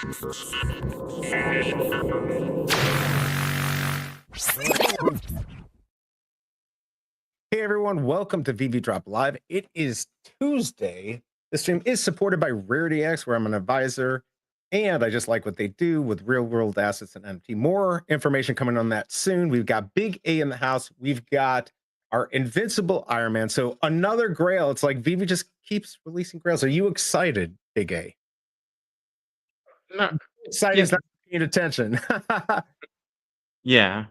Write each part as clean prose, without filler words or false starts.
Hey everyone, welcome to VV Drop Live. It is Tuesday. This stream is supported by RarityX, where I'm an advisor, and I just like what they do with real world assets and NFT. More information coming on that soon. We've got BigA in the house. We've got our Invincible Iron Man. So another Grail. It's like VV just keeps releasing Grails. Are you excited, BigA? No, Excited yeah, is not paying attention. yeah,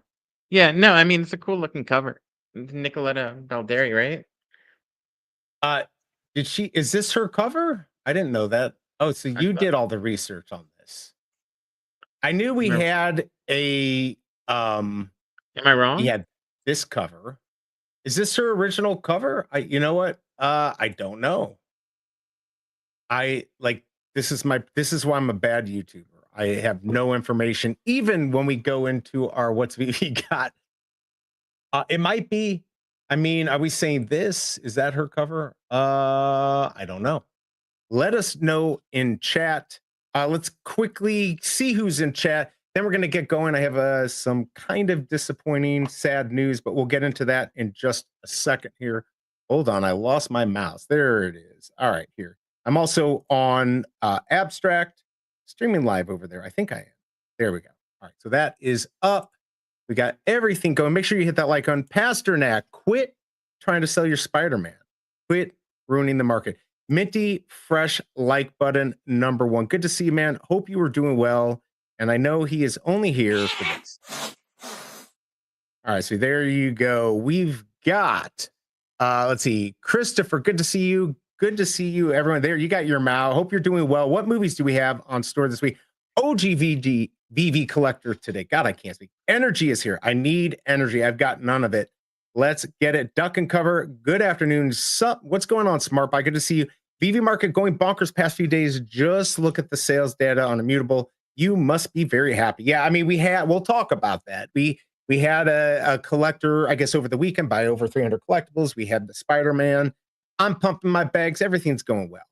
yeah. No, I mean it's a cool looking cover. Nicoletta Balderi, right? uh, is this her cover? I didn't know that. Oh, so I you thought- did all the research on this. I knew we Am I- had a Am I wrong? he had this cover. Is this her original cover? You know what? I don't know. This is why I'm a bad YouTuber. I have no information. Even when we go into our what's we got, it might be. I mean, are we saying this? Is that her cover? I don't know. Let us know in chat. Let's quickly see who's in chat. Then we're going to get going. I have some kind of disappointing, sad news, but we'll get into that in just a second here. Hold on. I lost my mouse. There it is. All right, here. I'm also on Abstract, streaming live over there. I think I am. There we go. All right, so that is up. We got everything going. Make sure you hit that like on Pasternak. Quit trying to sell your Spider-Man. Quit ruining the market. Minty fresh like button #1. Good to see you, man. Hope you were doing well. And I know he is only here for this. All right, so there you go. We've got let's see, Christopher. Good to see you. Good to see you, everyone. There, you got your Mao. Hope you're doing well. What movies do we have on store this week? OGVD VV Collector today. God, I can't speak. Energy is here. I need energy. I've got none of it. Let's get it. Duck and cover. Good afternoon. Sup? What's going on, Smart Buy? Good to see you. VV market going bonkers past few days. Just look at the sales data on Immutable. You must be very happy. Yeah, I mean, we'll talk about that. We had a collector, I guess, over the weekend buy over 300 collectibles. We had the Spider-Man. I'm pumping my bags. Everything's going well.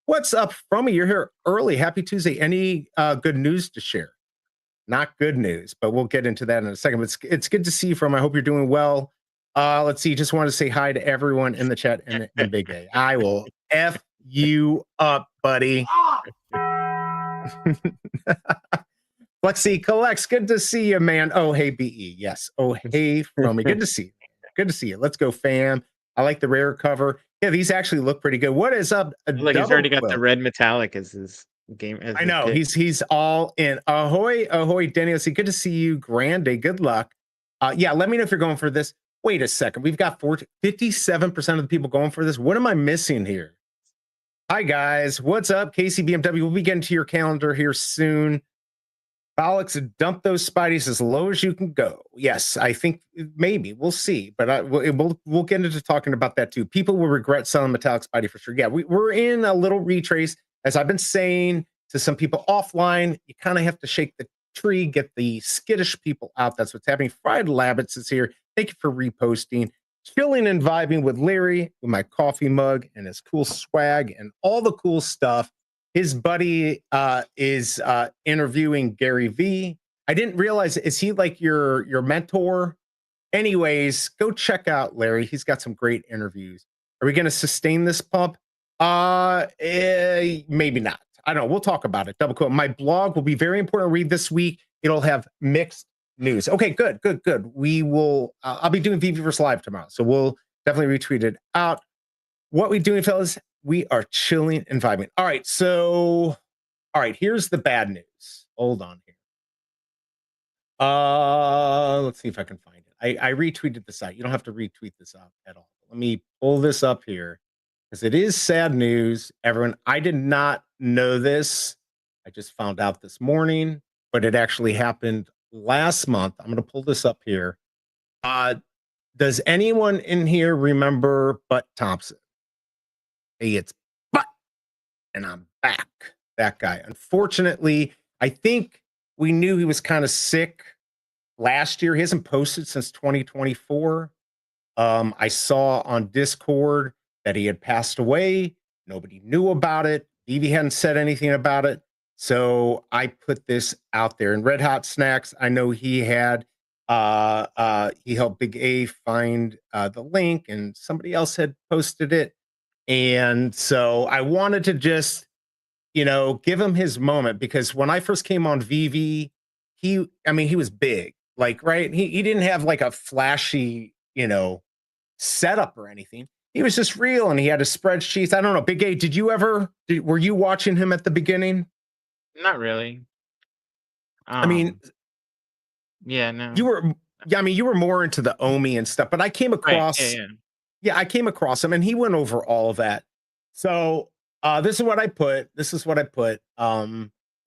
What's up, Frommy? You're here early. Happy Tuesday. Any good news to share? Not good news, but we'll get into that in a second. But it's good to see you, From. I hope you're doing well. Let's see. Just want to say hi to everyone in the chat and BigA. I will F you up, buddy. Flexi collects. Good to see you, man. Oh, hey, BE. Yes. Oh, hey, Frommy. Good to see you. Good to see you. Let's go, fam. I like the rare cover. Yeah, these actually look pretty good. What is up? Like he's already got the red metallic as his game. I know he's all in. Ahoy, ahoy, Daniel. Good to see you. Grande. Good luck. Yeah, let me know if you're going for this. Wait a second. We've got 57% of the people going for this. What am I missing here? Hi, guys. What's up? KCBMW. We'll be getting to your calendar here soon. Alex, dump those Spideys as low as you can go. Yes, I think maybe. We'll see. But we'll get into talking about that too. People will regret selling Metallic Spidey for sure. Yeah, we're in a little retrace. As I've been saying to some people offline, you kind of have to shake the tree, get the skittish people out. That's what's happening. Fried Labbits is here. Thank you for reposting. Chilling and vibing with Larry with my coffee mug and his cool swag and all the cool stuff. His buddy is interviewing Gary V. I didn't realize, is he like your mentor? Anyways, go check out Larry. He's got some great interviews. Are we going to sustain this pump? Maybe not. I don't know. We'll talk about it. Double quote. My blog will be very important to read this week. It'll have mixed news. Okay, good. We will. I'll be doing VVverse Live tomorrow, so we'll definitely retweet it out. What we doing, fellas? We are chilling and vibing. All right. Here's the bad news. Hold on here. Let's see if I can find it. I retweeted the site. You don't have to retweet this out at all. Let me pull this up here because it is sad news. Everyone, I did not know this. I just found out this morning, but it actually happened last month. I'm going to pull this up here. Does anyone in here remember Butt Thompson? Hey, it's Butt, and I'm back. That guy. Unfortunately, I think we knew he was kind of sick last year. He hasn't posted since 2024. I saw on Discord that he had passed away. Nobody knew about it. Evie hadn't said anything about it. So I put this out there. And Red Hot Snacks, I know he had he helped Big A find the link, and somebody else had posted it. And so I wanted to just, give him his moment, because when I first came on VV, I mean, he was big, like, right? He didn't have like a flashy, setup or anything. He was just real, and he had his spreadsheets. I don't know. Big A, were you watching him at the beginning? Not really. I mean, Yeah, you no. were, yeah, I mean, you were more into the Omi and stuff, but I came Right. Yeah, across, yeah. yeah, I came across him, and he went over all of that. So this is what I put. This is what I put.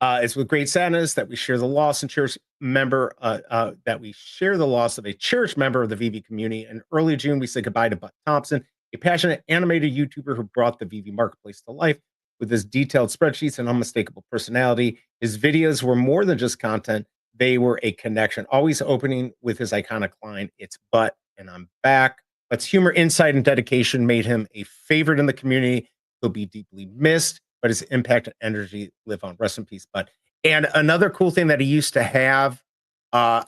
It's with great sadness that we share the loss and cherish member that we share the loss of a cherished member of the VV community. In early June, we said goodbye to Butt Thompson, a passionate animated YouTuber who brought the VV marketplace to life with his detailed spreadsheets and unmistakable personality. His videos were more than just content; they were a connection. Always opening with his iconic line, "It's Butt, and I'm back." But's humor, insight, and dedication made him a favorite in the community. He'll be deeply missed, but his impact and energy live on. Rest in peace, Butt. And another cool thing that he used to have,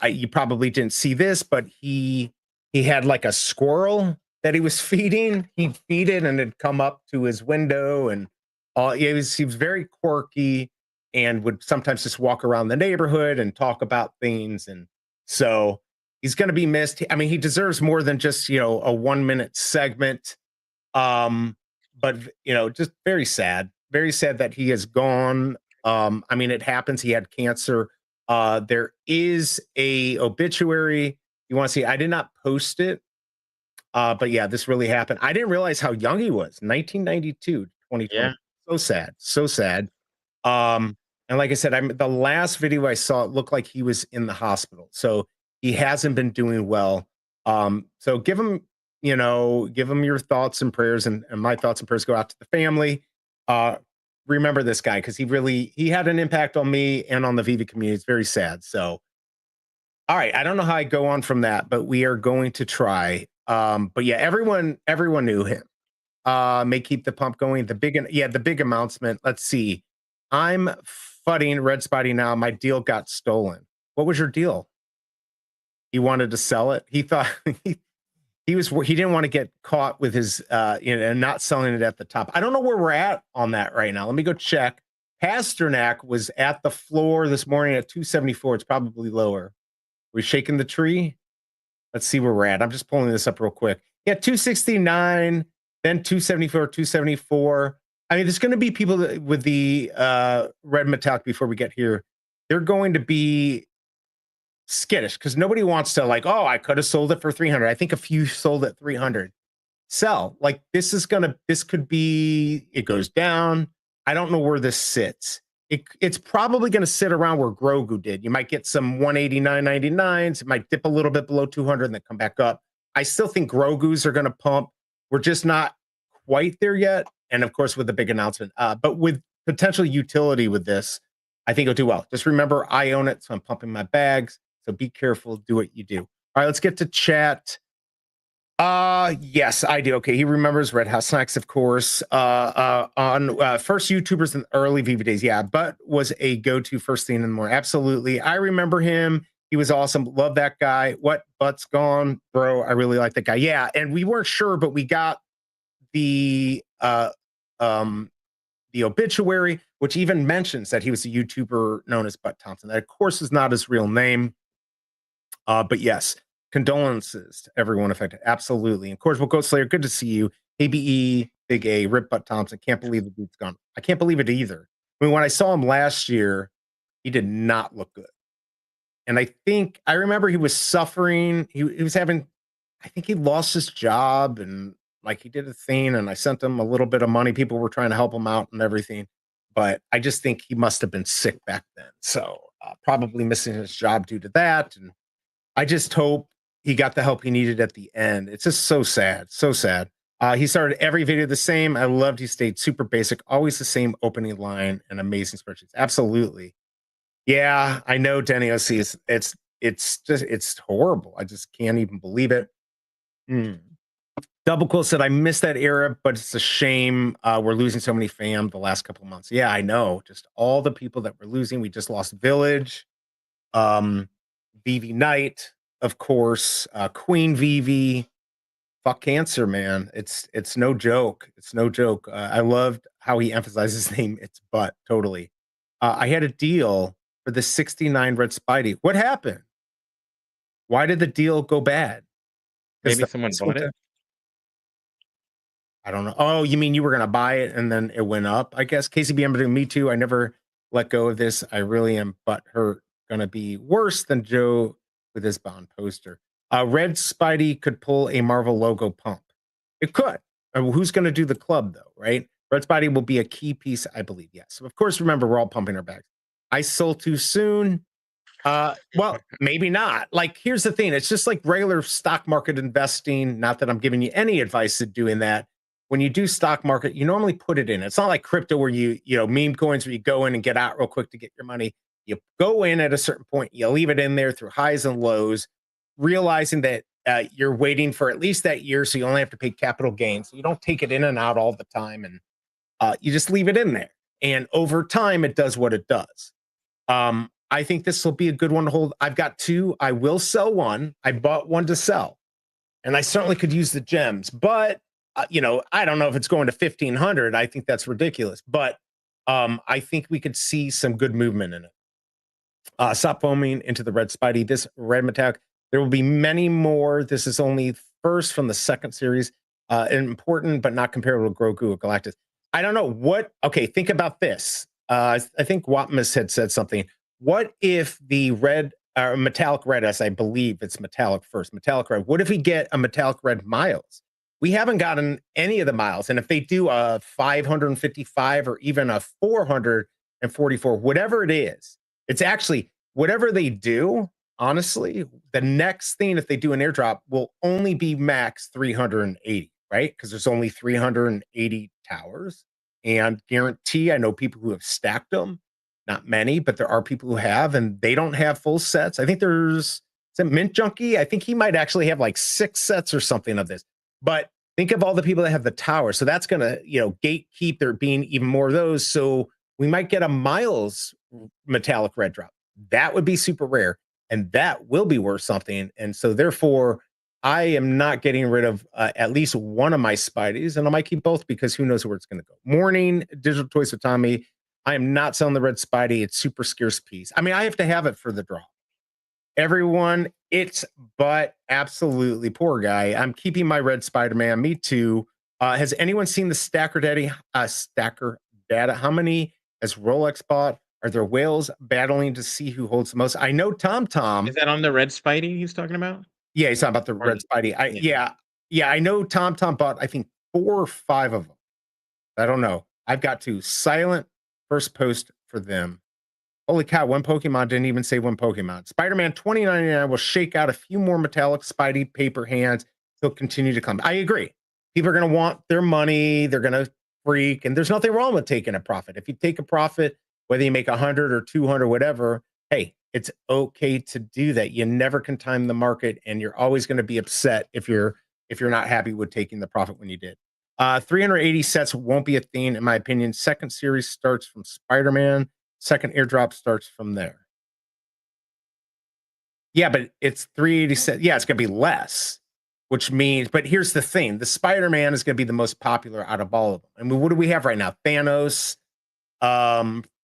you probably didn't see this, but he had like a squirrel that he was feeding. He'd feed it, and it'd come up to his window, and he was very quirky, and would sometimes just walk around the neighborhood and talk about things. And so he's going to be missed. I mean, he deserves more than just, a 1 minute segment. Um, but just very sad that he is gone. I mean, it happens. He had cancer. There is a obituary. You want to see? I did not post it. But yeah, this really happened. I didn't realize how young he was. 1992, 2020. Yeah. So sad. So sad. And like I said, the last video I saw, it looked like he was in the hospital. So he hasn't been doing well. So give him your thoughts and prayers, and my thoughts and prayers go out to the family. Uh, Remember this guy, because he had an impact on me and on the Viva community. It's very sad. So, all right, I don't know how I go on from that, but we are going to try. But yeah, everyone knew him. May keep the pump going. The big announcement. Let's see. I'm fudding Red Spidey now. My deal got stolen. What was your deal? He wanted to sell it. He thought he didn't want to get caught with his not selling it at the top. I don't know where we're at on that right now. Let me go check. Pasternak was at the floor this morning at 274. It's probably lower. We shaking the tree? Let's see where we're at. I'm just pulling this up real quick. Yeah, 269, then 274, 274. I mean, there's going to be people with the red metallic before we get here. They're going to be skittish because nobody wants to, like, oh, I could have sold it for 300. I think a few sold at 300. Sell. Like, this could be, it goes down. I don't know where this sits. It's probably going to sit around where Grogu did. You might get some 189.99s. It might dip a little bit below 200 and then come back up. I still think Grogu's are going to pump. We're just not quite there yet. And of course, with the big announcement, but with potential utility with this, I think it'll do well. Just remember, I own it, so I'm pumping my bags. So be careful. Do what you do. All right, let's get to chat. Yes, I do. Okay, he remembers Red House Snacks, of course. On first YouTubers in the early VV days. Yeah, but was a go-to first thing in the morning. Absolutely. I remember him. He was awesome. Love that guy. What? Butt's gone, bro. I really like that guy. Yeah, and we weren't sure, but we got the the obituary, which even mentions that he was a YouTuber known as Butt Thompson. That, of course, is not his real name. But yes, condolences to everyone affected. Absolutely. And Cordial Goat Slayer, good to see you. ABE, Big A, Rip Butt Thompson. Can't believe the dude's gone. I can't believe it either. I mean, when I saw him last year, he did not look good. And I remember he was suffering. He was having, I think he lost his job, and like he did a thing, and I sent him a little bit of money. People were trying to help him out and everything. But I just think he must have been sick back then. So probably missing his job due to that. And I just hope he got the help he needed at the end. It's just so sad, so sad. He started every video the same. I loved he stayed super basic, always the same opening line and amazing spreadsheets. Absolutely. Yeah, I know, Denny OC. It's horrible. I just can't even believe it. Hmm. Double Quill said, I missed that era, but it's a shame we're losing so many fam the last couple of months. Yeah, I know. Just all the people that we're losing. We just lost Village, Veve Knight, of course, Queen Veve. Fuck cancer, man. It's no joke. It's no joke. I loved how he emphasized his name. It's butt, totally. I had a deal for the 69 red Spidey. What happened? Why did the deal go bad? Maybe someone bought it. I don't know. Oh, you mean you were gonna buy it and then it went up? I guess KCBM doing me too. I never let go of this. I really am butthurt. Gonna be worse than Joe with his Bond poster. Red Spidey could pull a Marvel logo pump. It could. Who's gonna do the club though, right? Red Spidey will be a key piece, I believe. Yes. So of course, remember we're all pumping our backs. I sold too soon. Well, maybe not. Like, here's the thing. It's just like regular stock market investing. Not that I'm giving you any advice to doing that. When you do stock market, you normally put it in. It's not like crypto where you know, meme coins where you go in and get out real quick to get your money. You go in at a certain point, you leave it in there through highs and lows, realizing that you're waiting for at least that year. So you only have to pay capital gains. So you don't take it in and out all the time. And you just leave it in there. And over time, it does what it does. I think this will be a good one to hold. I've got two. I will sell one. I bought one to sell, and I certainly could use the gems. But you know, I don't know if it's going to 1,500. I think that's ridiculous. But I think we could see some good movement in it. Stop foaming into the red Spidey. This red metallic. There will be many more. This is only first from the second series. Important, but not comparable to Grogu or Galactus. I don't know what. Okay, think about this. I think Watmus had said something. What if the red metallic red, as I believe it's metallic first, metallic red? What if we get a metallic red Miles? We haven't gotten any of the Miles. And if they do a 555 or even a 444, whatever it is, it's actually whatever they do, honestly, the next thing, if they do an airdrop, will only be max 380, right? Because there's only 380 towers. And guarantee, I know people who have stacked them. Not many, but there are people who have, and they don't have full sets. I think there's some Mint Junkie. I think he might actually have like 6 sets or something of this. But think of all the people that have the tower. So that's going to, you know, gatekeep there being even more of those. So we might get a Miles metallic red drop. That would be super rare, and that will be worth something. And so therefore, I am not getting rid of at least one of my Spideys, and I might keep both because who knows where it's going to go. Morning, Digital Toys with Tommy. I am not selling the red Spidey. It's super scarce piece. I mean, I have to have it for the draw. Everyone, it's but absolutely poor guy. I'm keeping my red Spider-Man. Me too. Has anyone seen the Stacker data? How many has Rolex bought? Are there whales battling to see who holds the most? I know Tom. Is that on the red Spidey he's talking about? Yeah, he's talking about the red Spidey. Yeah, I know Tom bought, I think, 4 or 5 of them. I don't know. I've got to silent first post for them. Holy cow, one Pokemon didn't even say one Pokemon. Spider-Man 2099 will shake out a few more metallic Spidey paper hands. He'll continue to come. I agree. People are going to want their money. They're going to freak. And there's nothing wrong with taking a profit. If you take a profit, whether you make 100 or 200, whatever, hey, it's okay to do that. You never can time the market, and you're always going to be upset if you're not happy with taking the profit when you did. 380 sets won't be a thing, in my opinion. Second series starts from Spider-Man. Second airdrop starts from there. Yeah, but it's 380 sets. Yeah, it's going to be less, which means, but here's the thing. The Spider-Man is going to be the most popular out of all of them. I mean, what do we have right now? Thanos,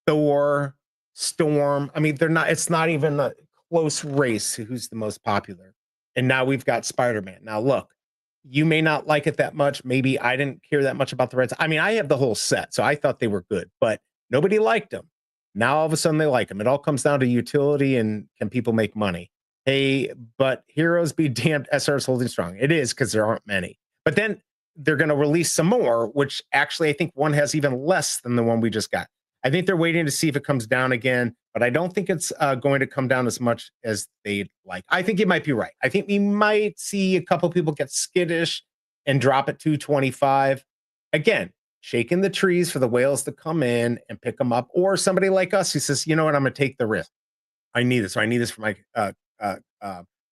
Thor, Storm. I mean, it's not even a close race who's the most popular. And now we've got Spider-Man. Now, look. You may not like it that much. Maybe I didn't care that much about the Reds. I mean, I have the whole set, so I thought they were good, but nobody liked them. Now all of a sudden they like them. It all comes down to utility and can people make money? Hey, but heroes be damned, SR's holding strong. It is because there aren't many. But then they're going to release some more, which actually I think one has even less than the one we just got. I think they're waiting to see if it comes down again, but I don't think it's going to come down as much as they'd like. I think you might be right. I think we might see a couple people get skittish and drop at 225. Again, shaking the trees for the whales to come in and pick them up, or somebody like us who says, you know what, I'm going to take the risk. I need this. So I need this for my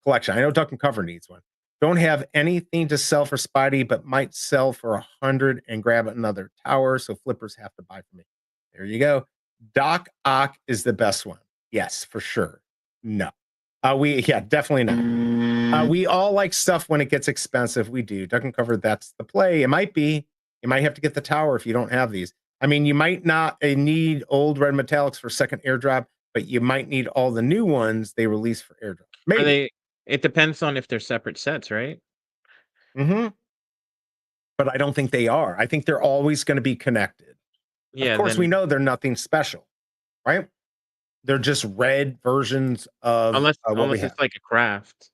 collection. I know Duck and Cover needs one. Don't have anything to sell for Spidey, but might sell for 100 and grab another tower. So flippers have to buy from me. There you go. Doc Ock is the best one. Yes, for sure. No. Definitely not. We all like stuff when it gets expensive. We do. Duck and cover, that's the play. It might be. You might have to get the tower if you don't have these. I mean, you might not need old red metallics for second airdrop, but you might need all the new ones they release for airdrop. Maybe. It depends on if they're separate sets, right? Mm-hmm. But I don't think they are. I think they're always going to be connected. Yeah. Of course, we know they're nothing special, right? They're just red versions of unless what we have. it's like a craft,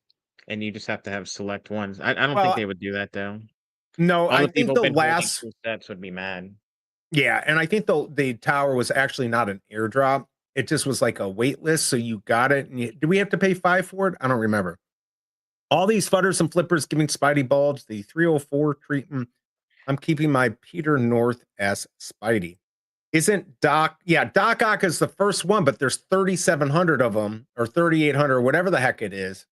and you just have to have select ones. I don't think they would do that though. No, All I the think people the been last holding 2 sets would be mad. Yeah, and I think the tower was actually not an airdrop. It just was like a wait list, so you got it. And do we have to pay 5 for it? I don't remember. All these fudders and flippers giving Spidey bulbs, the 304 treatment. I'm keeping my Peter North as Spidey. Isn't Doc? Yeah, Doc Ock is the first one, but there's 3,700 of them, or 3,800, or whatever the heck it is.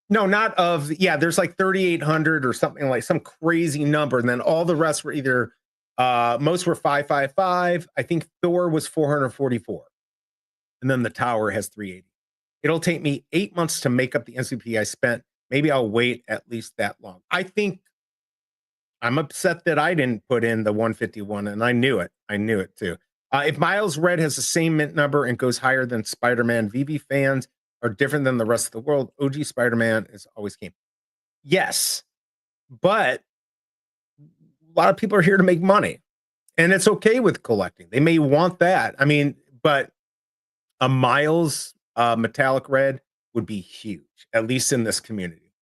No, not of, yeah, there's like 3,800 or something, like some crazy number. And then all the rest were either, most were 555. I think Thor was 444. And then the tower has 380. It'll take me 8 months to make up the NCP I spent. Maybe I'll wait at least that long. I think I'm upset that I didn't put in the 151, and I knew it. I knew it too. If Miles Red has the same mint number and goes higher than Spider-Man, VV fans are different than the rest of the world. OG Spider-Man is always king. Yes, but a lot of people are here to make money, and it's okay with collecting. They may want that. I mean, but a Miles metallic red would be huge, at least in this community.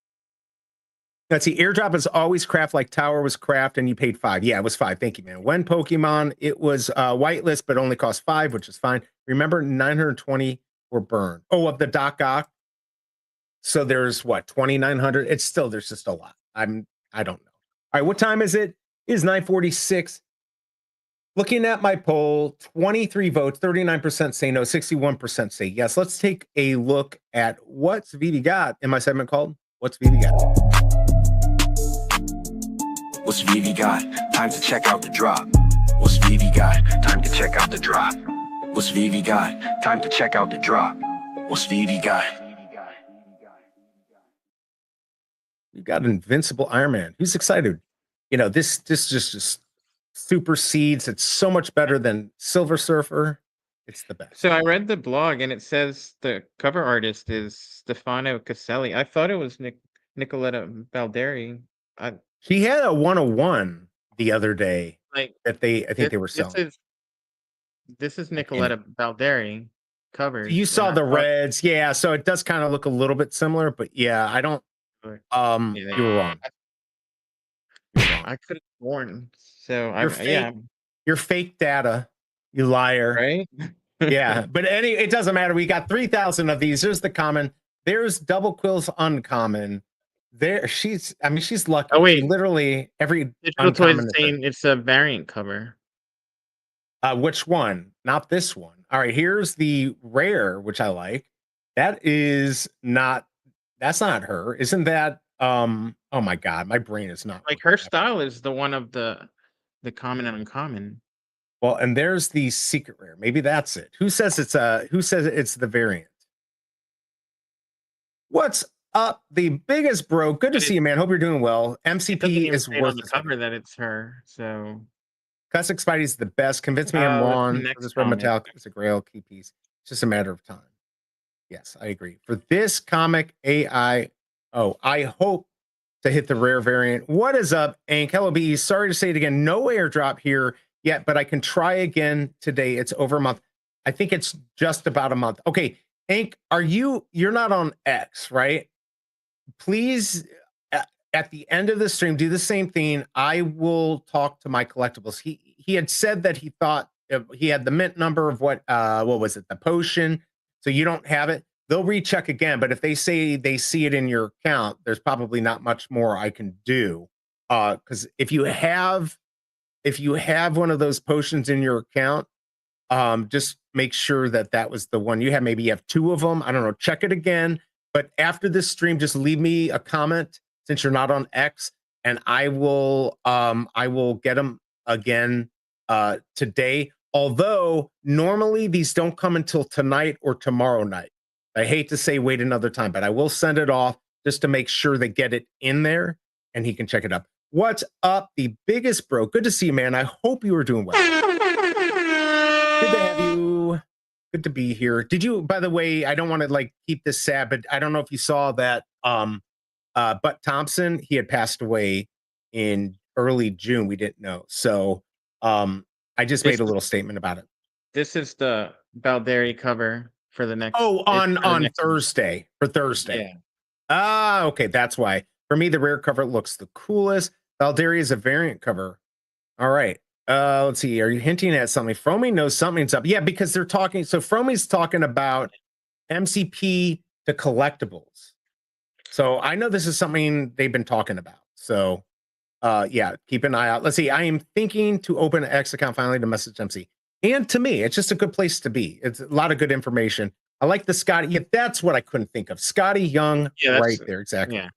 Let's see. Airdrop is always craft, like Tower was craft, and you paid 5. Yeah, it was 5. Thank you, man. When Pokemon, it was whitelist, but only cost 5, which is fine. Remember, 920 were burned. Oh, of the Doc Ock. So there's what, 2,900? It's still, there's just a lot. I don't know. All right, what time is it? It is 9:46. Looking at my poll, 23 votes, 39% say no, 61% say yes. Let's take a look at what's Veve got in my segment called What's Veve Got? What's Veve got? Time to check out the drop. What's Veve got? Time to check out the drop. What's Veve got? Time to check out the drop. What's Veve got? You got Invincible Iron Man. Who's excited? You know, this just supersedes. It's so much better than Silver Surfer. It's the best. So I read the blog, and it says the cover artist is Stefano Caselli. I thought it was Nicoletta Balderi. He had a 101 the other day, Like that I think they were selling. This is Nicoletta Balderi covered. You saw the reds, yeah. So it does kind of look a little bit similar, but yeah, I don't. You were wrong. You were wrong. I could have sworn. So you're fake data, you liar. Right? Yeah, but it doesn't matter. We got 3,000 of these. There's the common. There's Double Quill's uncommon. She's lucky. Oh wait, literally every Digital Toys is saying it's a variant cover. Which one? Not this one. All right, here's the rare, which I like. That's not her. Isn't that oh my god, my brain is not like her style is the one of the common and uncommon. Well, and there's the secret rare. Maybe that's it. Who says it's the variant? What's up, the biggest bro? Good to see you, man. Hope you're doing well. MCP is worth on the cover that it's her. So Classic Spidey's the best. Convince me I'm wrong. This red metallic is a grail key piece. It's just a matter of time. Yes, I agree. For this comic, I hope to hit the rare variant. What is up, Ank? Hello, B. Sorry to say it again. No airdrop here yet, but I can try again today. It's over a month. I think it's just about a month. Okay, Ank, you're not on X, right? Please, at the end of the stream, do the same thing. I will talk to my collectibles. He had said that he thought he had the mint number of what was it, the potion. So you don't have it. They'll recheck again. But if they say they see it in your account, there's probably not much more I can do. Because if you have one of those potions in your account, just make sure that was the one you have. Maybe you have 2 of them. I don't know. Check it again. but after this stream, just leave me a comment since you're not on X, and I will get them again today. Although normally these don't come until tonight or tomorrow night. I hate to say wait another time, but I will send it off just to make sure they get it in there and he can check it up. What's up, the biggest bro? Good to see you, man. I hope you are doing well. Good to have you. Good to be here. Did you, by the way, I don't want to like keep this sad, but I don't know if you saw that Butt Thompson, he had passed away in early June. We didn't know. So I just made a little statement about it. This is the Baldari cover for the next. Oh, on next Thursday, for Thursday. Yeah. Ah, okay. That's why. For me, the rare cover looks the coolest. Baldari is a variant cover. All right. Let's see. Are you hinting at something? Fromy knows something's up. Yeah, because they're talking. So Fromy's talking about MCP to collectibles. So I know this is something they've been talking about. So yeah, keep an eye out. Let's see. I am thinking to open an X account finally to message MC. And to me, it's just a good place to be. It's a lot of good information. I like the Scotty. Yeah, that's what I couldn't think of. Scotty Young, Yeah, right there. Exactly. Yeah.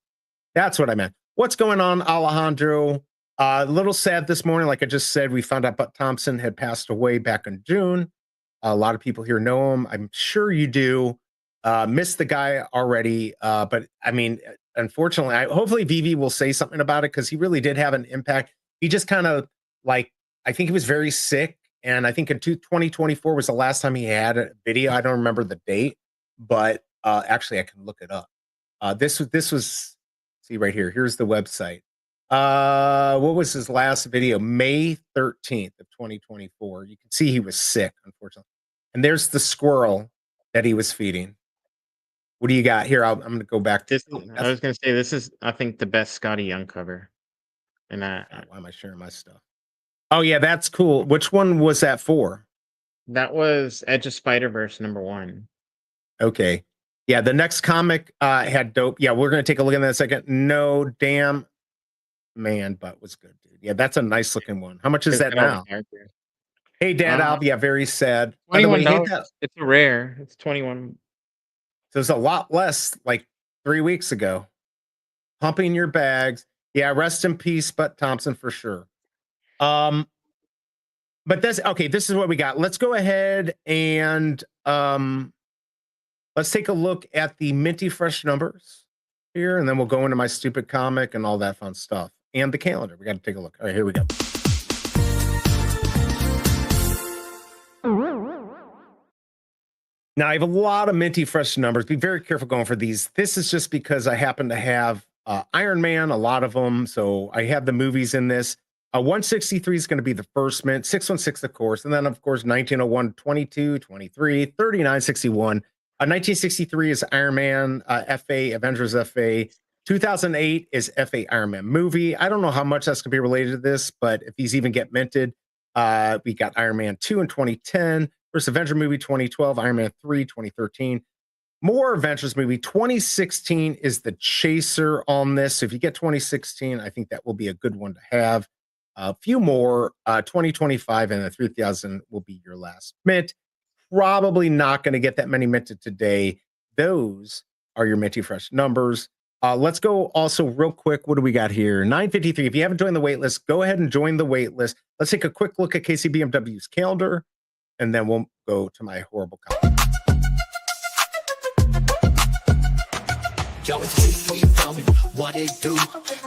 That's what I meant. What's going on, Alejandro? A little sad this morning. Like I just said, we found out Butt Thompson had passed away back in June. A lot of people here know him. I'm sure you do. Missed the guy already. But I mean, unfortunately, hopefully Veve will say something about it because he really did have an impact. He just kind of like, I think he was very sick. And I think in 2024 was the last time he had a video. I don't remember the date, but actually I can look it up. This was, see right here. Here's the website. What was his last video? May 13th of 2024. You can see he was sick, unfortunately. And there's the squirrel that he was feeding. What do you got here? I'm going to go back to This. I was going to say this is, I think, the best Scotty Young cover. And why am I sharing my stuff? Oh yeah, that's cool. Which one was that for? that was Edge of Spider-Verse #1. Okay. Yeah, the next comic had dope. Yeah, we're going to take a look at that in a second. No, damn. Man, Butt was good, dude. Yeah, that's a nice looking one. How much is that now? Hey, Dad Alb. Yeah, very sad. By the way, $21. It's a rare. It's 21. So it's a lot less like 3 weeks ago. Pumping your bags. Yeah, rest in peace, Butt Thompson for sure. But that's okay. This is what we got. Let's go ahead and let's take a look at the minty fresh numbers here, and then we'll go into my stupid comic and all that fun stuff and the calendar. We got to take a look. All right, here we go. Now I have a lot of minty fresh numbers. Be very careful going for these. This is just because I happen to have Iron Man, a lot of them. So I have the movies in this. 163 is going to be the first mint, 616, of course. And then, of course, 1901, 22, 23, 39, 61. 1963 is Iron Man, FA, Avengers FA. 2008 is FA Iron Man movie. I don't know how much that's going to be related to this, but if these even get minted, we got Iron Man 2 in 2010, first Avenger movie 2012, Iron Man 3, 2013. More Avengers movie. 2016 is the chaser on this. So if you get 2016, I think that will be a good one to have. A few more, 2025 and the 3000 will be your last mint. Probably not going to get that many minted today. Those are your minty fresh numbers. Let's go also real quick. What do we got here? 953. If you haven't joined the wait list, go ahead and join the wait list. Let's take a quick look at KCBMW's calendar, and then we'll go to my horrible comment. Yo, it's wait for you, tell me what it do.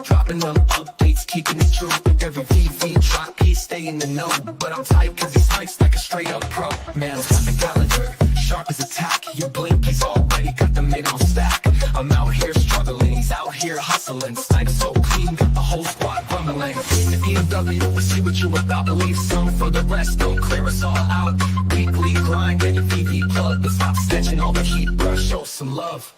Dropping them updates, keeping it true. Every VV drop, he stay in the know. But I'm tight cause he's nice like a straight up pro. Man's got the calendar, sharp as attack. You blink, he's already got the mid on stack. I'm out here struggling, he's out here hustling. Snipe so clean, got the whole squad rumbling. In the BMW, we see what you about. Leave some for the rest, don't clear us all out. Weekly grind, get your VV plug. But stop snatching all the heat, bruh, show some love.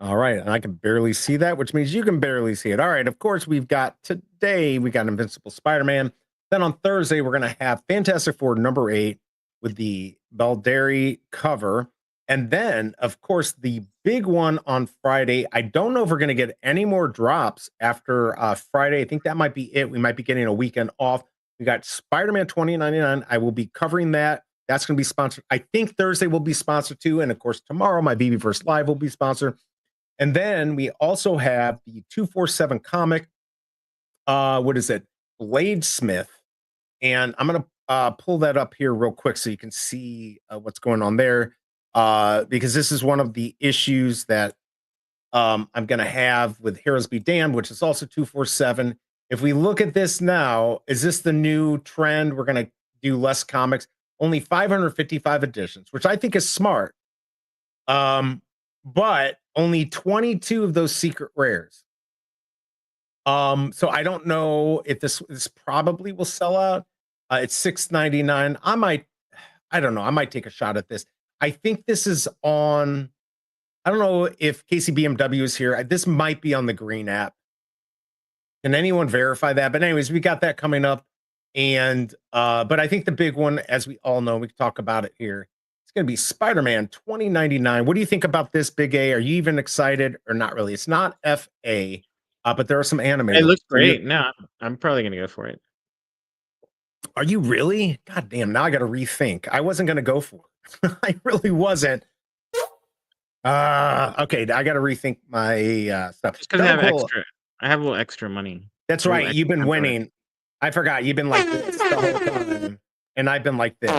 All right, and I can barely see that, which means you can barely see it. All right, of course, we got Invincible Spider-Man. Then on Thursday, we're going to have Fantastic Four #8 with the Baldari cover. And then, of course, the big one on Friday. I don't know if we're going to get any more drops after Friday. I think that might be it. We might be getting a weekend off. We got Spider-Man 2099. I will be covering that. That's going to be sponsored. I think Thursday will be sponsored too. And of course, tomorrow, my BBverse Live will be sponsored. And then we also have the 247 comic. What is it? Bladesmith. And I'm going to pull that up here real quick so you can see what's going on there. Because this is one of the issues that I'm going to have with Heroes Be Damned, which is also 247. If we look at this now, is this the new trend? We're going to do less comics, only 555 editions, which I think is smart. But only 22 of those secret rares. So I don't know if this probably will sell out. It's $6.99. I don't know. I might take a shot at this. I think this is on. I don't know if KCBMW is here. This might be on the green app. Can anyone verify that? But anyways, we got that coming up. And but I think the big one, as we all know, we can talk about it here. It's going to be Spider-Man 2099. What do you think about this, Big A? Are you even excited or not really? It's not FA, but there are some animators. It looks great. No, I'm probably going to go for it. Are you really? God damn, now I got to rethink. I wasn't going to go for it. I really wasn't. Okay, I got to rethink my stuff. Just because I have extra. I have a little extra money. That's right. You've been winning. I forgot. You've been like this the whole time. And I've been like this.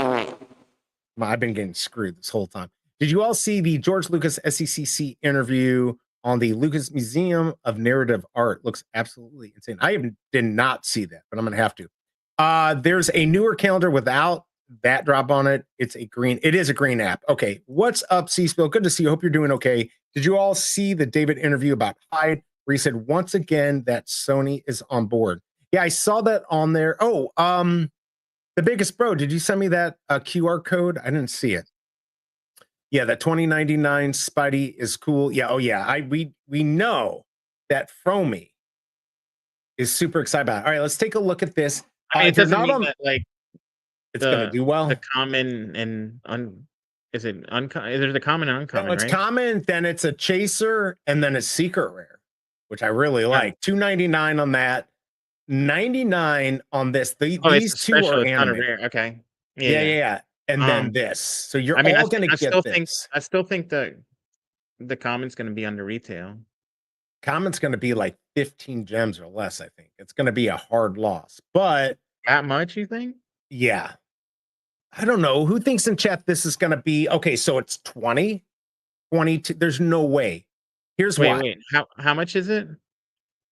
I've been getting screwed this whole time. Did you all see the George Lucas SECC interview on the Lucas Museum of Narrative Art? Looks absolutely insane. I did not see that, but I'm going to have to. There's a newer calendar without that drop on it. It is a green app. Okay. What's up, C-Spill? Good to see you. Hope you're doing okay. Did you all see the David interview about Hyde, where he said once again that Sony is on board? Yeah, I saw that on there. Oh, the biggest bro, did you send me that QR code? I didn't see it. Yeah, the 2099 Spidey is cool. Yeah, oh yeah. We know that Fromy is super excited about it. All right, let's take a look at this. I mean, it doesn't mean that like it's gonna do well. The common and there's a common and uncommon. No, it's right? common, then it's a chaser, and then a secret rare, which I really like. $2.99 on that, $99 on this. These two are animated. Rare. Okay. Yeah. And then this. So you're all gonna get this. I still think that the common's gonna be under retail. Common's gonna be like 15 gems or less. I think it's gonna be a hard loss, but that much, you think? Yeah. I don't know. Who thinks in chat this is going to be? Okay, so it's 20, 22. There's no way. Here's why. Wait. How much is it?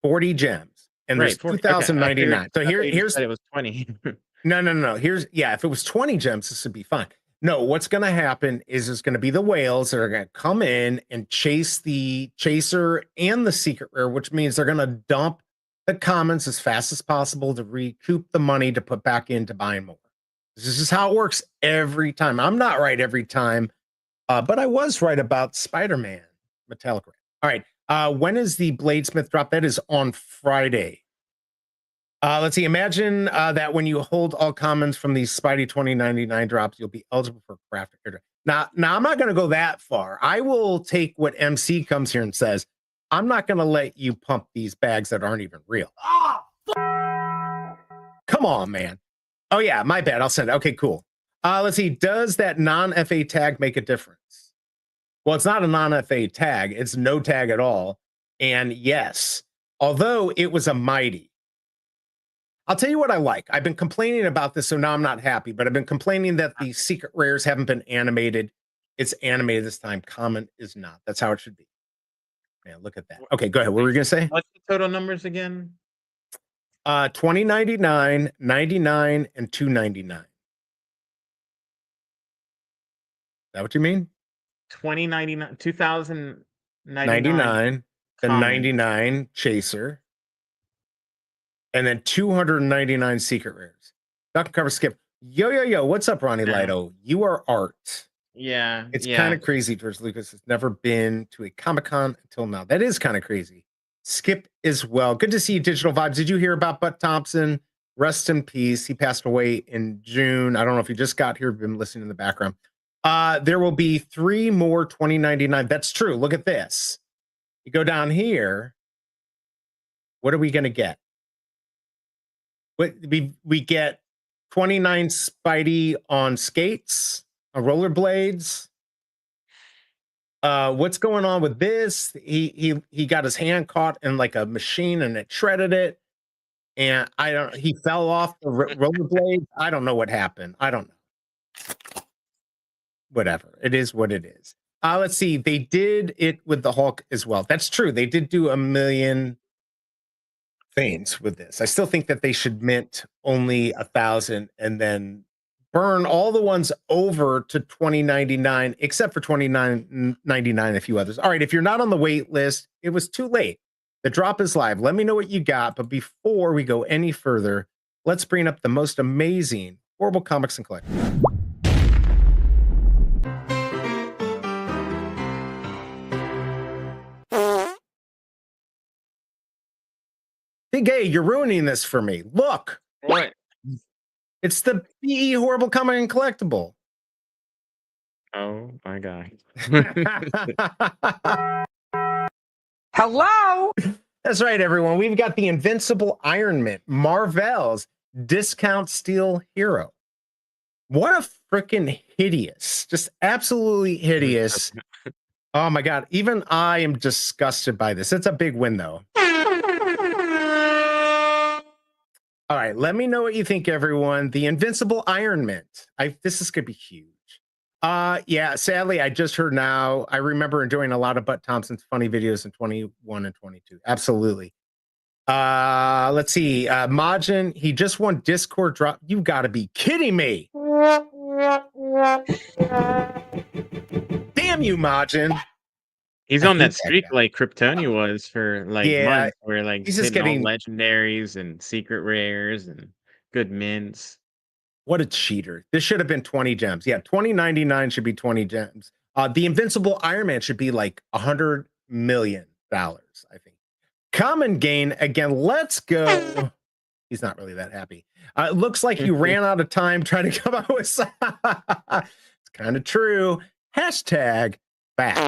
40 gems. And there's 2,099. So here's it was 20. No. If it was 20 gems, this would be fine. No, what's going to happen is there's going to be the whales that are going to come in and chase the chaser and the secret rare, which means they're going to dump the commons as fast as possible to recoup the money to put back into buying more. This is how it works every time. I'm not right every time, but I was right about Spider-Man Metallic Red. All right. When is the Bladesmith drop? That is on Friday. Let's see. Imagine that when you hold all commons from these Spidey 2099 drops, you'll be eligible for craft airdrop. Now I'm not going to go that far. I will take what MC comes here and says. I'm not going to let you pump these bags that aren't even real. Come on, man. Oh, yeah, my bad. I'll send it. Okay, cool. Let's see. Does that non-FA tag make a difference? Well, it's not a non-FA tag. It's no tag at all. And yes, although it was a mighty. I'll tell you what I like. I've been complaining about this, so now I'm not happy. But I've been complaining that the secret rares haven't been animated. It's animated this time. Common is not. That's how it should be. Man, look at that. Okay, go ahead. What were you going to say? What's the total numbers again? 2099, 99, and 299. Is that what you mean? 2099, 2099, the 99 chaser, and then 299 secret rares. Dr. Cover Skip. Yo. What's up, Ronnie Lido? You are art. Yeah. It's kind of crazy. George Lucas has never been to a Comic-Con until now. That is kind of crazy. Skip as well. Good to see you, Digital Vibes. Did you hear about Bud Thompson? Rest in peace. He passed away in June. I don't know if you just got here, been listening in the background. There will be 3 more 2099. That's true. Look at this. You go down here. What are we going to get? We get 29 Spidey on skates, on rollerblades. What's going on with this? He got his hand caught in like a machine and it shredded it. And I don't. He fell off the rollerblade. I don't know what happened. I don't know. Whatever. It is what it is. Let's see. They did it with the Hulk as well. That's true. They did do a million things with this. I still think that they should mint only 1,000 and then burn all the ones over to 2099, except for 29.99, a few others. All right, if you're not on the wait list, it was too late. The drop is live. Let me know what you got. But before we go any further, let's bring up the most amazing horrible comics and collectibles. BigA, you're ruining this for me. Look. What? It's the BE horrible comic and collectible. Oh my god. Hello? That's right, everyone. We've got the Invincible Ironheart, Marvel's discount steel hero. What a freaking hideous, just absolutely hideous. Oh my god. Even I am disgusted by this. It's a big win, though. All right, let me know what you think, everyone. The Invincible Ironheart. This is gonna be huge. Yeah, sadly, I just heard now. I remember enjoying a lot of Butt Thompson's funny videos in 21 and 22. Absolutely. Let's see. Majin, he just won Discord drop. You gotta be kidding me. Damn you, Majin. He's on that streak like Kryptonia was for like months, where like he's just hitting getting all legendaries and secret rares and good mints. What a cheater. This should have been 20 gems. Yeah, 2099 should be 20 gems. The Invincible Ironheart should be like $100 million, I think. Common gain, again, let's go. He's not really that happy. It looks like you ran out of time trying to come up with it's kind of true. Hashtag back.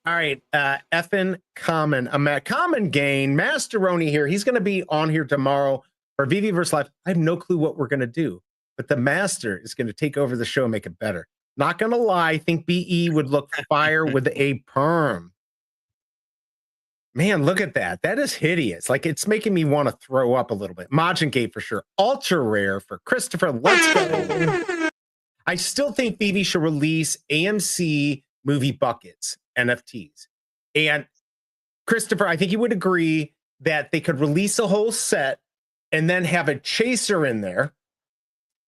All right, effing common. Common gain. Masteroni here. He's going to be on here tomorrow for VV vs. Live. I have no clue what we're going to do, but the master is going to take over the show and make it better. Not going to lie. I think BE would look fire with a perm. Man, look at that. That is hideous. Like, it's making me want to throw up a little bit. Majin Gate for sure. Ultra rare for Christopher. Let's go. I still think BB should release AMC movie buckets, NFTs. And Christopher, I think you would agree that they could release a whole set and then have a chaser in there,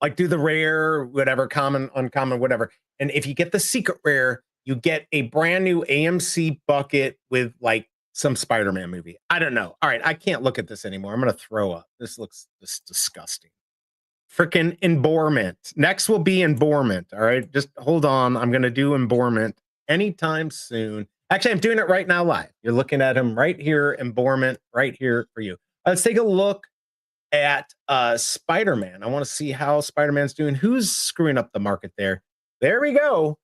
like do the rare, whatever, common, uncommon, whatever. And if you get the secret rare, you get a brand new AMC bucket with like some Spider-Man movie. I don't know. All right, I can't look at this anymore. I'm going to throw up. This looks just disgusting. Freaking informMint. Next will be informMint. All right, just hold on. I'm going to do informMint anytime soon. Actually, I'm doing it right now live. You're looking at him right here, informMint right here for you. Let's take a look at Spider-Man. I want to see how Spider-Man's doing. Who's screwing up the market there? There we go.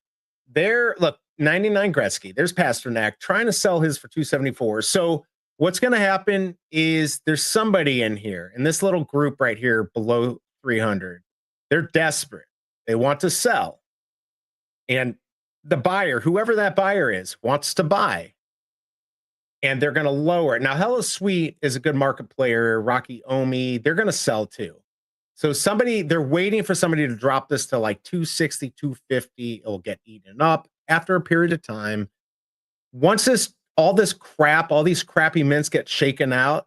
There, look, 99 Gretzky. There's Pasternak trying to sell his for 274. So what's going to happen is there's somebody in here, in this little group right here below 300. They're desperate. They want to sell. And the buyer, whoever that buyer is, wants to buy. And they're going to lower it. Now, Hella Sweet is a good market player. Rocky Omi, they're going to sell too. So they're waiting for somebody to drop this to like 260, 250. It'll get eaten up after a period of time. Once all these crappy mints get shaken out,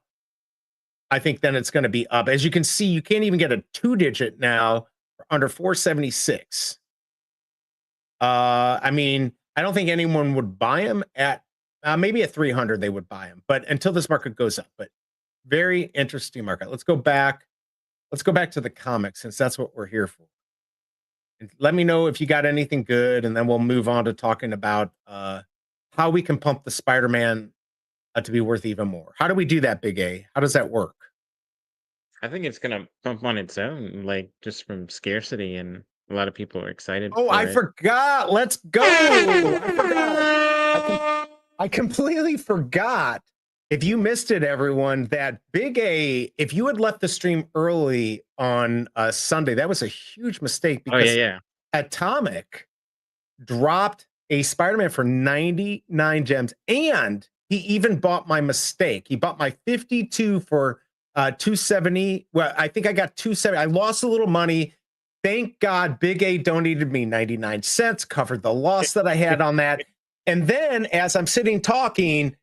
I think then it's going to be up. As you can see, you can't even get a 2-digit now for under 476. I mean, I don't think anyone would buy them at maybe at 300 they would buy them, but until this market goes up. But very interesting market. Let's go back to the comics, since that's what we're here for. And let me know if you got anything good, and then we'll move on to talking about how we can pump the Spider-Man to be worth even more. How do we do that, BigA? How does that work? I think it's gonna pump on its own, like just from scarcity, and a lot of people are excited. Oh, I forgot. Let's go. I completely forgot. if you missed it, everyone, that BigA, if you had left the stream early on Sunday, that was a huge mistake Oh yeah, because yeah. Atomic dropped a Spider-Man for 99 gems, and he even bought my mistake. He bought my 52 for 270. Well, I think I got 270. I lost a little money. Thank God BigA donated me 99 cents, covered the loss that I had on that. And then as I'm sitting talking,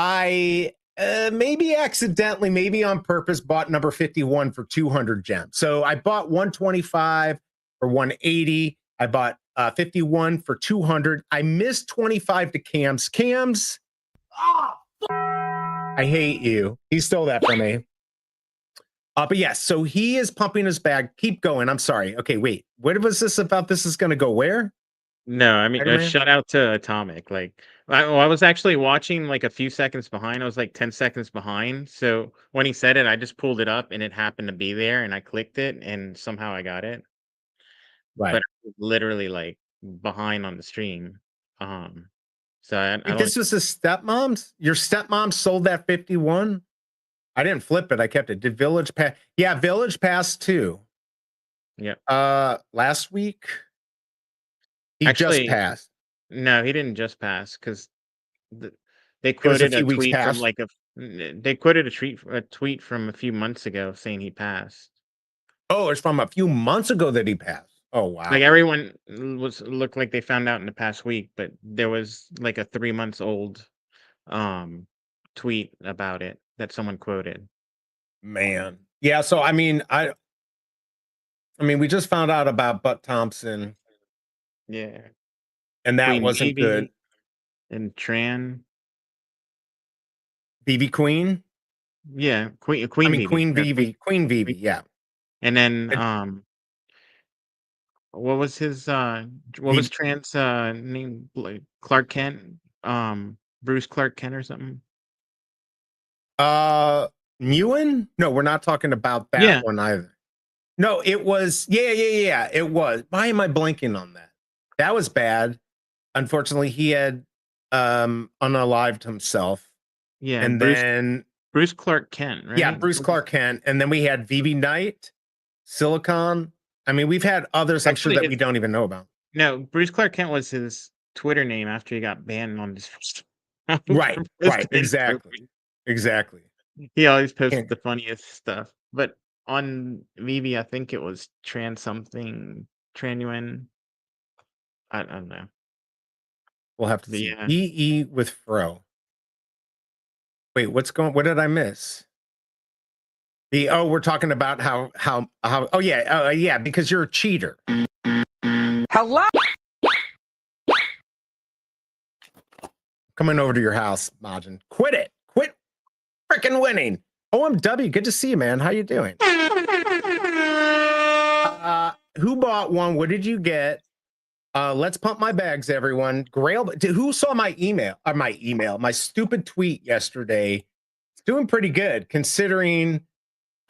I maybe accidentally, maybe on purpose, bought number 51 for 200 gems. So I bought 125 for 180. I bought 51 for 200. I missed 25 to Cam's. Cam's, I hate you. He stole that from me. But yes, so he is pumping his bag. Keep going. I'm sorry. Okay, wait. What was this about? This is going to go where? No, I mean, Spider-Man? shout out to Atomic. Like, I was actually watching like a few seconds behind. I was like 10 seconds behind. So when he said it, I just pulled it up and it happened to be there, and I clicked it, and somehow I got it. Right. But I was literally like behind on the stream. So I Wait, don't. this was his stepmom's? Your stepmom sold that 51? I didn't flip it. I kept it. Did Village pass? Yeah, Village passed too. Yeah. Last week he Actually, just passed. No, he didn't just pass because they was a quoted a few weeks tweet from past. like they quoted a tweet from a few months ago saying he passed. Oh, it's from a few months ago that he passed. Oh wow. Like everyone looked like they found out in the past week, but there was like a 3 months old tweet about it that someone quoted. Man. Yeah, so I mean, we just found out about Butt Thompson, Yeah. and that Queen wasn't good. Evie and Tran. Veve Queen? Yeah, Queen I mean Veve. Queen Yeah, Veve. Queen Veve, yeah. And then And what was his what he, was Tran's name? Like Clark Kent? Bruce Clark Kent or something? Newen? No, we're not talking about that Yeah. one either. No, it was yeah. It was. Why am I blanking on that? That was bad. Unfortunately, he had unalived himself. Yeah, And then Bruce Clark Kent, right? yeah, Bruce Clark Kent. And then we had Veve Knight, Silicon. I mean, we've had others, I'm sure, Actually, that we don't even know about. No, Bruce Clark Kent was his Twitter name after he got banned on his first Right, president exactly. trophy. Exactly. He always posted And the funniest stuff. But on Veve, I think it was Tran something, Tranuen. I don't know. we'll have to But see. yeah. EE with Fro. Wait, what did I miss? We're talking about how oh yeah, because you're a cheater. Hello? Coming over to your house, Majin. Quit freaking winning. OMW, good to see you, man. How you doing? Who bought one? What did you get? Let's pump my bags, everyone. Grail, who saw my my stupid tweet yesterday? It's doing pretty good considering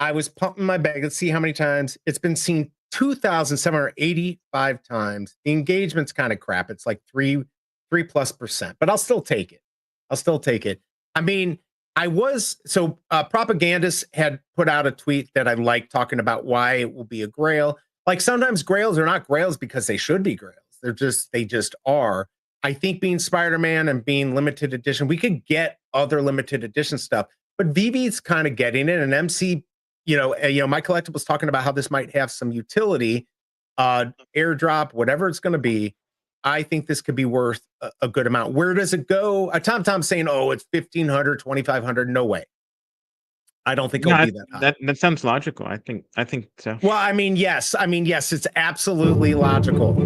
I was pumping my bag. Let's see how many times. It's been seen 2,785 times. The engagement's kind of crap. It's like 3+%, but I'll still take it. I mean, Propagandist had put out a tweet that I like talking about why it will be a grail. Like sometimes grails are not grails because they should be grails. They just are. I think being Spider-Man and being limited edition, we could get other limited edition stuff, but Veve's kind of getting it. And MC, my collectible's talking about how this might have some utility, airdrop, whatever it's going to be. I think this could be worth a good amount. Where does it go? Tom's saying, oh, it's 1,500, 2,500. No way. I don't think it'll be that high. That sounds logical. I think so. Well, I mean, yes, it's absolutely logical.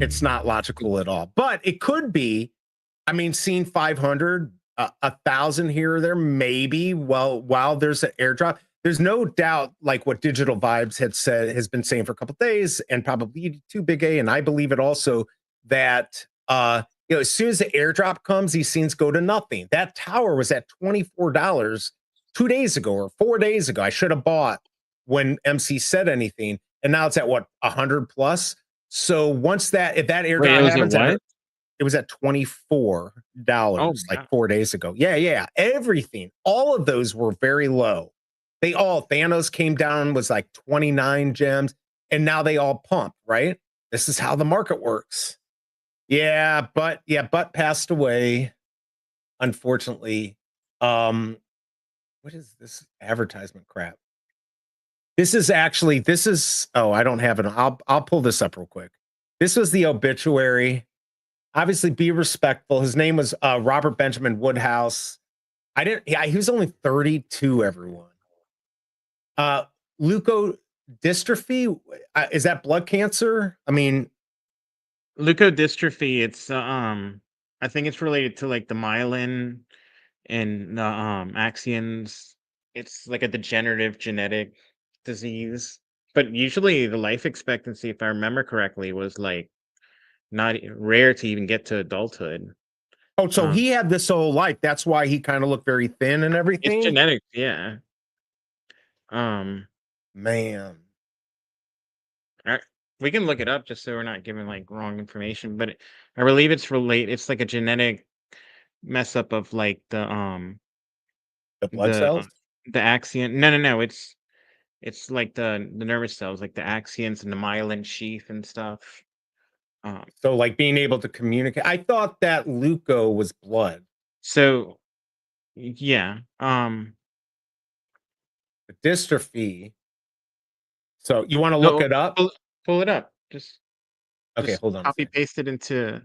It's not logical at all, but it could be. I mean, seeing 500, 1,000 here or there, maybe. Well, while there's an airdrop, there's no doubt, like what Digital Vibes has been saying for a couple of days, and probably too BigA, and I believe it also, that as soon as the airdrop comes, these scenes go to nothing. That tower was at $24 2 days ago or 4 days ago. I should have bought when MC said anything, and now it's at what, 100 plus. So once if that airdrop happens, it was at $24 Oh, like wow. 4 days ago. Yeah. Everything. All of those were very low. Thanos came down, was like 29 gems, and now they all pump, right? This is how the market works. But passed away, unfortunately. What is this advertisement crap? This is I don't have it. I'll pull this up real quick. This was the obituary. Obviously, be respectful. His name was Robert Benjamin Woodhouse. He was only 32, everyone. Leukodystrophy, is that blood cancer? I mean, Leukodystrophy, it's I think it's related to like the myelin and the axons. It's like a degenerative genetic disease. But usually the life expectancy, if I remember correctly, was like not rare to even get to adulthood. so Um, he had this whole life. That's why he kind of looked very thin and it's everything. genetics, yeah. Man. We can look it up just so we're not giving like wrong information, but I believe it's it's like a genetic mess up of like The blood cells? the axion. No, it's like the nervous cells, like the axions and the myelin sheath and stuff. So like being able to communicate. I thought that leuko was blood. So yeah, The dystrophy. So you want to no, look it up? pull it up. Just Hold on. copy paste it into.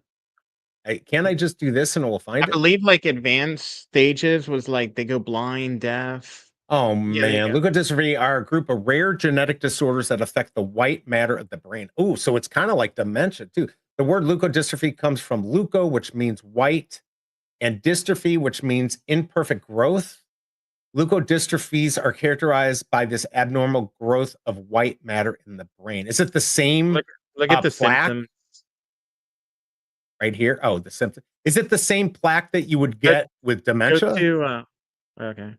Can't I just do this and it will find I it? believe like advanced stages was like they go blind, deaf. Oh Yeah, there you man, go. leukodystrophy are a group of rare genetic disorders that affect the white matter of the brain. Oh, so it's kind of like dementia too. The word leukodystrophy comes from leuko, which means white, and dystrophy, which means imperfect growth. Leukodystrophies are characterized by this abnormal growth of white matter in the brain. Is it the same Look at the plaque symptoms. right here? Oh, the symptom. Is it the same plaque that you would Go- get with Go dementia? to okay.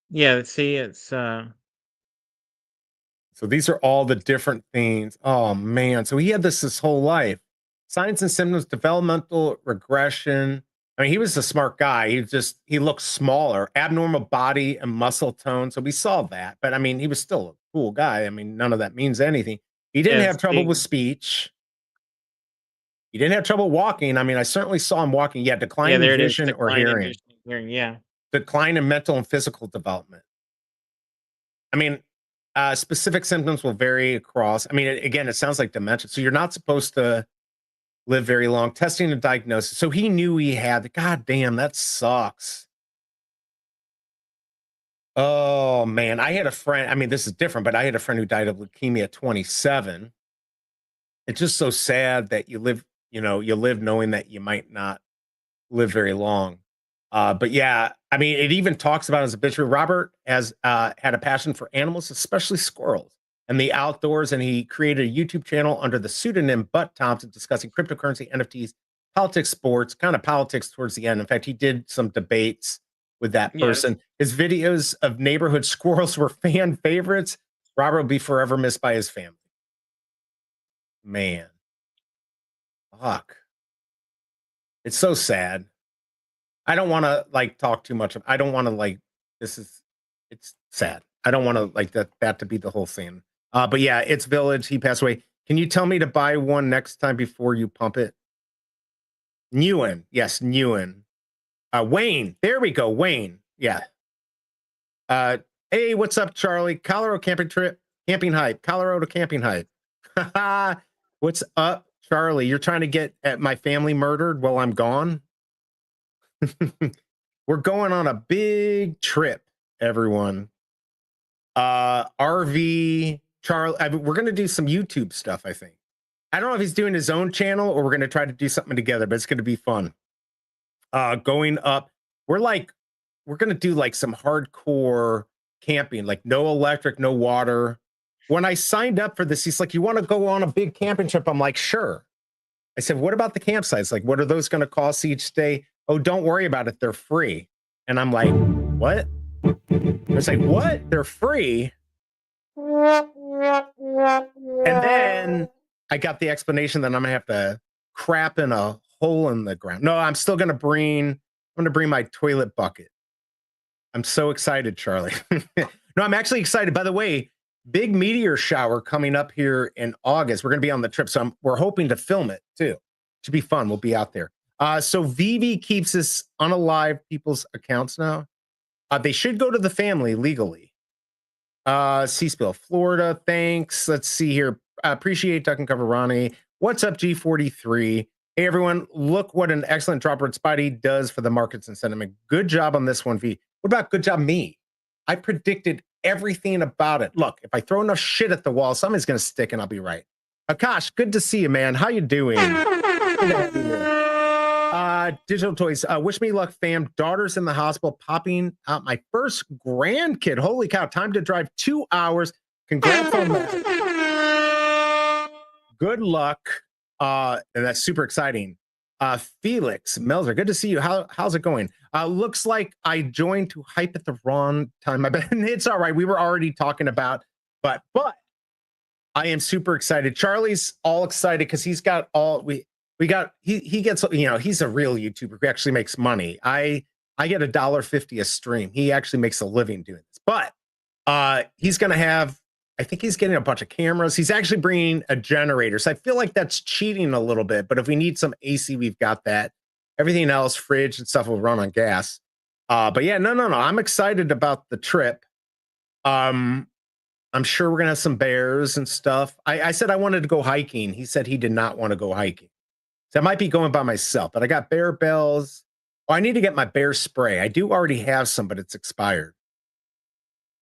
Yeah, see, it's So these are all the different things. Oh man. So he had this his whole life. Signs and symptoms, developmental regression. I mean, he was a smart guy. He looked smaller, abnormal body and muscle tone. So we saw that. But I mean, he was still a cool guy. I mean, none of that means anything. He didn't have trouble with speech. He didn't have trouble walking. I mean, I certainly saw him walking. Yeah, decline in there it is. vision or Decline in hearing. vision and hearing, yeah. Decline in mental and physical development. I mean, specific symptoms will vary across. I mean, again, it sounds like dementia. So you're not supposed to live very long. Testing and diagnosis. So he knew he had. God damn, that sucks. Oh man, I had a friend. I mean, this is different, but I had a friend who died of leukemia at 27. It's just so sad that you live knowing that you might not live very long. But yeah, I mean, it even talks about his obituary. Robert has had a passion for animals, especially squirrels and the outdoors, and he created a YouTube channel under the pseudonym Butt Thompson discussing cryptocurrency, NFTs, politics, sports, kind of politics towards the end. In fact, he did some debates with that person. His videos of neighborhood squirrels were fan favorites. Robert will be forever missed by his family. Man. Fuck. It's so sad. I don't want to like talk too much. I don't want to like it's sad. I don't want to like that to be the whole thing. But yeah, it's Village. He passed away. Can you tell me to buy one next time before you pump it? Newen. Yes, Newen. Wayne. There we go. Wayne. Yeah. Hey, what's up, Charlie? Colorado camping hype. Colorado camping hype. What's up, Charlie? You're trying to get at my family murdered while I'm gone? We're going on a big trip, everyone. RV Charlie, we're going to do some YouTube stuff, I think. I don't know if he's doing his own channel or we're going to try to do something together, but it's going to be fun. Going up, we're going to do like some hardcore camping, like no electric, no water. When I signed up for this, he's like, you want to go on a big camping trip? I'm like, sure. I said, what about the campsites? Like, what are those going to cost each day? Oh, don't worry about it. They're free. And I'm like, what? It's like, what? They're free? And then I got the explanation that I'm going to have to crap in a hole in the ground. No, I'm still gonna bring my toilet bucket. I'm so excited, Charlie. No, I'm actually excited. By the way, big meteor shower coming up here in August. We're gonna be on the trip, so we're hoping to film it too. Should be fun. We'll be out there. So Veve keeps this unalive people's accounts now. They should go to the family legally. Seaspill, Florida. Thanks. Let's see here. Appreciate Duck and Cover Ronnie. What's up, G43? Hey, everyone. Look what an excellent dropper Spidey does for the markets and sentiment. Good job on this one, V. What about good job me? I predicted everything about it. Look, if I throw enough shit at the wall, something's going to stick and I'll be right. Akash, good to see you, man. How you doing? Good to have you here. Digital Toys, wish me luck, fam. Daughter's in the hospital, popping out my first grandkid. Holy cow, time to drive 2 hours. Congrats on that. Good luck. And that's super exciting. Felix Melzer, good to see you. How's it going? Looks like I joined to hype at the wrong time. I bet it's all right. We were already talking about, but I am super excited. Charlie's all excited because he's got all he gets, you know, he's a real YouTuber who actually makes money. I get $1.50 a stream. He actually makes a living doing this, but he's gonna have, I think he's getting a bunch of cameras. He's actually bringing a generator. So I feel like that's cheating a little bit, but if we need some AC, we've got that. Everything else, fridge and stuff will run on gas. But yeah, no. I'm excited about the trip. I'm sure we're gonna have some bears and stuff. I said I wanted to go hiking. He said he did not want to go hiking. So I might be going by myself, but I got bear bells. Oh, I need to get my bear spray. I do already have some, but it's expired.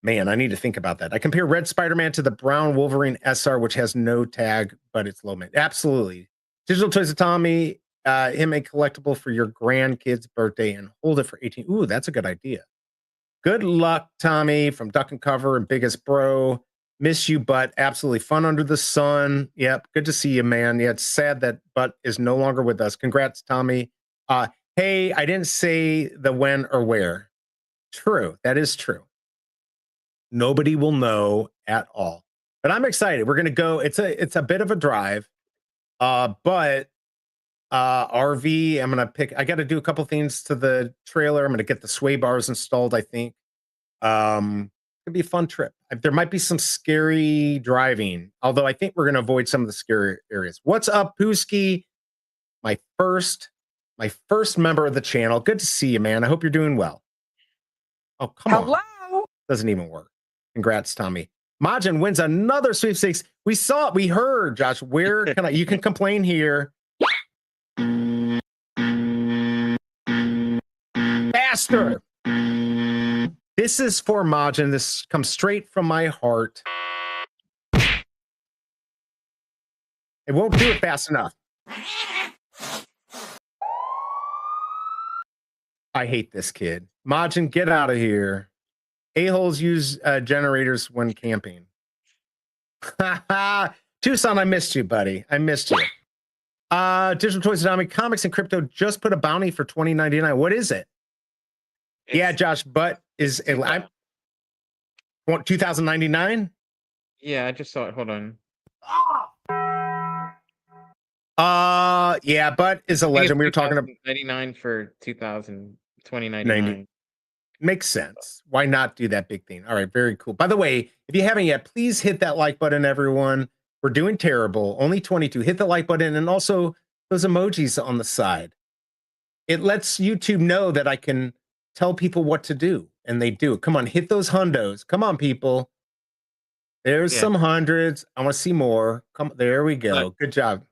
Man, I need to think about that. I compare Red Spider-Man to the brown Wolverine SR, which has no tag, but it's low mint. Absolutely. Digital Toys of Tommy, him a collectible for your grandkid's birthday and hold it for 18. Ooh, that's a good idea. Good luck, Tommy, from Duck and Cover and Biggest Bro. Miss you, Butt. Absolutely fun under the sun. Yep, good to see you, man. Yeah, it's sad that Butt is no longer with us. Congrats, Tommy. Hey, I didn't say the when or where. True, that is true. Nobody will know at all. But I'm excited. We're gonna go. It's a bit of a drive, but RV. I'm gonna pick. I got to do a couple things to the trailer. I'm gonna get the sway bars installed. I think. Could be a fun trip. There might be some scary driving, although I think we're gonna avoid some of the scary areas. What's up, Pooski? My first member of the channel. Good to see you, man. I hope you're doing well. Oh, come on. Hello. Doesn't even work. Congrats, Tommy. Majin wins another sweepstakes. We saw it. We heard, Josh. Where can you can complain here. Faster. This is for Majin. This comes straight from my heart. It won't do it fast enough. I hate this kid. Majin, get out of here. A-holes use generators when camping. Tucson, I missed you, buddy. I missed you. Digital Toys Atomic Comics and Crypto just put a bounty for $20.99. What is it? Yeah, Josh, but is it 2099? Yeah, I just saw it. Hold on. Yeah, but is a legend. We were talking about 99 for 2099. Makes sense. Why not do that big thing? All right, very cool. By the way, if you haven't yet, please hit that like button, everyone. We're doing terrible. Only 22. Hit the like button and also those emojis on the side. It lets YouTube know that I can tell people what to do, and they do. Come on, hit those hundos. Come on, people. There's some hundreds. I want to see more. Come, there we go. Good job.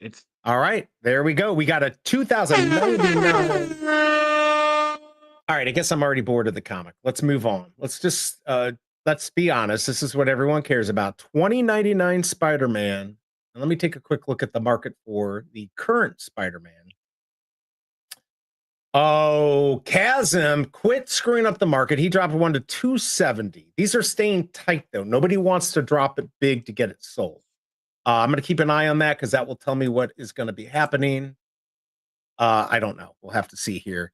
It's all right. There we go. We got a 2099. All right, I guess I'm already bored of the comic. Let's move on. Let's just let's be honest. This is what everyone cares about. $20.99 Spider-Man. And let me take a quick look at the market for the current Spider-Man. Oh, Chasm quit screwing up the market. He dropped one to 270. These are staying tight though. Nobody wants to drop it big to get it sold. I'm going to keep an eye on that because that will tell me what is going to be happening. I don't know. We'll have to see here.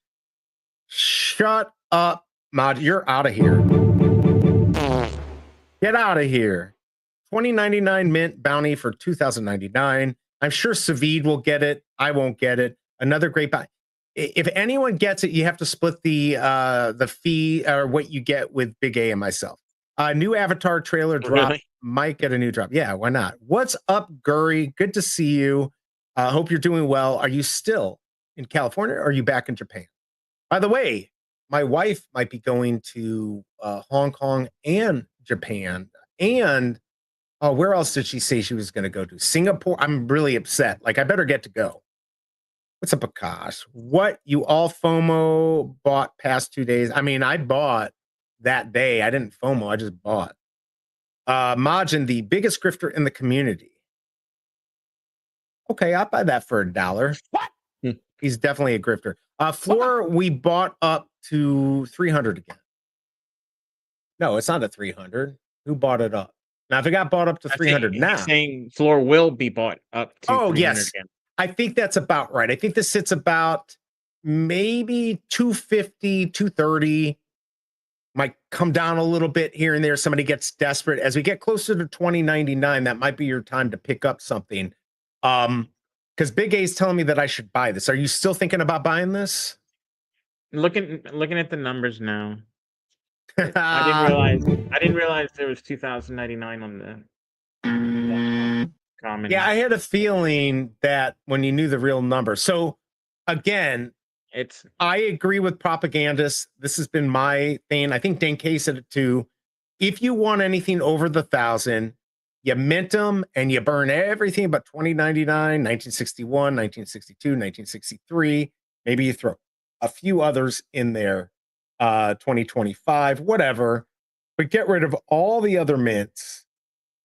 Shut up, Mod. You're out of here. Get out of here. $20.99 mint bounty for $2099. I'm sure Savid will get it. I won't get it. Another great buy. If anyone gets it, you have to split the fee or what you get with BigA and myself. New Avatar trailer drop. Really? Might get a new drop. Yeah, why not? What's up, Guri? Good to see you. Hope you're doing well. Are you still in California or are you back in Japan? By the way, my wife might be going to Hong Kong and Japan. And where else did she say she was going to go to? Singapore. I'm really upset. Like, I better get to go. What's up, Akash? What, you all FOMO bought past 2 days? I mean, I bought that day. I didn't FOMO. I just bought. Majin, the biggest grifter in the community. Okay, I'll buy that for $1. What? He's definitely a grifter. Floor, we bought up to 300 again. No, it's not a 300. Who bought it up? Now, if it got bought up to 300 now. He's saying floor will be bought up to 300 yes. again. I think that's about right. I think this sits about maybe 250, 230. Might come down a little bit here and there. Somebody gets desperate. As we get closer to 2099, that might be your time to pick up something. Because BigA is telling me that I should buy this. Are you still thinking about buying this? Looking at the numbers now. I didn't realize there was 2099 on the comment. Yeah, I had a feeling that when you knew the real number. So again, I agree with propagandists. This has been my thing. I think Dan K said it too. If you want anything over the 1,000, you mint them and you burn everything but 2099, 1961, 1962, 1963. Maybe you throw a few others in there, 2025, whatever. But get rid of all the other mints.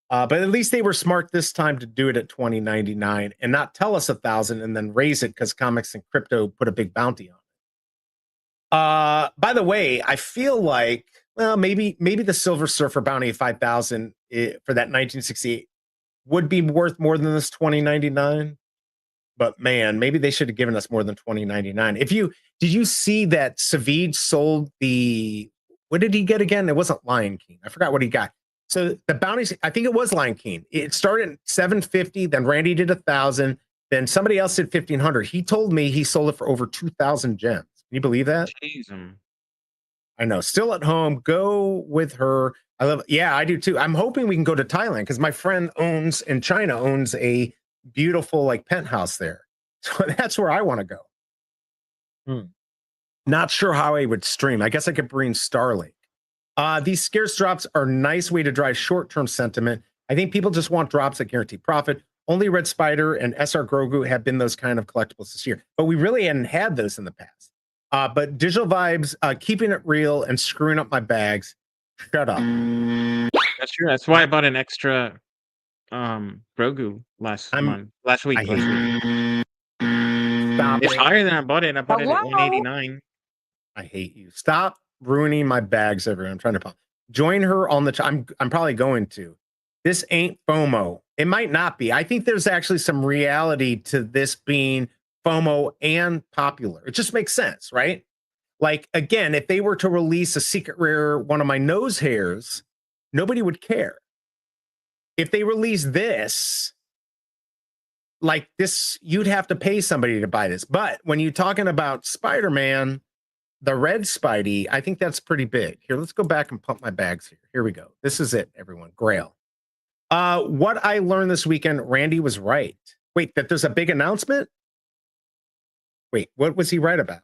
But at least they were smart this time to do it at 2099 and not tell us 1,000 and then raise it because comics and crypto put a big bounty on it. By the way, I feel like, well, maybe the Silver Surfer bounty of 5,000 for that 1968 would be worth more than this 2099. But man, maybe they should have given us more than 2099. Did you see that Savid sold what did he get again? It wasn't Lion King. I forgot what he got. So the bounties, I think it was Lion King. It started at 750, then Randy did 1,000, then somebody else did 1,500. He told me he sold it for over 2,000 gems. Can you believe that? Jeez. I know. Still at home. Go with her. I love it. Yeah, I do too. I'm hoping we can go to Thailand because my friend in China owns a beautiful like penthouse there. So that's where I want to go. Not sure how I would stream. I guess I could bring Starlink. These scarce drops are a nice way to drive short-term sentiment. I think people just want drops that guarantee profit. Only Red Spider and SR Grogu have been those kind of collectibles this year, but we really hadn't had those in the past. But Digital Vibes, keeping it real and screwing up my bags. Shut up. That's true. That's why I bought an extra Grogu last week. Stop It's it. higher than I bought it. I bought it at Hello? 189. I hate you. Stop ruining my bags, everyone. I'm trying to join her on the. I'm probably going to. This ain't FOMO. It might not be. I think there's actually some reality to this being FOMO and popular. It just makes sense, right? Like, again, if they were to release a secret rare, one of my nose hairs, nobody would care. If they release this, like this, you'd have to pay somebody to buy this. But when you're talking about Spider-Man, the red Spidey, I think that's pretty big. Here, let's go back and pump my bags here. Here we go. This is it, everyone. Grail. What I learned this weekend, Randy was right. Wait, that there's a big announcement? Wait, what was he right about?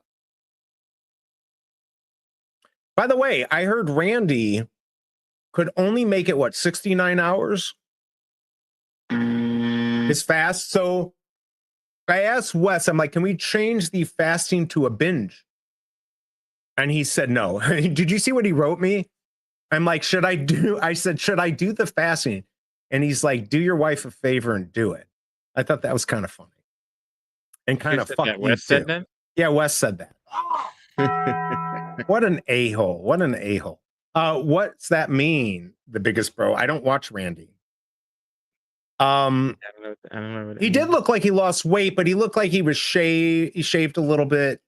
By the way, I heard Randy could only make it, 69 hours? It's fast. So I asked Wes, I'm like, can we change the fasting to a binge? And he said no. Did you see what he wrote me? I'm like, I said, should I do the fasting? And he's like, do your wife a favor and do it. I thought that was kind of funny. And kind of fucked me Wes too. said that? Yeah, Wes said that. What an a-hole. What an a-hole. What's that mean, the biggest bro? I don't watch Randy. I don't know what it He did means. look like he lost weight, but he looked like he was shaved. He shaved a little bit.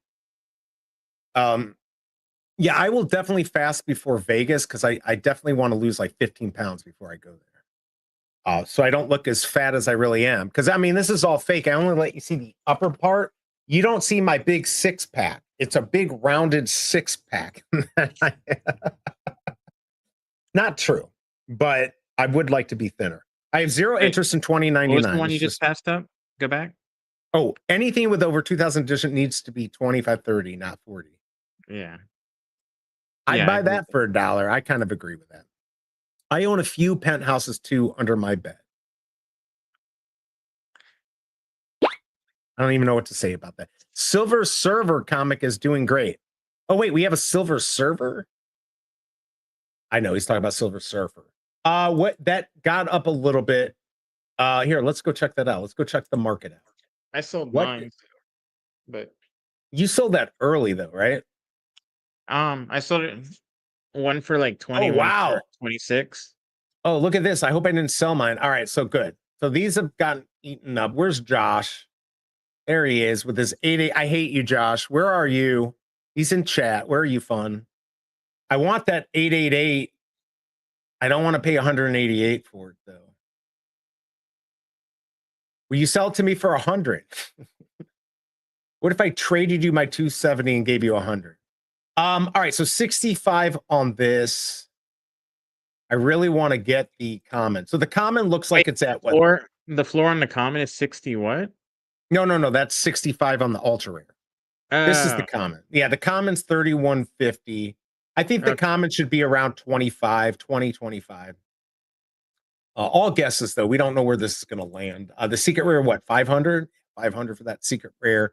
Yeah, I will definitely fast before Vegas because I definitely want to lose like 15 pounds before I go there. so I don't look as fat as I really am. Because I mean, this is all fake. I only let you see the upper part. You don't see my big 6-pack. It's a big rounded 6-pack. Not true, but I would like to be thinner. I have zero interest in 2099. What was the one you just passed up? Go back. Oh, anything with over 2,000 edition needs to be 25-30, not 40. Yeah. I'd buy that for $1. I kind of agree with that. I own a few penthouses too under my bed. I don't even know what to say about that. Silver Server comic is doing great. Oh, wait, we have a Silver Server? I know he's talking about Silver Surfer. What that got up a little bit. Here, let's go check that out. Let's go check the market out. I sold mine, but you sold that early though, right? I sold it one for like 20. Oh, wow. 26. Oh, look at this. I hope I didn't sell mine. All right, so good. So these have gotten eaten up. Where's Josh? There he is with his 88. I hate you, Josh. Where are you? He's in chat. Where are you, fun? I want that 888. I don't want to pay 188 for it though. Will you sell it to me for 100? What if I traded you my 270 and gave you 100? All right, so 65 on this. I really want to get the comment. So the comment looks like it's at what? The floor on the comment is 60 what? No. That's 65 on the ultra rare. This is the comment. Yeah, the comment's 3150. I think the comment should be around 25, 20, 25. All guesses though. We don't know where this is going to land. The secret rare, what? 500? 500 for that secret rare.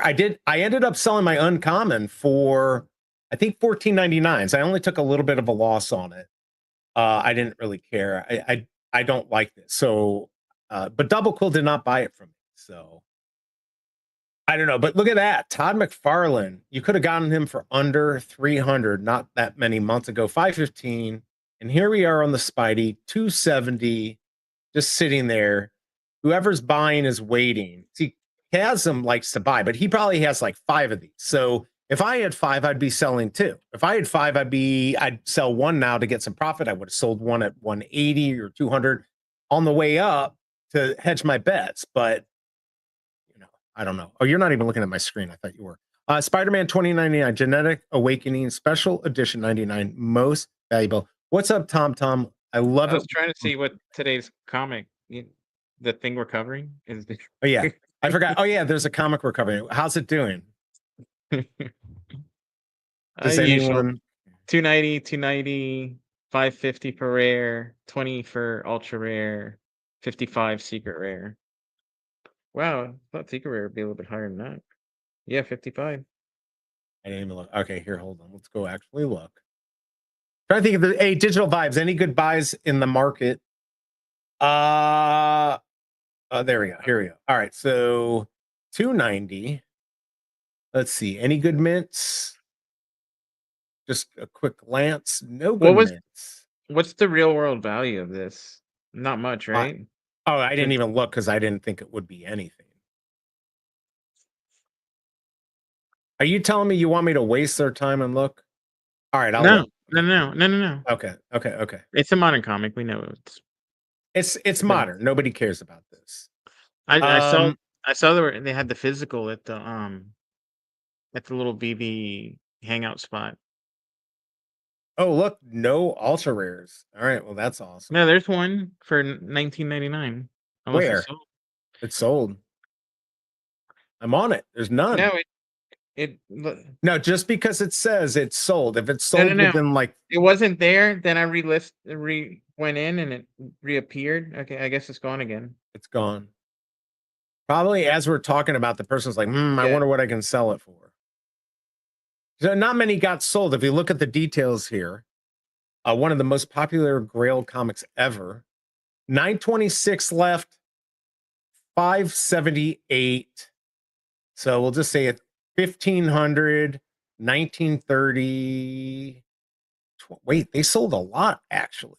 I ended up selling my uncommon for, I think, $14.99. So I only took a little bit of a loss on it. I didn't really care. I don't like this. So, but Double Quill did not buy it from me. So I don't know. But look at that. Todd McFarlane. You could have gotten him for under 300 not that many months ago. 515. And here we are on the Spidey, 270, just sitting there. Whoever's buying is waiting. See, Chasm likes to buy, but he probably has like 5 of these. So if I had 5, I'd be selling 2. If I had 5, I'd sell 1 now to get some profit. I would have sold 1 at 180 or 200 on the way up to hedge my bets. But you know, I don't know. Oh, you're not even looking at my screen. I thought you were. Spider-Man 2099 Genetic Awakening Special Edition 99 most valuable. What's up, Tom? I love it. I was trying to see what today's comic, the thing we're covering is. Oh yeah, I forgot. Oh yeah, there's a comic we're covering. How's it doing? Does anyone? 290, 550 for rare, 20 for ultra rare, 55 secret rare. Wow, I thought secret rare would be a little bit higher than that. Yeah, 55. I didn't even look. Okay, here, hold on. Let's go actually look. Trying to think of the Digital Vibes. Any good buys in the market? There we go. Here we go. All right, so 290. Let's see. Any good mints? Just a quick glance. No good mints. What's the real world value of this? Not much, right? I didn't even look because I didn't think it would be anything. Are you telling me you want me to waste their time and look? All right, I'll look. No. Okay. It's a modern comic. We know it's modern. Nobody cares about this. I saw they had the physical at the little BB hangout spot. Oh, look, no ultra rares. All right, well that's awesome. No, there's one for $19.99. Where? It's sold. I'm on it. There's none. No, no, just because it says it's sold. If it's sold within like it wasn't there, then I went in and it reappeared. Okay, I guess it's gone again. It's gone. Probably as we're talking about, the person's like, I wonder what I can sell it for. So not many got sold. If you look at the details here, one of the most popular Grail comics ever. 926 left, 578. So we'll just say it. 1500, 1930. Wait, they sold a lot actually.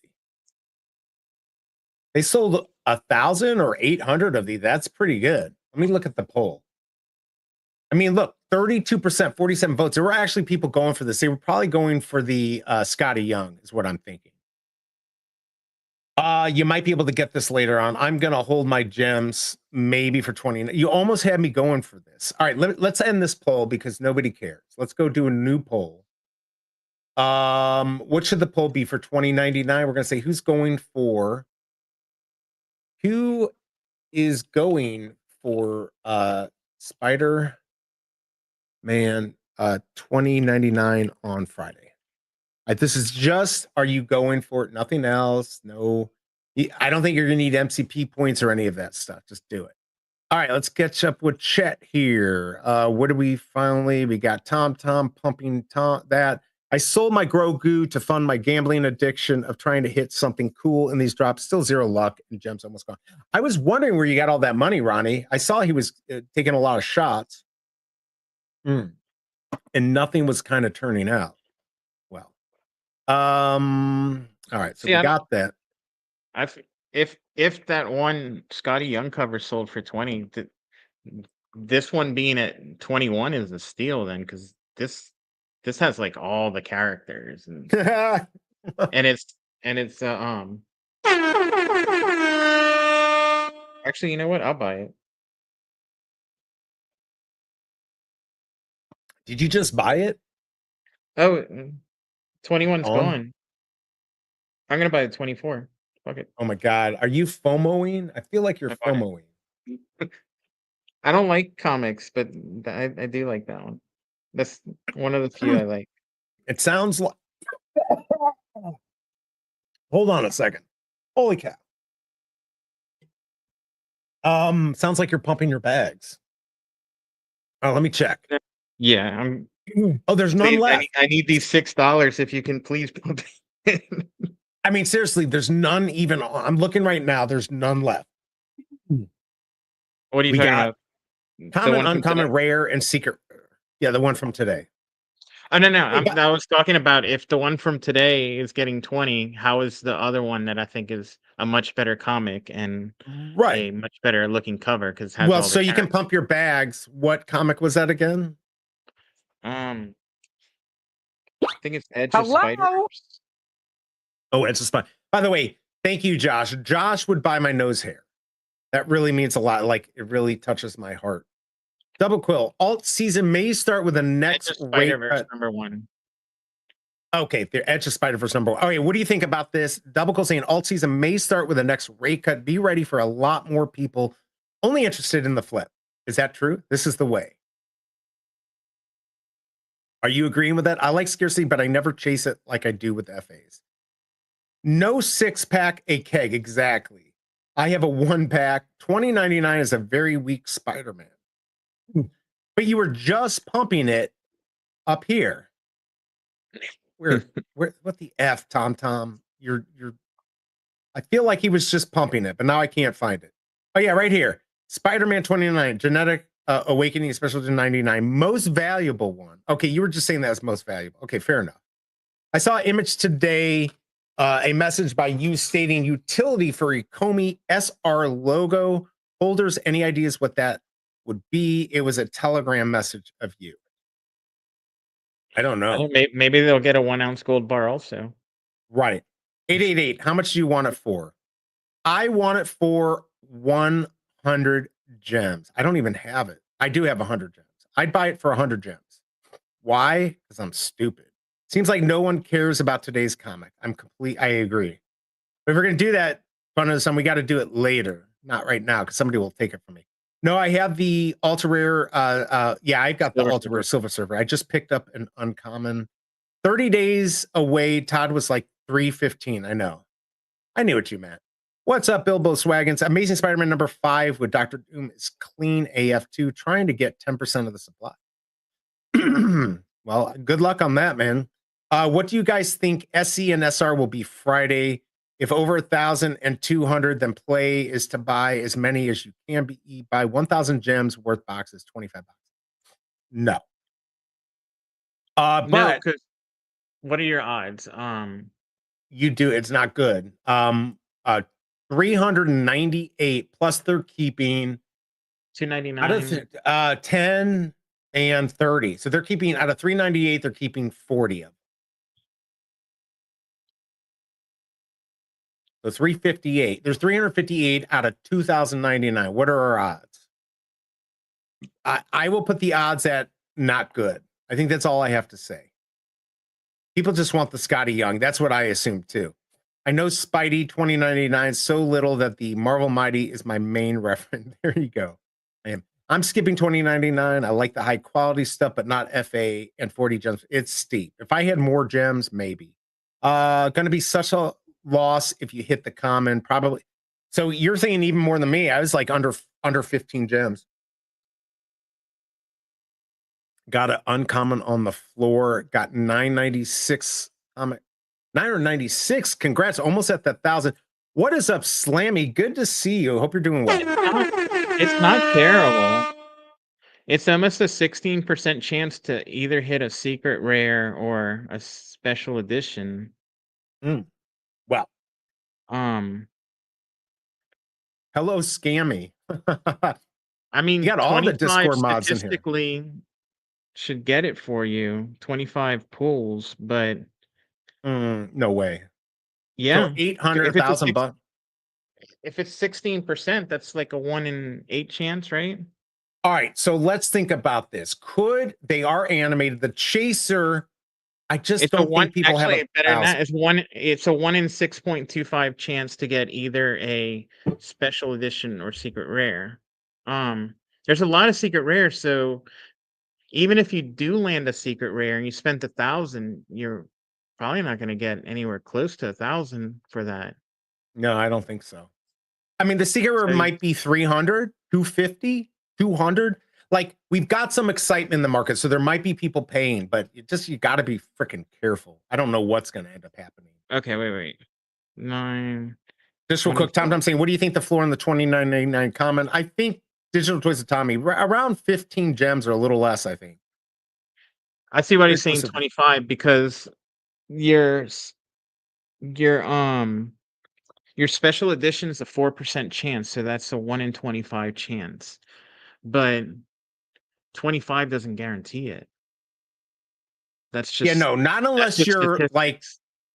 They sold 1,000 or 800 of these. That's pretty good. Let me look at the poll. I mean, look, 32%, 47 votes. There were actually people going for this. They were probably going for the Scotty Young, is what I'm thinking. You might be able to get this later on. I'm gonna hold my gems maybe for 20. You almost had me going for this. All right, let's end this poll because nobody cares. Let's go do a new poll. What should the poll be for 2099? We're gonna say who is going for Spider-Man 2099 on Friday. This is just, are you going for it? Nothing else. No, I don't think you're gonna need MCP points or any of that stuff. Just do it. All right, let's catch up with Chet here. What do we finally? We got Tom pumping that. I sold my Grogu to fund my gambling addiction of trying to hit something cool in these drops. Still 0 luck and gems almost gone. I was wondering where you got all that money, Ronnie. I saw he was taking a lot of shots. And nothing was kind of turning out well. All right, so we got that. If that one Scotty Young cover sold for 20, this one being at 21 is a steal then, because this has like all the characters and it's actually, you know what? I'll buy it. Did you just buy it? Oh, 21's gone. I'm gonna buy the 24. Fuck it. Oh my god, are you FOMOing? I feel like you're FOMOing. I don't like comics, but I do like that one. That's one of the few I like. It sounds like. Hold on a second. Holy cow. Sounds like you're pumping your bags. Oh, let me check. Yeah, I'm. Oh, there's none left. I need these $6 if you can please pump it. I mean, seriously, there's none even. I'm looking right now. There's none left. What are you talking about? Common, uncommon, rare, and secret. Yeah, the one from today. Oh no, I was talking about if the one from today is getting 20. How is the other one that I think is a much better comic and a much better looking cover? Because so you can pump your bags. What comic was that again? I think it's Edge of Spider-Verse. Oh, Edge of Spider. By the way, thank you, Josh. Josh would buy my nose hair. That really means a lot. Like, it really touches my heart. Double Quill. Alt season may start with the next Spider-Verse #1. Okay, the Edge of Spider-Verse #1. Okay, what do you think about this? Double Quill saying alt season may start with the next rate cut. Be ready for a lot more people only interested in the flip. Is that true? This is the way. Are you agreeing with that? I like scarcity, but I never chase it like I do with FAs. No 6-pack, a keg. Exactly. I have a 1-pack. 2099 is a very weak Spider-Man. But you were just pumping it up here. Where what the F, Tom? You're I feel like he was just pumping it, but now I can't find it. Oh yeah, right here. Spider-Man 29, genetic awakening special to 99. Most valuable one. Okay, you were just saying that was most valuable. Okay, fair enough. I saw an image today, a message by you stating utility for a Comey SR logo holders. Any ideas what that would be? It was a Telegram message of you. I don't know. Maybe they'll get a 1-ounce gold bar also. Right. 888. How much do you want it for? I want it for 100 gems. I don't even have it. I do have 100 gems. I'd buy it for 100 gems. Why? Because I'm stupid. Seems like no one cares about today's comic. I agree. But if we're going to do that, fun of the sun, we got to do it later, not right now, because somebody will take it from me. No, I have the ultra rare. Yeah, I've got the ultra rare silver server. I just picked up an uncommon. 30 days away. Todd was like 315. I know. I knew what you meant. What's up, Bilbo Swaggins? Amazing Spider-Man #5 with Dr. Doom is clean AF2, trying to get 10% of the supply. Well, good luck on that, man. What do you guys think SE and SR will be Friday? If over 1,200, then play is to buy as many as you can be. Buy 1,000 gems worth boxes, 25 bucks. No. But no, what are your odds? You do. It's not good. 398 plus they're keeping 299 out of 10 and 30. So they're keeping out of 398. They're keeping 40 of them. So 358. There's 358 out of 2,099. What are our odds? I will put the odds at not good. I think that's all I have to say. People just want the Scotty Young. That's what I assume too. I know Spidey 2099 so little that the Marvel Mighty is my main reference. There you go. I'm skipping 2099. I like the high quality stuff, but not FA and 40 gems. It's steep. If I had more gems, maybe. Gonna be such a loss if you hit the common, probably. So you're saying even more than me. I was like under 15 gems. Got an uncommon on the floor. Got 996. 996. Congrats. Almost at the 1,000. What is up, Slammy? Good to see you. Hope you're doing well. It's not terrible. It's almost a 16% chance to either hit a secret rare or a special edition. Well, Um, hello, Scammy. I mean, You got all the 25 Discord mods in here. statistically should get it for you. 25 pulls, but No way. yeah, So 800,000 bucks. if it's 16%, that's like a 1 in 8 chance, right? All right, so let's think about this. They are animated. The Chaser, I just don't think people have a better than that. It's a 1 in 6.25 chance to get either a special edition or secret rare. There's a lot of secret rares, so even if you do land a secret rare and you spent 1,000, you're probably not going to get anywhere close to 1,000 for that. No, I don't think so. I mean, the secret rare might be 300, 250, 200. Like, we've got some excitement in the market, so there might be people paying, but you got to be freaking careful. I don't know what's going to end up happening. Okay, wait. 9. Just real quick, Tom, I'm saying, what do you think the floor on the 29.99 common? I think Digital Toys of Tommy around 15 gems or a little less. I think. I see why he's saying 25 because your special edition is a 4% chance, so that's a 1 in 25 chance. But 25 doesn't guarantee it. That's just not unless you're like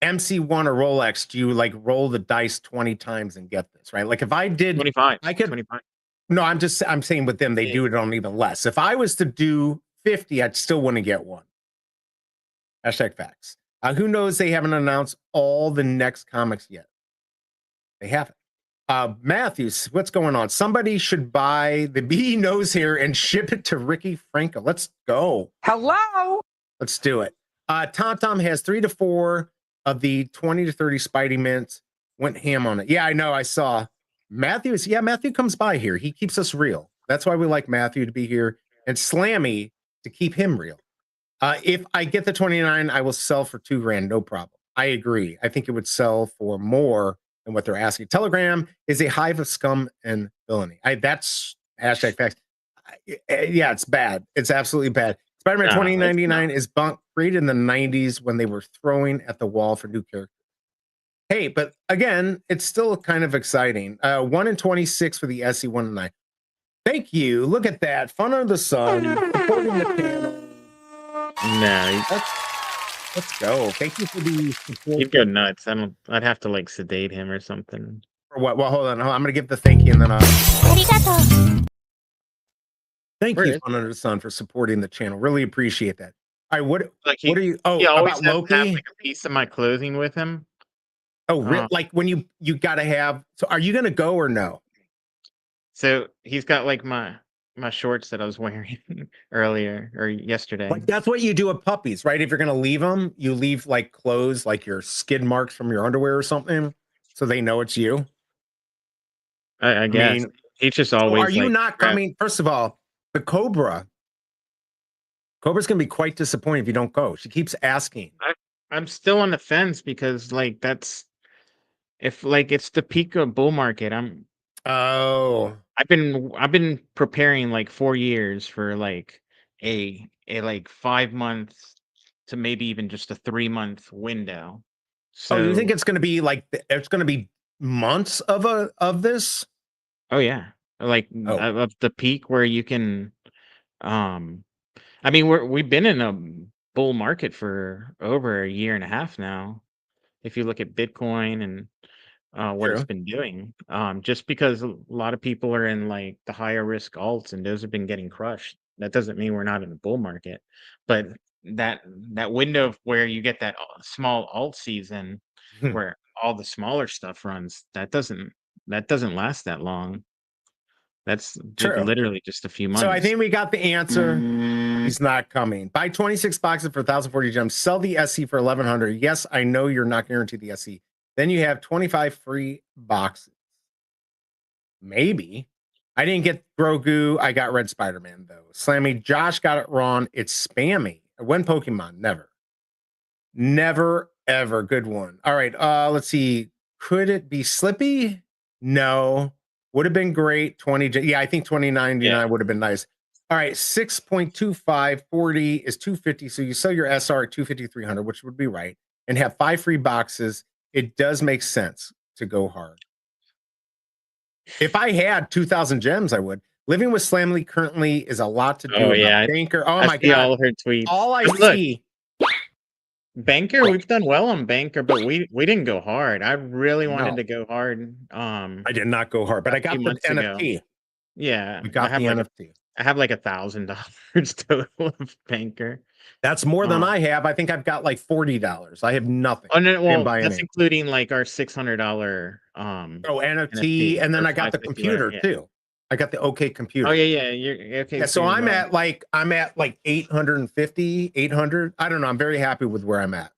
MC1 or Rolex. Do you like roll the dice 20 times and get this, right? Like if I did 25, I could 25. No, I'm saying with them, they do it on even less. If I was to do 50, I'd still want to get one. Hashtag facts. Who knows? They haven't announced all the next comics yet. They haven't. Matthews, what's going on? Somebody should buy the BE nose hair and ship it to Ricky Franco. Let's go. Hello. Let's do it. Tom has 3 to 4 of the 20 to 30 Spidey mints. Went ham on it. Yeah, I know. I saw Matthews. Yeah, Matthew comes by here. He keeps us real. That's why we like Matthew to be here, and Slammy to keep him real. If I get the 29, I will sell for $2,000. No problem. I agree. I think it would sell for more than what they're asking. Telegram is a hive of scum and villainy. That's hashtag facts. Yeah, it's bad. It's absolutely bad. Spider-Man 2099 is bunk created in the 90s when they were throwing at the wall for new characters. Hey, but again, it's still kind of exciting. 1 in 26 for the SE1 and 9. Thank you. Look at that. Fun under the sun. Supporting the channel. No, let's go. Thank you for the support. He'd go nuts. I'd have to like sedate him or something. Or what? Well, hold on. I'm gonna give the thank you and then thank you, Fun Under the Sun, for supporting the channel. Really appreciate that. All right, what are you? Oh, about Loki. Have, like, a piece of my clothing with him. Oh, really? Like when you gotta have. So, are you gonna go or no? So he's got like my shorts that I was wearing earlier or yesterday. Like that's what you do with puppies, right? If you're gonna leave them, you leave like clothes, like your skid marks from your underwear or something, so they know it's you. I guess. Mean, he just always. So are you not coming? First of all, the Cobra's gonna be quite disappointed if you don't go. She keeps asking. I'm still on the fence because like that's if like it's the peak of bull market. I've been preparing like 4 years for like a like 5 months to maybe even just a 3-month window. So you think it's going to be like it's going to be months of this? Oh yeah, like of the peak where you can. I mean we've been in a bull market for over a year and a half now. If you look at Bitcoin and what it's True. been doing. Just because a lot of people are in like the higher risk alts and those have been getting crushed. That doesn't mean we're not in a bull market, but that that window of where you get that small alt season where all the smaller stuff runs, that doesn't last that long. That's True. literally just a few So I months. think we got the answer. He's not coming. Buy 26 boxes for 1,040 gems. Sell the SC for 1,100. Yes, I know you're not guaranteed the SC. Then you have 25 free boxes. Maybe. I didn't get Grogu. I got Red Spider-Man, though. Slammy, Josh got it wrong. It's spammy. When Pokemon? Never. Never, ever. Good one. All right. Let's see. Could it be Slippy? No. Would have been great. 20. Yeah, I think 2099 would have been nice. All right. 6.25, 40 is 250. So you sell your SR at 250, 300, which would be right, and have 5 free boxes. It does make sense to go hard. If I had 2,000 gems, I would. Living with Slamly currently is a lot to do. Oh, about yeah. Banker. Oh I my see God. all her tweets. All I But look, see. Banker, we've done well on Banker, but we didn't go hard. I really wanted No. to go hard. I did not go hard, but I got the months ago. NFT. Yeah, I got the NFT. I have like $1,000 total of Banker. That's more than I have. I think I've got like $40. I have nothing. Oh no, well, buy that's any. including like our $600 NFT, and then I got the 550 computer yeah. too. I got the OK computer. Oh yeah, you're okay. Yeah, so I'm at like 850, 800. I don't know. I'm very happy with where I'm at.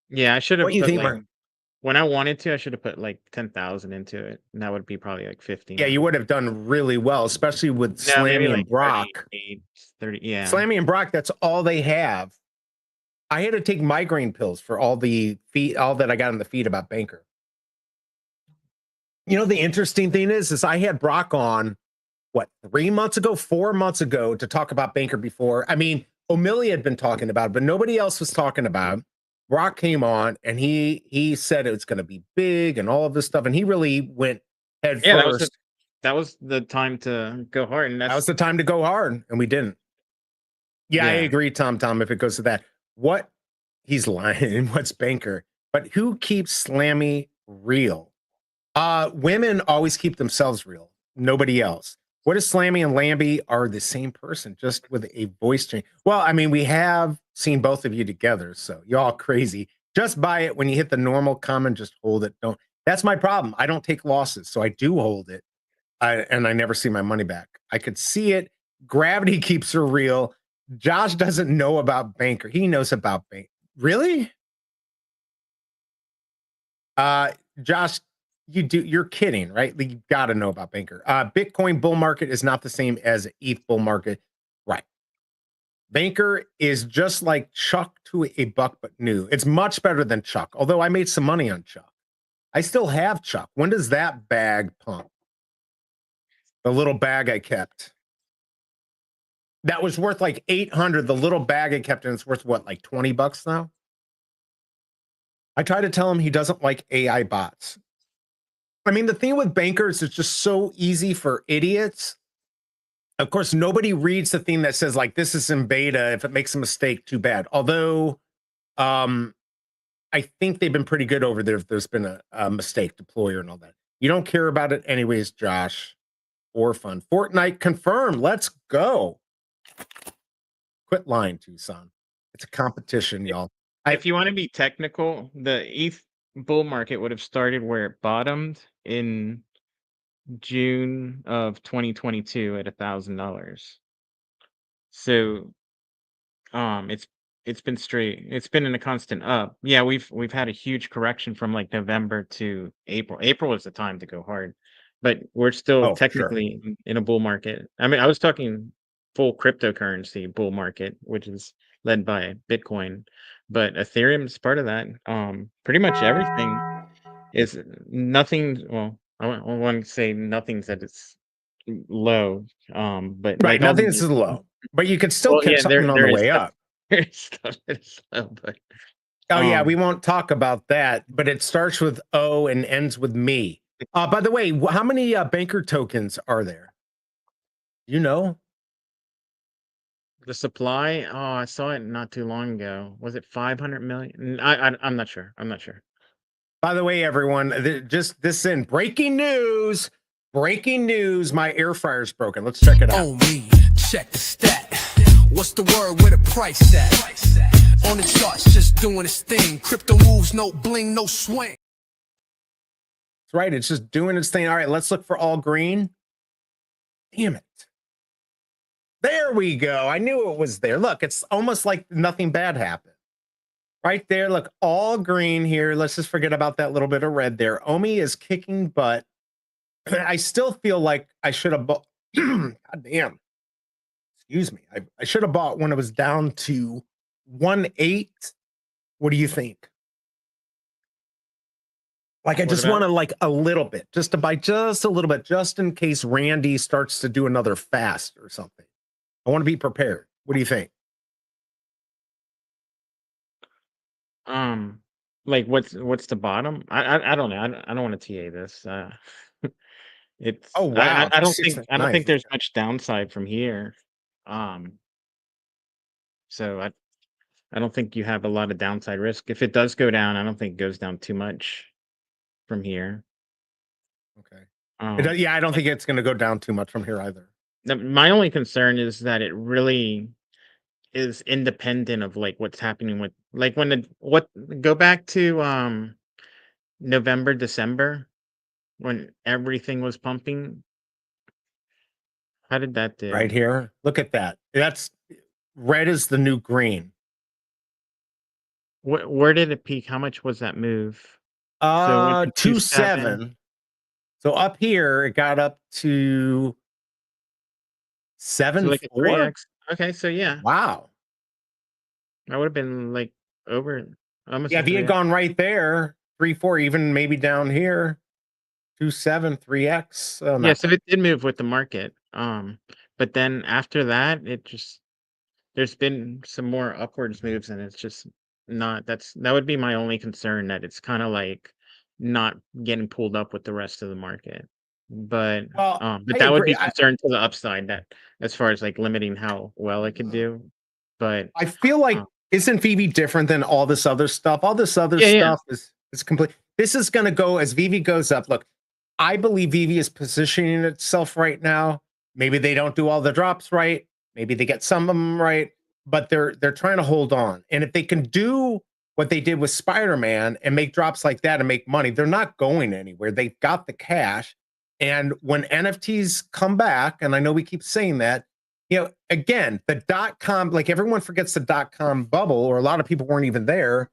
Yeah, I should have What do you put think, like Mark? when I wanted to, I should have put like 10,000 into it, and that would be probably like 50. Yeah, you would have done really well, especially with No, maybe Slammy like and Brock. 30, yeah. Slammy and Brock, that's all they have. I had to take migraine pills for all the feet, all that I got in the feed about Banker. You know, the interesting thing is I had Brock on, what, 3 months ago, 4 months ago to talk about Banker before. I mean, O'Malley had been talking about it, but nobody else was talking about it. Brock came on and he said it was going to be big and all of this stuff. And he really went head first. That was the time to go hard. And that was the time to go hard. And we didn't. Yeah, I agree, Tom, if it goes to that. What? He's lying. What's Banker? But who keeps Slammy real? Women always keep themselves real. Nobody else. What if Slammy and Lambie are the same person, just with a voice change? Well, I mean, we have seen both of you together, so you're all crazy. Just buy it when you hit the normal common. Just hold it. Don't. That's my problem. I don't take losses, so I do hold it, and I never see my money back. I could see it. Gravity keeps her real. Josh doesn't know about Banker. He knows about Banker. Really? Josh, you're kidding, right? You got to know about Banker. Bitcoin bull market is not the same as ETH bull market. Right. Banker is just like Chuck to a buck, but new. It's much better than Chuck, although I made some money on Chuck. I still have Chuck. When does that bag pump? The little bag I kept. That was worth like 800. The little bag I kept, and it's worth what, like $20 now? I try to tell him he doesn't like AI bots. I mean, the thing with bankers is it's just so easy for idiots. Of course, nobody reads the thing that says, like, this is in beta. If it makes a mistake, too bad. Although, I think they've been pretty good over there if there's been a mistake, deployer and all that. You don't care about it anyways, Josh. Or fun. Fortnite confirmed. Let's go. Quit lying, Tucson. It's a competition, y'all. If you want to be technical, the ETH bull market would have started where it bottomed in June of 2022 at $1,000. So, it's been straight. It's been in a constant up. Yeah, we've had a huge correction from like November to April. April was the time to go hard, but we're still technically in a bull market. I mean, I was talking full cryptocurrency bull market, which is led by Bitcoin, but Ethereum is part of that. Pretty much everything is nothing. Well, I want to say nothing's at its low. But right, like nothing is low, but you could still catch something on the way up. Stuff is low, but oh yeah, we won't talk about that. But it starts with O and ends with me. By the way, how many Banker tokens are there? You know. The supply, I saw it not too long ago. Was it 500 million? I'm not sure. By the way, everyone, just this in breaking news. Breaking news. My air fryer's broken. Let's check it out. Oh me, check the stat. What's the word, where the price at? On the charts, just doing its thing. Crypto moves, no bling, no swing. That's right. It's just doing its thing. All right, let's look for all green. Damn it. There we go. I knew it was there. Look, it's almost like nothing bad happened. Right there. Look, all green here. Let's just forget about that little bit of red there. Omi is kicking butt. I still feel like I should have bought. God damn. Excuse me. I should have bought when it was down to 1.8. What do you think? Like, I just want to like a little bit, just to buy just a little bit, just in case Randy starts to do another fast or something. I want to be prepared. What do you think? Like what's the bottom? I don't know. I don't want to TA this. It's Oh wow. I don't think there's much downside from here. So I don't think you have a lot of downside risk. If it does go down, I don't think it goes down too much from here. Okay. Yeah, I don't think it's going to go down too much from here either. My only concern is that it really is independent of like what's happening with like go back to November, December when everything was pumping. How did that do? Right here. Look at that. That's red is the new green. Where did it peak? How much was that move? So 2.7. So up here it got up to 7.4. So like a 3x. Okay, so yeah. Wow. That would have been like over almost. Yeah, if you had gone right there, 3.4, even maybe down here, 2.7, 3x. Oh, yeah, so it did move with the market. But then after that, it just there's been some more upwards moves, and it's just not. That would be my only concern, that it's kind of like not getting pulled up with the rest of the market. But that would be concerned to the upside, that as far as like limiting how well it could do. But I feel like isn't Veve different than all this other stuff? All this other stuff is complete. This is going to go as Veve goes up. Look, I believe Veve is positioning itself right now. Maybe they don't do all the drops right. Maybe they get some of them right, but they're trying to hold on. And if they can do what they did with Spider-Man and make drops like that and make money, they're not going anywhere. They've got the cash. And when NFTs come back, and I know we keep saying that, again, the .com, like everyone forgets the .com bubble, or a lot of people weren't even there.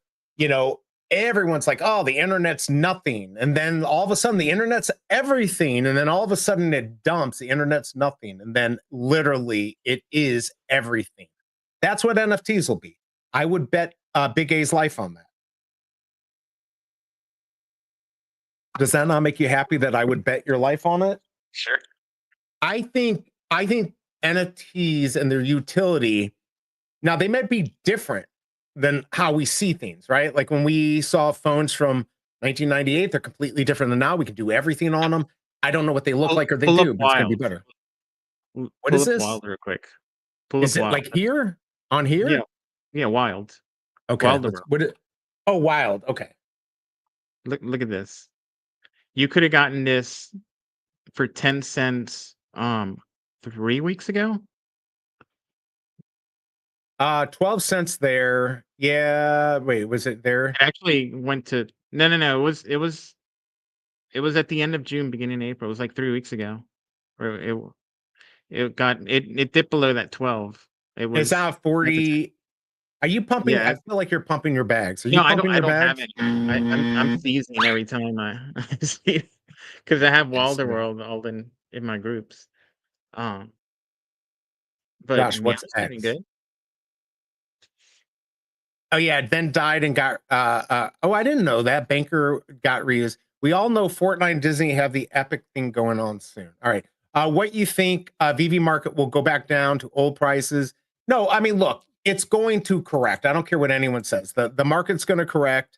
Everyone's like, oh, the internet's nothing. And then all of a sudden the internet's everything. And then all of a sudden it dumps, the internet's nothing. And then literally it is everything. That's what NFTs will be. I would bet BigA's life on that. Does that not make you happy that I would bet your life on it? Sure. I think NFTs and their utility, now they might be different than how we see things, right? Like when we saw phones from 1998, they're completely different than now. We can do everything on them. I don't know what they look like or they do, but it's going to be better. What is this? Wild real quick. Is it like here? On here? Yeah, wild. Okay. Wild. Okay. Look at this. You could have gotten this for 10 cents 3 weeks ago. 12 cents there. Yeah. Wait, was it there? It actually went to no. It was at the end of June, beginning of April. It was like 3 weeks ago. It dipped below that 12. It's out 40. Are you pumping? Yeah. I feel like you're pumping your bags. Are you No, pumping I don't bags? have it. I'm seizing every time I see it, because I have World all in my groups. But Gosh, what's pretty good? Oh yeah, it then died and got oh, I didn't know that. Banker got reused. We all know Fortnite and Disney have the epic thing going on soon. All right. What you think Veve market will go back down to old prices? No, I mean, look, it's going to correct. I don't care what anyone says. The market's going to correct.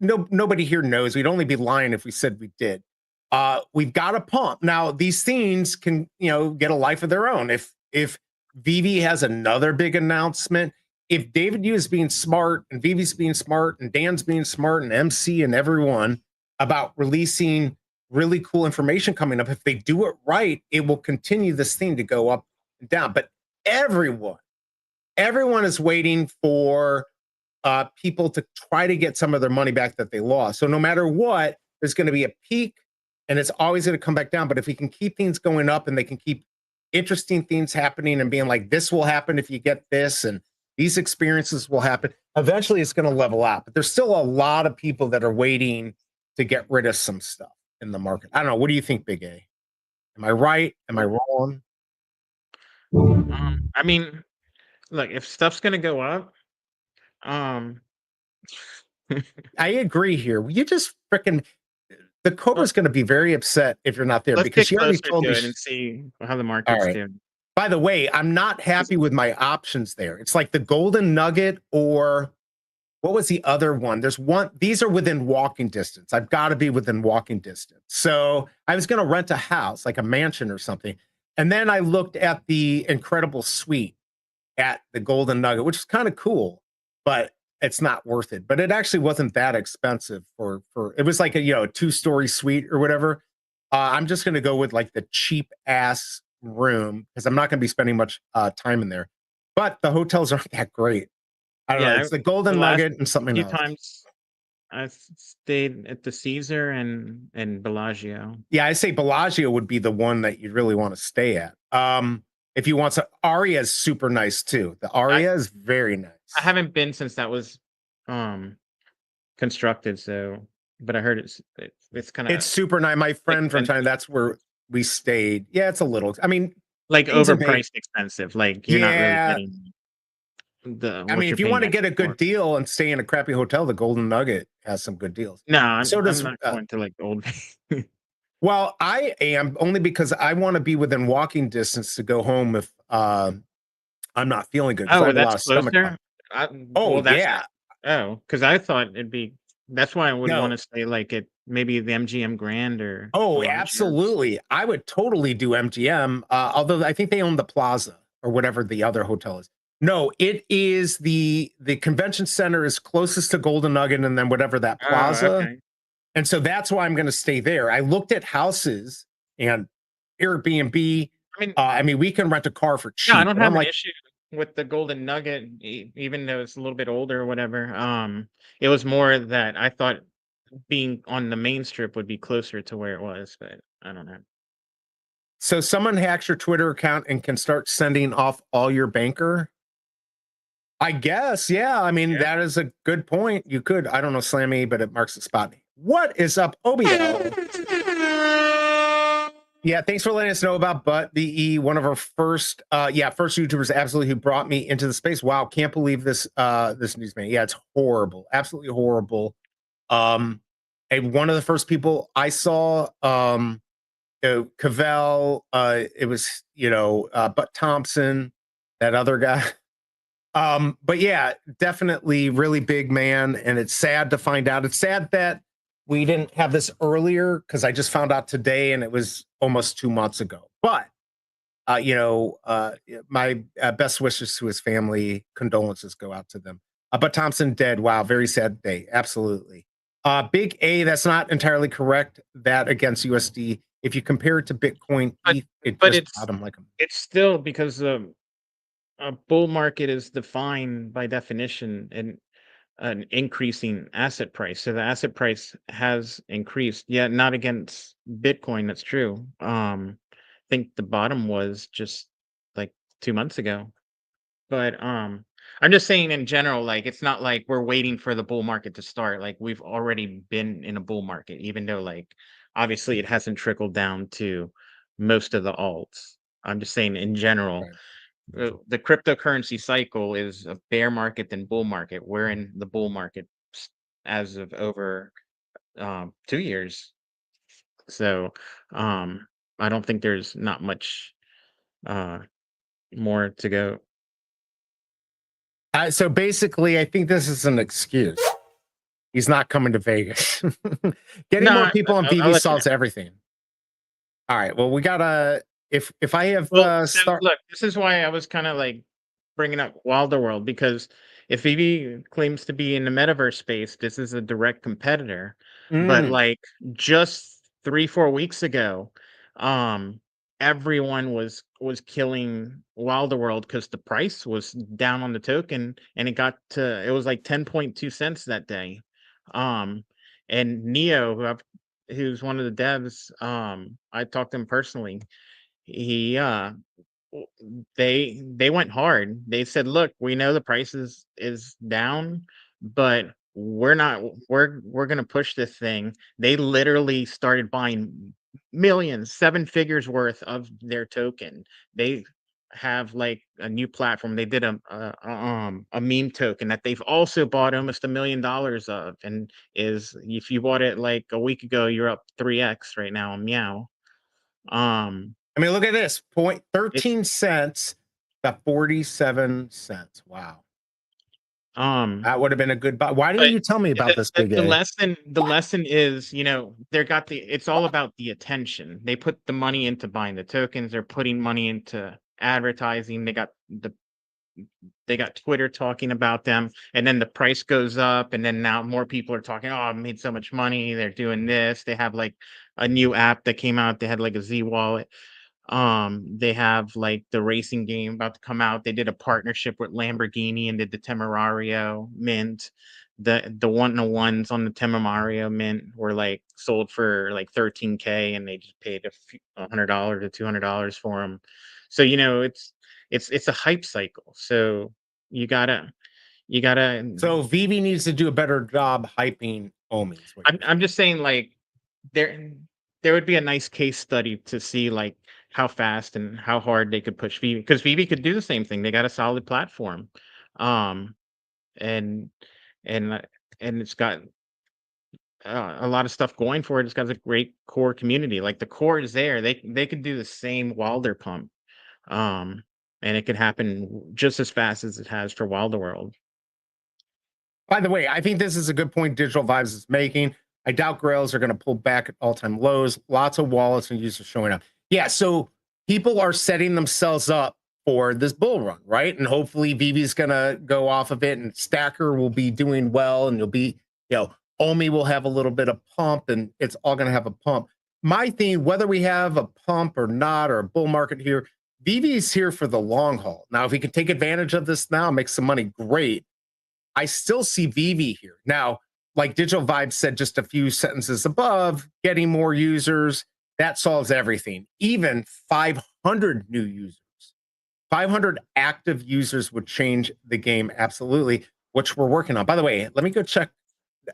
Nobody here knows. We'd only be lying if we said we did. We've got a pump. Now, these things can, get a life of their own. If Veve has another big announcement, if David Yu is being smart and Vivi's being smart and Dan's being smart and MC and everyone about releasing really cool information coming up, if they do it right, it will continue this thing to go up and down. But everyone is waiting for people to try to get some of their money back that they lost. So no matter what, there's going to be a peak and it's always going to come back down. But if we can keep things going up and they can keep interesting things happening and being like, this will happen if you get this, and these experiences will happen, eventually it's going to level out. But there's still a lot of people that are waiting to get rid of some stuff in the market. I don't know. What do you think, Big A? Am I right? Am I wrong? I mean, look, if stuff's gonna go up, um, I agree here. You just freaking, the Cobra's going to be very upset if you're not there let's because get she already closer told to me. it and see how the All market's right. doing. By the way, I'm not happy with my options there. It's like the golden nugget, or what was the other one? There's one, these are within walking distance. I've got to be within walking distance. So I was going to rent a house, like a mansion or something. And then I looked at the incredible suite at the golden nugget, which is kind of cool, but it's not worth it. But it actually wasn't that expensive for it was like a, you know, a 2-story suite or whatever. I'm just going to go with like the cheap ass room because I'm not going to be spending much time in there. But the hotels aren't that great. I don't know. It's the golden the last nugget and something few else. times I've stayed at the Caesar and Bellagio. Yeah, I say Bellagio would be the one that you'd really want to stay at. If you want some, Aria is super nice too. The Aria is very nice. I haven't been since that was constructed, so but I heard it's kind of It's super nice. My friend from China, that's where we stayed. Yeah, it's a little. I mean, like things are made- overpriced expensive. Like you're not really getting the. I mean, if you want to get a good deal and stay in a crappy hotel, the Golden Nugget has some good deals. No, I'm does not going to like old. Well, I am, only because I want to be within walking distance to go home if I'm not feeling good. 'cause I Oh, have a lot that's of stomach closer. bump. Well, that's Yeah. Oh, because I thought it'd be. That's why I would No. want to stay like at maybe the MGM Grand or. Oh, Bellagio. absolutely. I would totally do MGM, although I think they own the Plaza or whatever the other hotel is. No, it is the convention center is closest to Golden Nugget and then whatever that Oh, Plaza. okay. And so that's why I'm going to stay there. I looked at houses and Airbnb. I mean, we can rent a car for cheap. Yeah, I don't and have I'm an like, issue with the Golden Nugget, even though it's a little bit older or whatever. It was more that I thought being on the main strip would be closer to where it was, but I don't know. so someone hacks your Twitter account and can start sending off all your banker. I guess, yeah. I mean, that is a good point. You could, I don't know, Slammy, but it marks the spot. What is up, OBL? Yeah, thanks for letting us know about But the E, one of our first YouTubers absolutely who brought me into the space. Wow, can't believe this this news, man. Yeah, it's horrible, absolutely horrible. And one of the first people I saw, Cavell, it was, Butt Thompson, that other guy. But yeah, definitely really big man, and it's sad to find out. It's sad that we didn't have this earlier because I just found out today and it was almost 2 months ago. But my best wishes to his family, condolences go out to them. But Thompson dead. Wow, very sad day. Absolutely. Big A, that's not entirely correct. That against USD, if you compare it to Bitcoin, It's still because a bull market is defined by definition and an increasing asset price. So the asset price has increased. Yeah, not against Bitcoin. That's true. I think the bottom was just like 2 months ago. But I'm just saying in general, like it's not like we're waiting for the bull market to start. Like we've already been in a bull market, even though like obviously it hasn't trickled down to most of the alts. I'm just saying in general. Right. The cryptocurrency cycle is a bear market than bull market. We're in the bull market as of over 2 years. So I don't think there's not much more to go. So basically, I think this is an excuse. He's not coming to Vegas. Getting more people on I'll BB solves everything. All right. Well, we gotta. If I have Look, this is why I was kind of like bringing up Wilder World because if Veve claims to be in the metaverse space, this is a direct competitor. But Mm. like just 3-4 weeks ago, um, everyone was killing Wilder World because the price was down on the token, and it was like 10.2 cents that day. Um, and Neo, who's one of the devs, I talked to him personally. He w- they went hard. They said, "Look, we know the price is down, but we're not we're going to push this thing." They literally started buying millions, seven figures worth of their token. They have like a new platform. They did a meme token that they've also bought almost $1 million of, and is if you bought it like a week ago, you're up 3x right now on Meow. I mean, look at this point, It's 13 cents to 47 cents. Wow. um That would have been a good buy. Why didn't But you tell me about this, the BigA? lesson is, it's all about the attention. They put the money into buying the tokens, they're putting money into advertising. They got Twitter talking about them, and then the price goes up, and then now more people are talking, "Oh, I made so much money, they're doing this." They have like a new app that came out. They had like a Z wallet. They have like the racing game about to come out. They did a partnership with Lamborghini and did the Temerario mint. The 1-on-1s on the Temerario mint were like sold for like 13K, and they just paid $100 or $200 for them. So it's a hype cycle. So you gotta you gotta. So Veve needs to do a better job hyping Omi. Is what I'm you're I'm saying. just saying, like, there there would be a nice case study to see, like, how fast and how hard they could push Vivi, because Vivi could do the same thing. They got a solid platform, um, and and uh, and it's got a lot of stuff going for it. It's got a great core community. Like the core is there. They could do the same Wilder pump, um, and it could happen just as fast as it has for Wilder World. By the way, I think this is a good point Digital Vibes is making. I doubt Grails are going to pull back at all-time lows. Lots of wallets and users showing up. Yeah, so people are setting themselves up for this bull run, right? And hopefully Vivi's going to go off of it, and Stacker will be doing well, and you'll be, Omi will have a little bit of pump, and it's all going to have a pump. My thing, whether we have a pump or not, or a bull market here, Vivi's here for the long haul. Now, if we can take advantage of this now, make some money, great. I still see Veve here. Now, like Digital Vibes said just a few sentences above, getting more users, that solves everything. Even 500 new users, 500 active users would change the game absolutely, which we're working on. By the way, let me go check.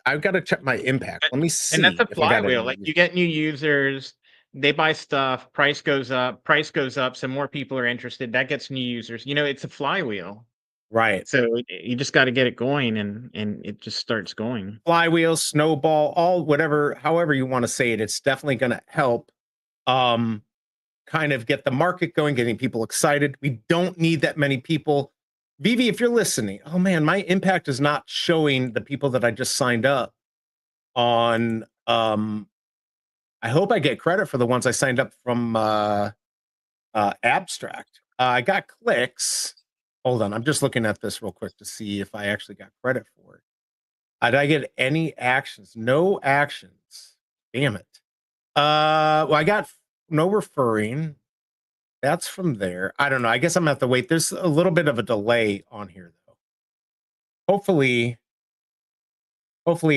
I've got to check my impact. Let me see. And that's a If I got flywheel. any Like users. you get new users, they buy stuff, price goes up, so more people are interested. That gets new users. It's a flywheel. Right. So you just got to get it going, and it just starts going. Flywheel, snowball, all whatever, however you want to say it, it's definitely going to help kind of get the market going, getting people excited. We don't need that many people. Veve, if you're listening, oh man, my impact is not showing the people that I just signed up on. I hope I get credit for the ones I signed up from Abstract. I got clicks. Hold on, I'm just looking at this real quick to see if I actually got credit for it. Did I get any actions? No actions. Damn it. Well, I got no referring. That's from there. I don't know. I guess I'm gonna have to wait. There's a little bit of a delay on here, though. Hopefully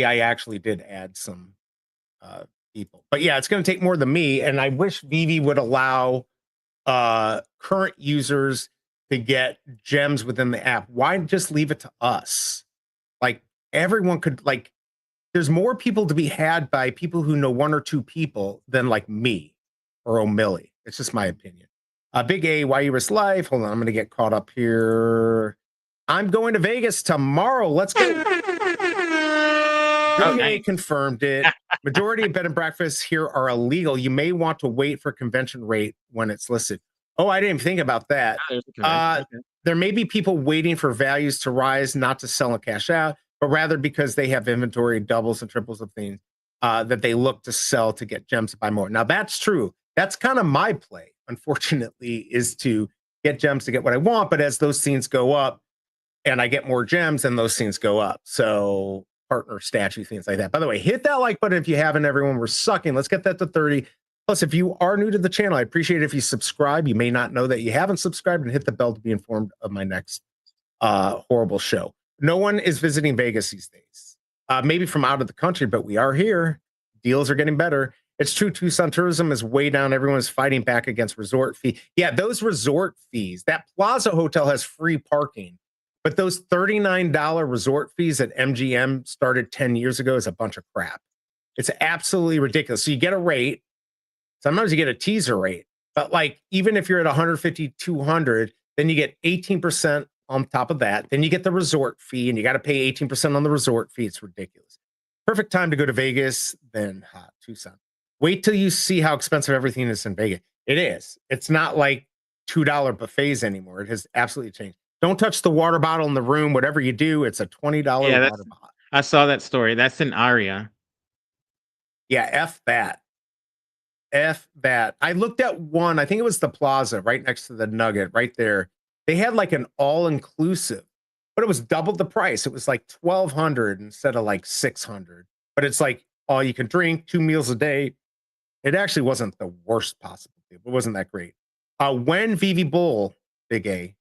I actually did add some people. But yeah, it's gonna take more than me. And I wish Veve would allow current users to get gems within the app. Why just leave it to us? Like everyone could, like, there's more people to be had by people who know one or two people than like me or O'Milly. It's just my opinion. BigA, why you risk life? Hold on, I'm gonna get caught up here. I'm going to Vegas tomorrow. Let's go. BigA nice. confirmed it. Majority of bed and breakfasts here are illegal. You may want to wait for convention rate when it's listed. Oh, I didn't even think about that. There's a convention. Okay. There may be people waiting for values to rise, not to sell and cash out, but rather because they have inventory doubles and triples of things that they look to sell to get gems to buy more. Now, that's true. That's kind of my play, unfortunately, is to get gems to get what I want, but as those scenes go up and I get more gems, then those scenes go up. So partner statue, things like that. By the way, hit that like button if you haven't, everyone. We're sucking. Let's get that to 30. Plus, if you are new to the channel, I appreciate it if you subscribe. You may not know that you haven't subscribed, and hit the bell to be informed of my next horrible show. No one is visiting Vegas these days. Maybe from out of the country, but we are here. Deals are getting better. It's true. Tucson tourism is way down. Everyone is fighting back against resort fee. Yeah, those resort fees. That Plaza Hotel has free parking, but those $39 resort fees that MGM started 10 years ago is a bunch of crap. It's absolutely ridiculous. So you get a rate. Sometimes you get a teaser rate, but like even if you're at 150, 200, then you get 18% on top of that. Then you get the resort fee, and you got to pay 18% on the resort fee. It's ridiculous. Perfect time to go to Vegas, then Tucson. Wait till you see how expensive everything is in Vegas. It is. It's not like $2 buffets anymore. It has absolutely changed. Don't touch the water bottle in the room. Whatever you do, it's a $20 water bottle. I saw that story. That's in Aria. Yeah, F that. F that. I looked at one, I think it was the Plaza right next to the Nugget right there. They had like an all-inclusive, but it was double the price. It was like $1,200 instead of like $600. But it's like all you can drink, 2 meals a day. It actually wasn't the worst possible deal. It wasn't that great. When Veve Bull, BigA,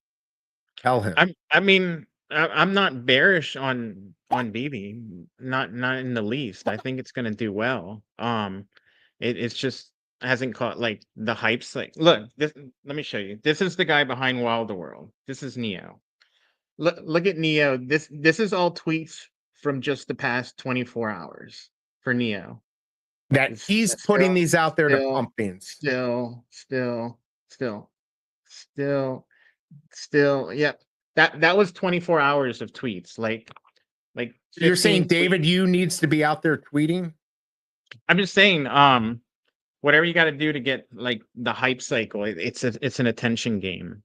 tell him. I'm not bearish on Veve, not in the least. I think it's going to do well. It's just hasn't caught like the hypes. Like, look, let me show you. This is the guy behind Wilder World. This is Neo. Look at Neo. This is all tweets from just the past 24 hours for Neo. That he's putting these out there to pump things. Still. Yep. That was 24 hours of tweets. Like you're saying David Yu needs to be out there tweeting? I'm just saying, whatever you got to do to get like the hype cycle, it's an attention game.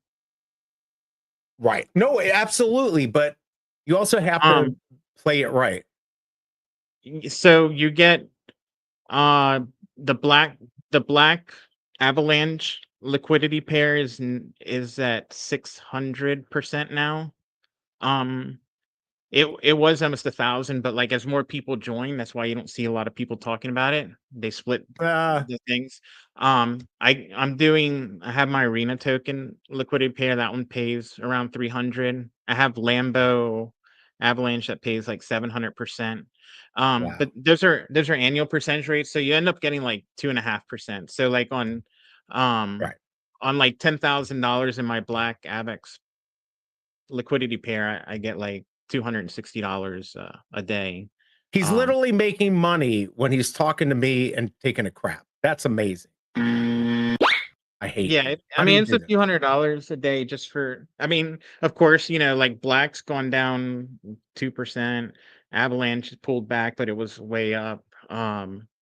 Right. No, absolutely. But you also have to play it right. So you get the black avalanche liquidity pair is at 600% now. It was almost 1,000, but like as more people join, that's why you don't see a lot of people talking about it. They split the things. I have my arena token liquidity pair. That one pays around 300. I have Lambo Avalanche that pays like 700%. But those are annual percentage rates, so you end up getting like 2.5%. So like on like $10,000 in my black Avex liquidity pair, I get like $260 a day. He's literally making money when he's talking to me and taking a crap. That's amazing. I hate it. It's a few $100s a day just for, of course, like black's gone down 2%, Avalanche pulled back, but it was way up.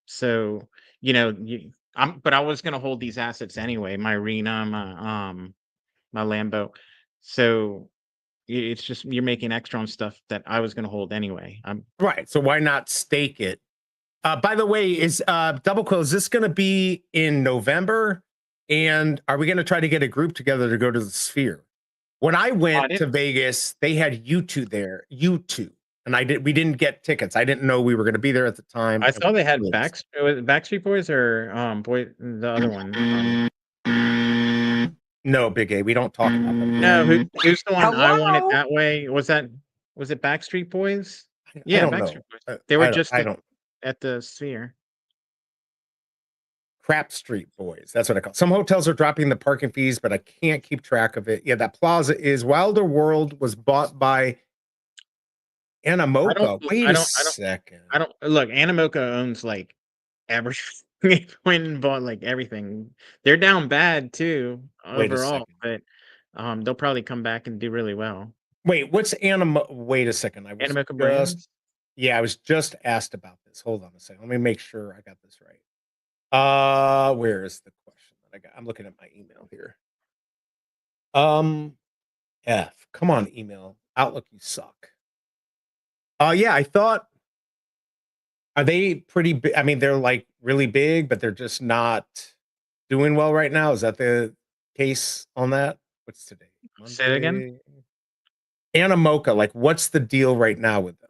So, but I was gonna hold these assets anyway, my arena, my Lambo. So it's just you're making extra on stuff that I was gonna hold anyway. Right. So why not stake it? By the way, is Double Quill, is this gonna be in November? And are we gonna try to get a group together to go to the Sphere? When I went to Vegas, they had U2 there, U2. And we didn't get tickets. I didn't know we were going to be there at the time. I saw they had Backstreet Boys or the other one. No, BigA, we don't talk about them. No, who's the one? Hello? I Want It That Way. Was it Backstreet Boys? Yeah, Backstreet Boys. They were just at the Sphere. Crap Street Boys. That's what I call it. Some hotels are dropping the parking fees, but I can't keep track of it. Yeah, that Plaza is Wilder World was bought by Animoca. Wait a second. Look. Animoca owns like everything. Went and bought like everything. They're down bad too overall, but they'll probably come back and do really well. Wait, what's Animoca? Wait a second. Animoca Brands? Yeah, I was just asked about this. Hold on a second. Let me make sure I got this right. Where is the question that I got? I'm looking at my email here. Come on, email. Outlook, you suck. Yeah, I thought, are they pretty big? I mean, they're like really big, but they're just not doing well right now. Is that the case on that? What's today? Say it again? Monday. Animoca, like, what's the deal right now with them?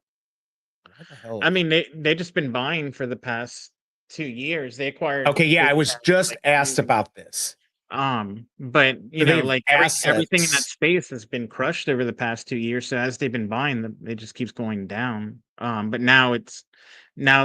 Why the hell? I mean, they just been buying for the past 2 years. They acquired Okay, yeah, I was Coolcat, just like, asked about this. But you So they know, have like everything in that assets. space has been crushed over the past 2 years. So as they've been buying them, it just keeps going down. But now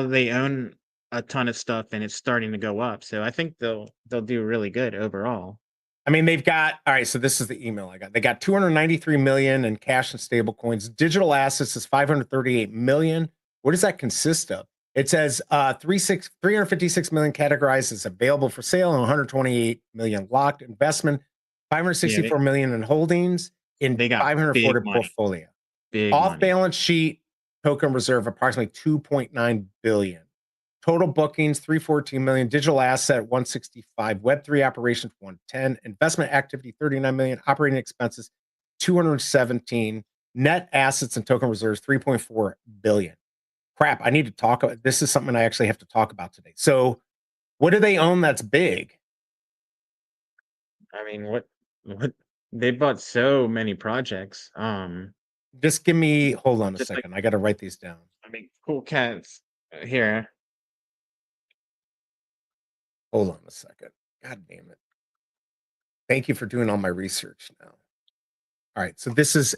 they own a ton of stuff and it's starting to go up. So I think they'll do really good overall. I mean, they've got, all right, so this is the email I got. They got 293 million in cash and stable coins. Digital assets is 538 million. What does that consist of? It says 356 million categorized as available for sale and 128 million locked. Investment, 564 million in holdings in They got 540 big money. portfolio. Big Off money. balance sheet token reserve approximately 2.9 billion. Total bookings 314 million. Digital asset 165. Web3 operations 110. Investment activity 39 million. Operating expenses 217. Net assets and token reserves 3.4 billion. Crap, I need to talk about this. Is something I actually have to talk about today. So, what do they own that's big? I mean, what they bought so many projects. Just give me, hold on a Just like- second. I got to write these down. I mean, Coolcats here. Hold on a second. God damn it. Thank you for doing all my research now. All right, so this is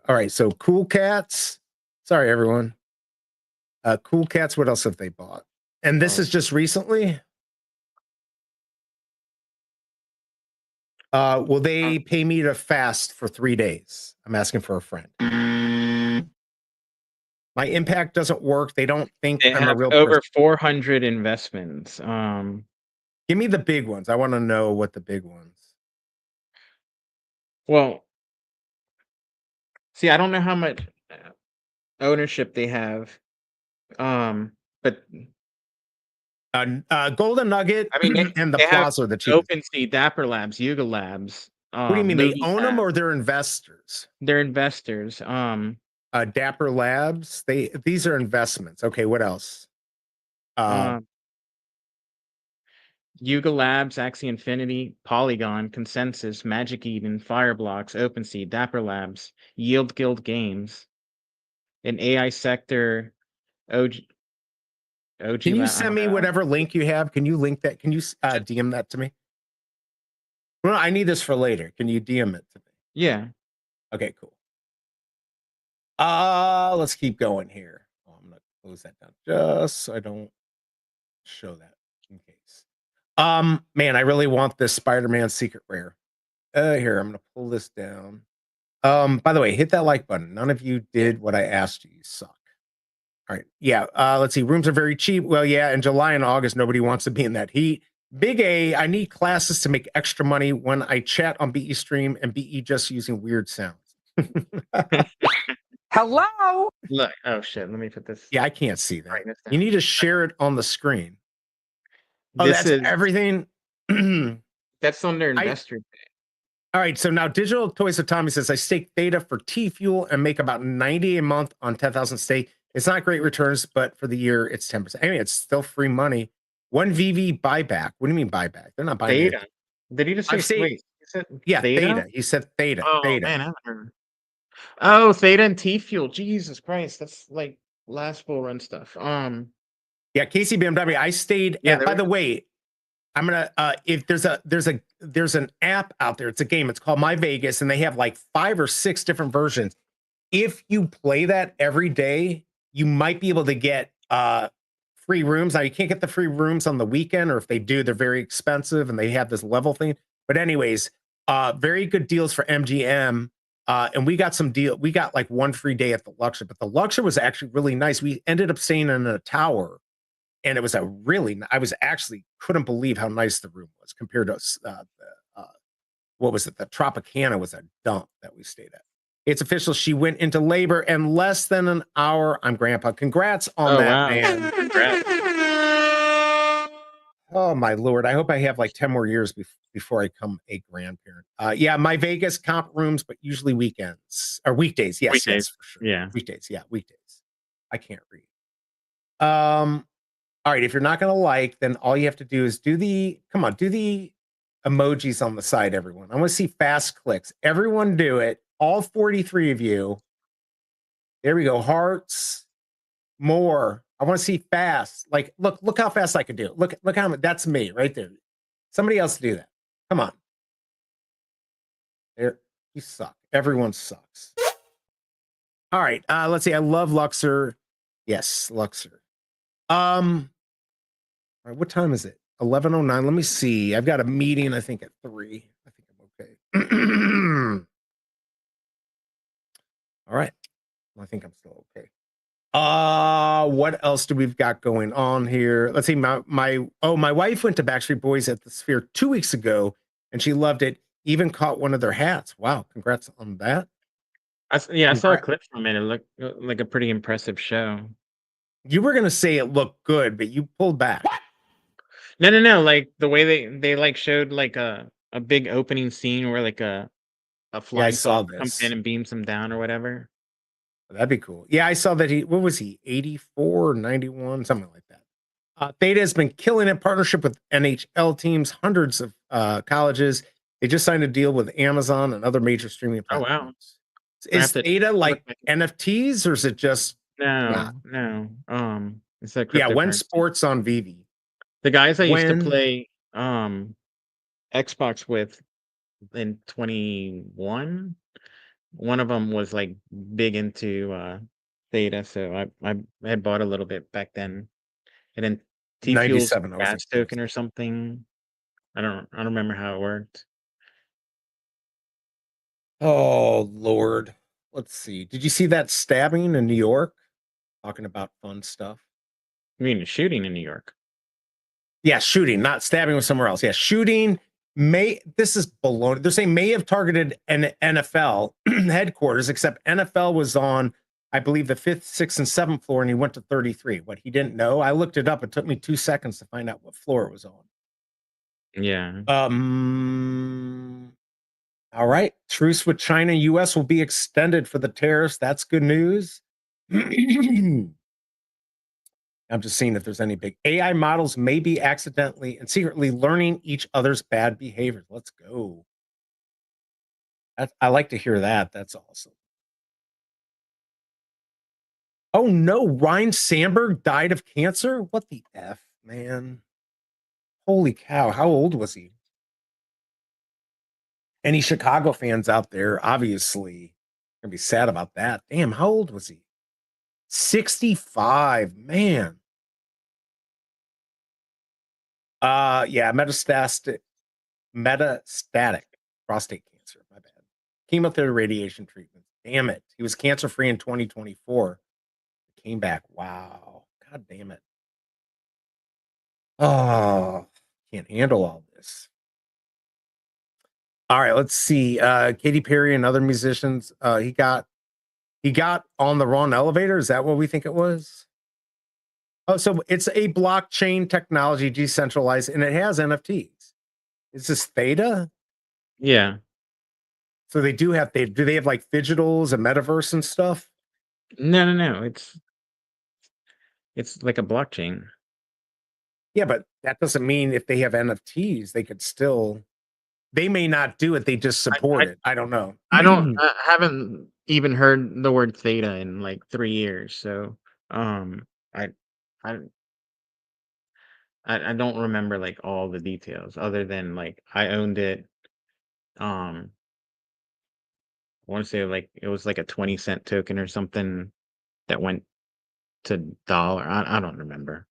all right, so Cool Cats. Sorry, everyone. Cool Cats, what else have they bought? And this is just recently? Will they pay me to fast for 3 days? I'm asking for a friend. My impact doesn't work. They don't think They I'm a have real over person. 400 investments. Give me the big ones. I want to know what the big ones. Well, see, I don't know how much ownership they have. But Golden Nugget I mean, and the they have Plaza are the cheapest. OpenSea, Dapper Labs, Yuga Labs. What do you mean they Movie own them Labs. or they're investors? They're investors. Dapper Labs, these are investments. Okay, what else? Yuga Labs, Axie Infinity, Polygon, Consensus, Magic Eden, Fireblocks, OpenSea, Dapper Labs, Yield Guild Games, an AI sector, OG. Can you send me whatever link you have? Can you link that? Can you DM that to me? Well, I need this for later. Can you DM it to me? Yeah. Okay, cool. Let's keep going here. Oh, I'm gonna close that down just so I don't show that in case. Man, I really want this Spider-Man secret rare. Here, I'm gonna pull this down. By the way, hit that like button. None of you did what I asked you. You suck. All right. Yeah. Let's see. Rooms are very cheap. Well, yeah, in July and August, nobody wants to be in that heat. BigA, I need classes to make extra money when I chat on BE stream and BE just using weird sounds. Hello? Look. Oh shit. Let me put this. Yeah, I can't see that. Brightness down. You need to share it on the screen. Oh, This that's is everything. that's on their investor. All right, so now Digital Toys of Tommy says I stake Theta for T Fuel and make about 90 a month on 10,000 stake. It's not great returns, but for the year it's 10%. I mean, it's still free money. One VV buyback. What do you mean buyback? They're not buying Theta. anything. Did he just say wait? He said Yeah, Theta? He said Theta. Oh Theta. man, I haven't heard. Oh, Theta and T Fuel. Jesus Christ, that's like last bull run stuff. Yeah, Casey BMW. I stayed. Yeah, By the way, I'm gonna if there's an app out there, it's a game, it's called My Vegas, and they have like 5 or 6 different versions. If you play that every day, you might be able to get free rooms. Now you can't get the free rooms on the weekend, or if they do, they're very expensive and they have this level thing. But anyways, very good deals for MGM. And we got we got like 1 free day at the Luxor, but the Luxor was actually really nice. We ended up staying in a tower. And it was I was actually couldn't believe how nice the room was compared to what was it? The Tropicana was a dump that we stayed at. It's official. She went into labor in less than an hour. I'm Grandpa. Congrats on that, man. Congrats. Oh my Lord. I hope I have like 10 more years before I become a grandparent. Yeah, My Vegas comp rooms, but usually weekends or weekdays. Yes, Weekdays. yes, for sure. Yeah. Weekdays. Yeah, weekdays. I can't read. All right, if you're not going to like, then all you have to do is do the emojis on the side, everyone. I want to see fast clicks. Everyone do it. All 43 of you. There we go. Hearts. More. I want to see fast. Like, look how fast I can do it. Look how that's me right there. Somebody else do that. Come on. There, you suck. Everyone sucks. All right. Let's see. I love Luxor. Yes, Luxor. All right, what time is it? 11:09. Let me see. I've got a meeting, I think, at 3. I think I'm okay. All right. I think I'm still okay. What else do we've got going on here? Let's see. My wife went to Backstreet Boys at the Sphere 2 weeks ago, and she loved it. Even caught one of their hats. Wow, congrats on that. I saw a clip from it. It looked like a pretty impressive show. You were gonna say it looked good, but you pulled back. No. Like the way they like showed like a big opening scene where like a flying saucer comes in and beams him down or whatever. That'd be cool. Yeah, I saw that what was he, 84, 91, something like that. Theta has been killing in partnership with NHL teams, hundreds of colleges. They just signed a deal with Amazon and other major streaming platforms. Oh, wow. Is Theta like NFTs or is it just No. It's like when sports on Veve. The guys I used to play Xbox with in 21, one of them was like big into Theta, so I had bought a little bit back then. And then T-Fuel's gas token or something. I don't remember how it worked. Oh Lord. Let's see. Did you see that stabbing in New York? Talking about fun stuff. You mean shooting in New York? Yeah, shooting, not stabbing with somewhere else. Yeah, shooting this is baloney. They're saying may have targeted an NFL headquarters, except NFL was on, I believe, the 5th, 6th, and 7th floor, and he went to 33. What he didn't know, I looked it up. It took me 2 seconds to find out what floor it was on. Yeah. All right. Truce with China and US will be extended for the tariffs. That's good news. I'm just seeing if there's any big AI models may be accidentally and secretly learning each other's bad behaviors. Let's go. I like to hear that. That's awesome. Oh no, Ryan Sandberg died of cancer? What the F, man? Holy cow. How old was he? Any Chicago fans out there, obviously, gonna be sad about that. Damn, how old was he? 65, man. Yeah, metastatic prostate cancer. My bad. Chemotherapy, radiation treatment. Damn it. He was cancer-free in 2024. Came back. Wow. God damn it. Oh, can't handle all this. All right, let's see. Katy Perry and other musicians. He got on the wrong elevator. Is that what we think it was? Oh, so it's a blockchain technology, decentralized, and it has NFTs. Is this Theta? Yeah. So they do have do they have like digitals and metaverse and stuff? No. It's like a blockchain. Yeah, but that doesn't mean if they have NFTs, they could still. They may not do it. They just support it. I don't know. I haven't even heard the word Theta in like 3 years. So I don't remember like all the details other than like I owned it. I want to say like it was like a 20-cent token or something that went to dollar. I don't remember.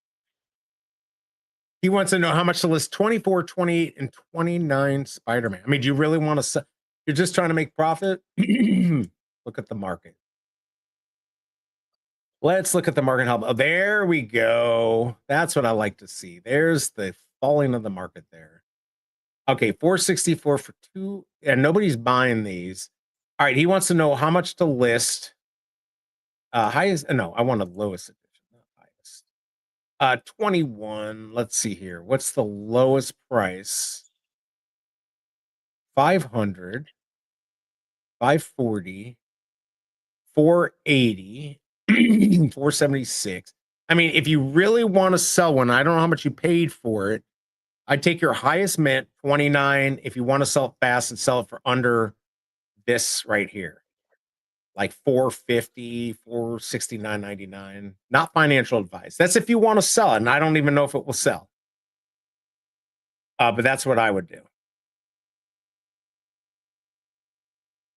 He wants to know how much to list 24, 28, and 29 Spider-Man. I mean, do you really want to? You're just trying to make profit? Look at the market. Let's look at the market. Oh, there we go. That's what I like to see. There's the falling of the market there. Okay, 464 for 2, and nobody's buying these. All right, he wants to know how much to list. Highest? No, I want the lowest edition, not highest. 21. Let's see here. What's the lowest price? 500, 540, 480. 476. I mean, if you really want to sell one, I don't know how much you paid for it. I'd take your highest mint, 29. If you want to sell it fast and sell it for under this right here, like 450, 469.99. Not financial advice. That's if you want to sell it, and I don't even know if it will sell. But that's what I would do.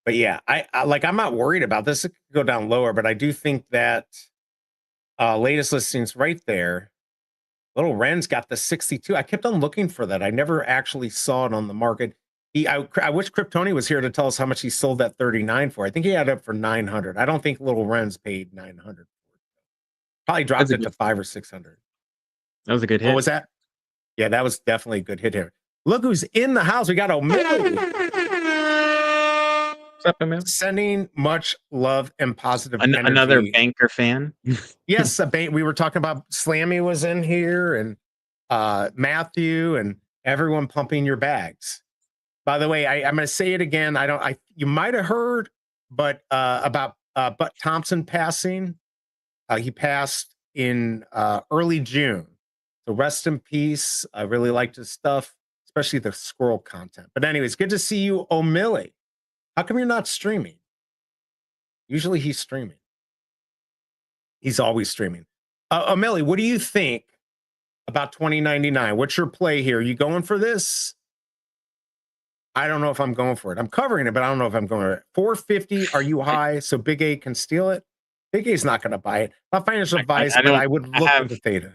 But yeah, I'm not worried about this. It could go down lower, but I do think that latest listings right there. Little Ren's got the 62. I kept on looking for that. I never actually saw it on the market. I wish Kryptoni was here to tell us how much he sold that 39 for. I think he had it for 900. I don't think Little Ren's paid 900. Probably dropped it to 500 or 600. That was a good hit. What was that? Yeah, that was definitely a good hit here. Look who's in the house. We got O'Malley. What's up, Emil? Sending much love and positive energy. Another banker fan. Yes, we were talking about Slammy was in here, and Matthew, and everyone pumping your bags. By the way, I'm going to say it again. You might have heard, but about Butt Thompson passing. He passed in early June. So rest in peace. I really liked his stuff, especially the squirrel content. But anyways, good to see you, O'Malley. How come you're not streaming? Usually he's streaming. He's always streaming. O'Malley, what do you think about 2099? What's your play here? Are you going for this? I don't know if I'm going for it. I'm covering it, but I don't know if I'm going for it. 450, are you high so BigA can steal it? BigA's not going to buy it. Not financial advice, but I would look at the theta.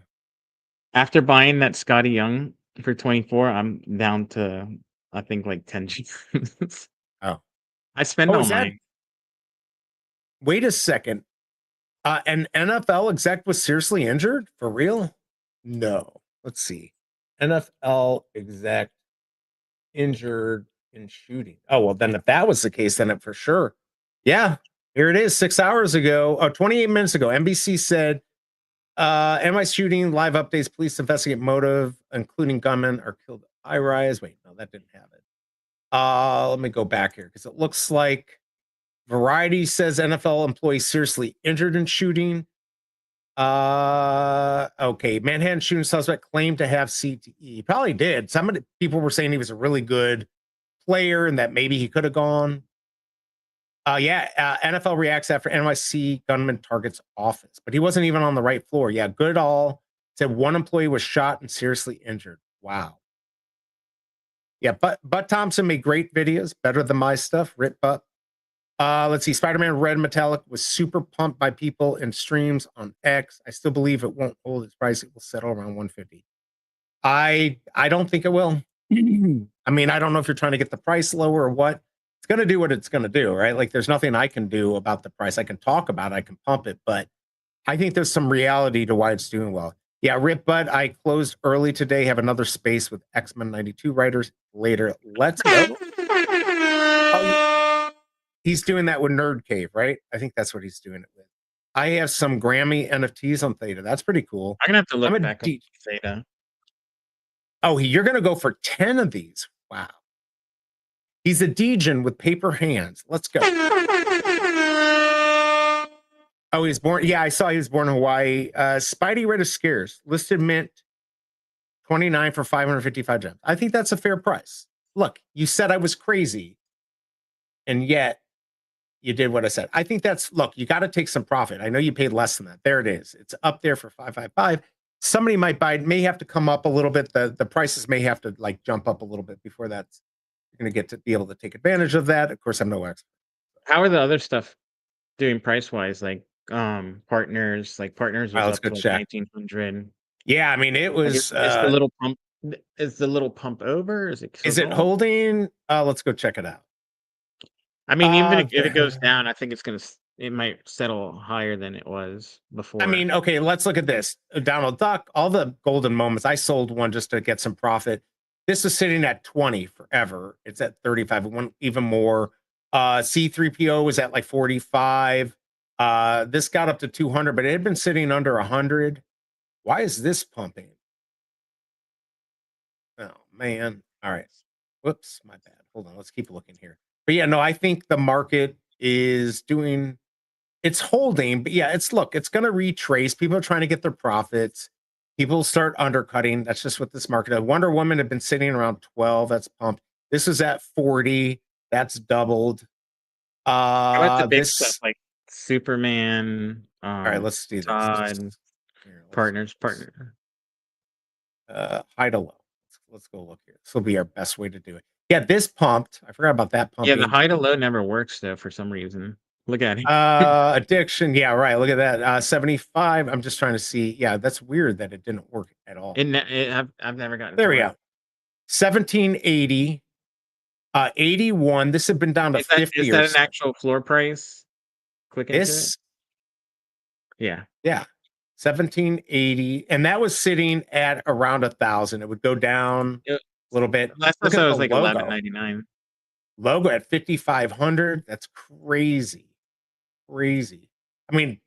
After buying that Scotty Young for 24, I'm down to, I think, like 10 G's. Oh. I spend all mine. Wait a second. An NFL exec was seriously injured? For real? No. Let's see. NFL exec injured in shooting. Oh, well, then if that was the case, then it for sure. Yeah, here it is. 6 hours ago, 28 minutes ago, NBC said, NY shooting, live updates, police investigate motive, including gunmen are killed at high-rise. Wait, no, that didn't have it. Let me go back here, because it looks like Variety says NFL employee seriously injured in shooting. Okay, Manhattan shooting suspect claimed to have CTE. He probably did. Some of the people were saying he was a really good player and that maybe he could have gone. NFL reacts after NYC gunman targets office, but he wasn't even on the right floor. Yeah, Goodall said one employee was shot and seriously injured. Wow. Yeah, but Thompson made great videos, better than my stuff. Rip Butt. Let's see. Spider-Man Red Metallic was super pumped by people in streams on X. I still believe it won't hold its price. It will settle around 150. I don't think it will. I mean, I don't know if you're trying to get the price lower or what. It's going to do what it's going to do, right? Like, there's nothing I can do about the price. I can talk about it. I can pump it, but I think there's some reality to why it's doing well. Yeah, Rip Bud, I closed early today. Have another space with X-Men 92 writers later. Let's go. He's doing that with Nerd Cave, right? I think that's what he's doing it with. I have some Grammy NFTs on Theta. That's pretty cool. I'm going to have to look back on Theta. Oh, you're going to go for 10 of these. Wow. He's a Degen with paper hands. Let's go. Oh, he's born. Yeah, I saw he was born in Hawaii. Spidey Red is scarce. Listed mint 29 for 555 gems. I think that's a fair price. Look, you said I was crazy, and yet you did what I said. I think that's, look, you got to take some profit. I know you paid less than that. There it is. It's up there for 555. Somebody might buy it, may have to come up a little bit. The prices may have to like jump up a little bit before that's going to get to be able to take advantage of that. Of course, I'm no expert. How are the other stuff doing price wise? Like partners was up to like 1900. Yeah, I mean, it was is the little pump. Is the little pump over? Is it holding? Let's go check it out. I mean, even if it goes down, I think it might settle higher than it was before. I mean, okay, let's look at this. Donald Duck, all the golden moments. I sold one just to get some profit. This is sitting at 20 forever. It's at 35, one even more. C3PO was at like 45. This got up to 200, but it had been sitting under 100. Why is this pumping? Oh, man. All right. Whoops, my bad. Hold on. Let's keep looking here. But yeah, no, I think the market is it's holding, but yeah, it's going to retrace. People are trying to get their profits. People start undercutting. That's just what this market is. Wonder Woman had been sitting around 12. That's pumped. This is at 40. That's doubled. How about the big This. stuff like Superman? All right, let's do this. Todd, Here, partner. High to low. Let's go look here. This will be our best way to do it. Yeah, this pumped. I forgot about that pumping. Yeah, the high to low never works though for some reason. Look at it. Addiction. Yeah, right. Look at that. 75. I'm just trying to see. Yeah, that's weird that it didn't work at all. I've never gotten. There we go. 1780. 81. This had been down to 50. Is that an actual floor price? Click into it. Yeah. 1780, and that was sitting at around 1,000. It would go down a little bit. Last time I was like 11.99. Logo at 5,500. That's crazy. I mean,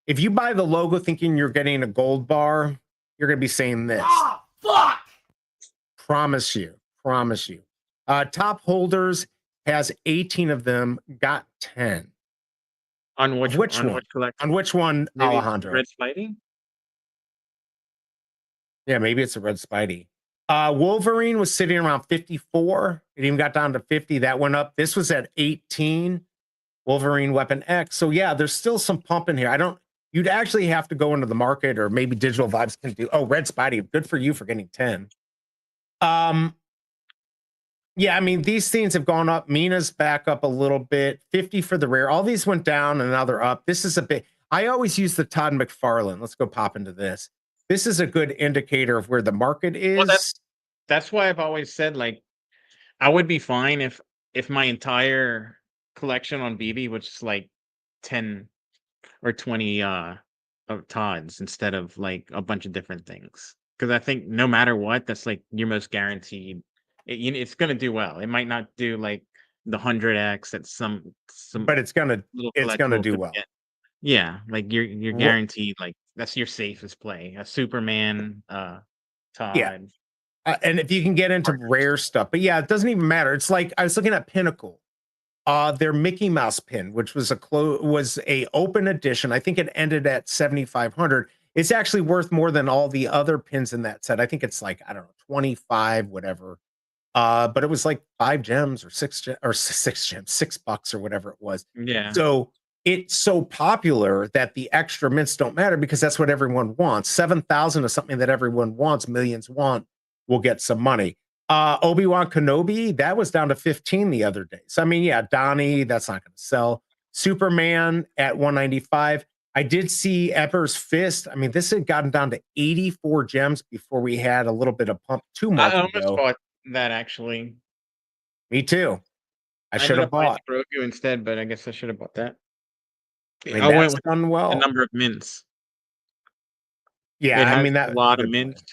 if you buy the logo thinking you're getting a gold bar, you're gonna be saying this. Oh, fuck! Promise you. Top holders has 18 of them, got 10. On which one? On which one, Maybe Alejandro? Red Spidey? Yeah, maybe it's a Red Spidey. Wolverine was sitting around 54. It even got down to 50. That went up. This was at 18. Wolverine Weapon X. So yeah, there's still some pump in here. You'd actually have to go into the market, or maybe Digital Vibes can do. Oh, Red Spidey. Good for you for getting 10. Yeah, I mean, these things have gone up. Mina's back up a little bit. 50 for the rare. All these went down and now they're up. This is a bit. I always use the Todd McFarlane. Let's go pop into this. This is a good indicator of where the market is. Well, that's why I've always said, like, I would be fine if my entire collection on BB was just like 10 or 20 of Todds instead of like a bunch of different things. Because I think no matter what, that's like your most guaranteed. It's going to do well. It might not do like the 100x that some but it's gonna do well. Yeah, like you're guaranteed, like that's your safest play. A Superman, Todd. Yeah. And if you can get into rare stuff, but yeah, it doesn't even matter. It's like I was looking at Pinnacle, their Mickey Mouse pin, which was a open edition. I think it ended at 7,500. It's actually worth more than all the other pins in that set. I think it's like, I don't know, 25, whatever. But it was like 5 gems or 6 gems, $6 or whatever it was. Yeah. So it's so popular that the extra mints don't matter because that's what everyone wants. 7,000 is something that everyone wants. Millions want. Will get some money. Obi-Wan Kenobi, that was down to 15 the other day. So I mean, yeah, Donnie, that's not going to sell. Superman at 195. I did see Epper's Fist. I mean, this had gotten down to 84 gems before we had a little bit of pump 2 months ago. I almost bought that actually. Me too. I should have bought Grogu instead, but I guess I should have bought that. I mean, that's done well. The number of mints. Yeah, I mean that a lot of mints.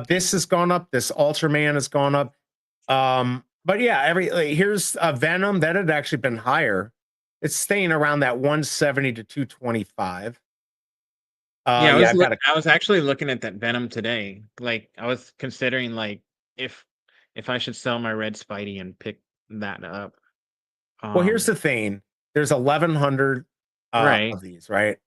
This has gone up. This Ultraman has gone up. But yeah, here's Venom that had actually been higher. It's staying around that 170 to 225. I was actually looking at that Venom today. Like I was considering like if I should sell my Red Spidey and pick that up. Well, here's the thing. There's 1,100 of these, right?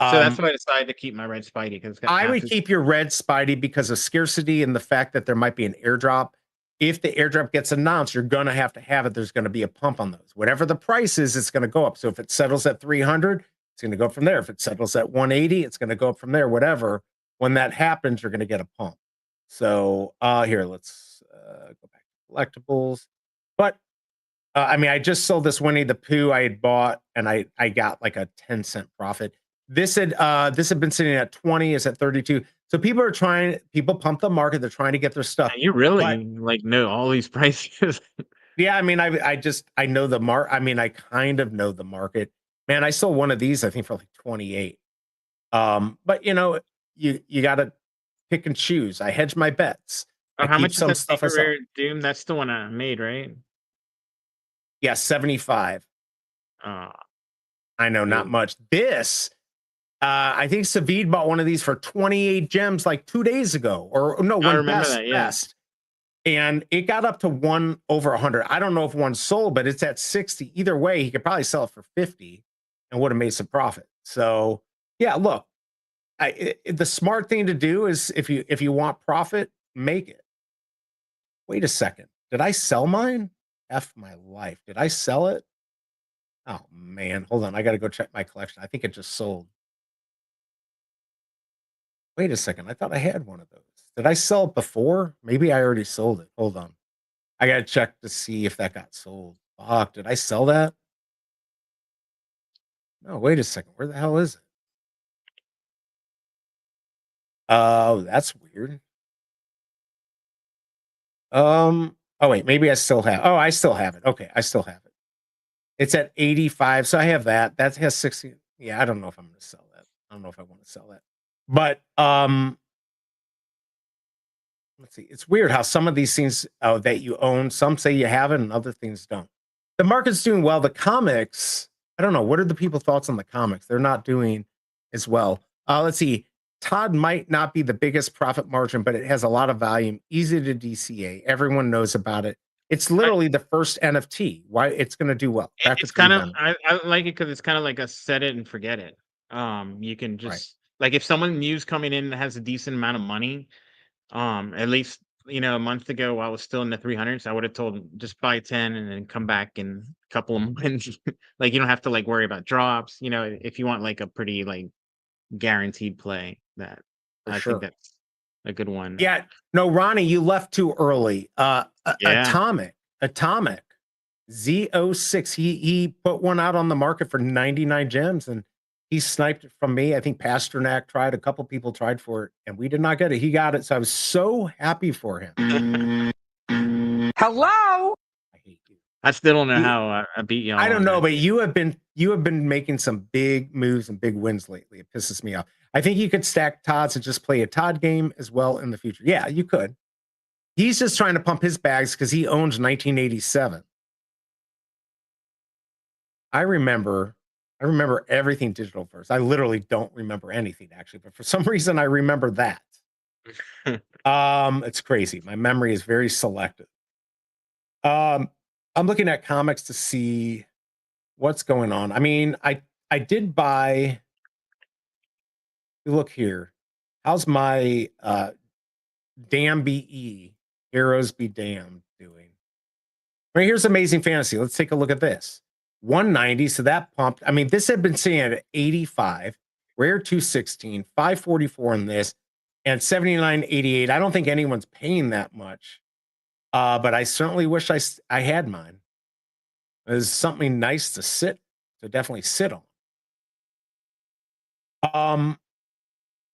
So that's why I decided to keep my Red Spidey because I would keep your Red Spidey because of scarcity and the fact that there might be an airdrop. If the airdrop gets announced, you're going to have it. There's going to be a pump on those. Whatever the price is, it's going to go up. So if it settles at 300, it's going to go up from there. If it settles at 180, it's going to go up from there. Whatever. When that happens, you're going to get a pump. So here, let's go back to collectibles. But I mean, I just sold this Winnie the Pooh I had bought, and I got like a 10-cent profit. This had been sitting at 20, is at 32. So people pump the market. They're trying to get their stuff. You really like know all these prices. Yeah, I mean, I know the market. I mean, I kind of know the market. Man, I sold one of these, I think, for like 28. But you know, you gotta pick and choose. I hedge my bets. How much is that stuff rare Doom? That's the one I made, right? Yeah, 75. I know, not much. This. I think Savid bought one of these for 28 gems like 2 days ago, or no, one best. And it got up to one over 100. I don't know if one sold, but it's at 60. Either way, he could probably sell it for 50 and would have made some profit. So yeah, look, the smart thing to do is if you want profit, make it. Wait a second. Did I sell mine? F my life. Did I sell it? Oh man, hold on. I got to go check my collection. I think it just sold. Wait a second. I thought I had one of those. Did I sell it before? Maybe I already sold it. Hold on. I got to check to see if that got sold. Fuck, did I sell that? No, wait a second. Where the hell is it? Oh, that's weird. Oh wait, maybe I still have. Oh, I still have it. Okay, I still have it. It's at 85, so I have that. That has 60. Yeah, I don't know if I'm going to sell that. I don't know if I want to sell that. But let's see. It's weird how some of these things that you own, some say you have it and other things don't. The market's doing well. The comics, I don't know. What are the people's thoughts on the comics? They're not doing as well. Let's see. Todd might not be the biggest profit margin, but it has a lot of volume, easy to DCA. Everyone knows about it. It's literally the first NFT. Why it's going to do well. It's kind of I like it because it's kind of like a set it and forget it. You can just like if someone new's coming in that has a decent amount of money, at least a month ago while I was still in the 300s, I would have told them just buy 10 and then come back in a couple of months. Like you don't have to like worry about drops. If you want like a pretty like guaranteed play, that I think that's a good one. Yeah, no, Ronnie, you left too early. Atomic Z06. He put one out on the market for 99 gems, and he sniped it from me. I think Pasternak tried. A couple people tried for it, and we did not get it. He got it, so I was so happy for him. Hello. I hate you. I still don't know how I beat you. I don't know, but you have been making some big moves and big wins lately. It pisses me off. I think you could stack Todd's and just play a Todd game as well in the future. Yeah, you could. He's just trying to pump his bags because he owns 1987. I remember everything digital first. I literally don't remember anything actually, but for some reason I remember that. It's crazy. My memory is very selective. I'm looking at comics to see what's going on. I mean, I did buy. Look here. How's my damn BE Heroes Be Damned doing? Right, here's Amazing Fantasy. Let's take a look at this. 190, so that pumped. I mean, this had been sitting at 85, rare 216, 544 in this, and 79.88. I don't think anyone's paying that much, but I certainly wish I had mine. There's something nice to definitely sit on.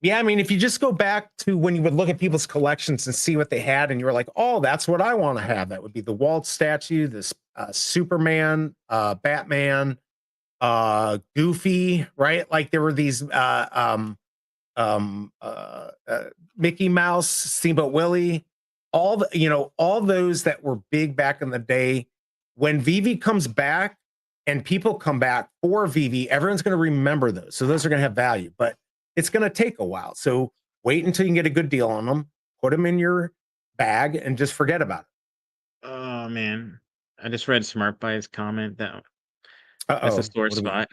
Yeah, I mean, if you just go back to when you would look at people's collections and see what they had, and you were like, oh, that's what I want to have. That would be the Walt statue, this Superman, Batman, Goofy, right? Like there were these Mickey Mouse, Steamboat Willie, all those that were big back in the day. When Veve comes back and people come back for Veve, everyone's going to remember those. So those are going to have value, but it's going to take a while. So wait until you can get a good deal on them, put them in your bag, and just forget about it. Oh, man. I just read Smart Buy's comment. That's a sore spot.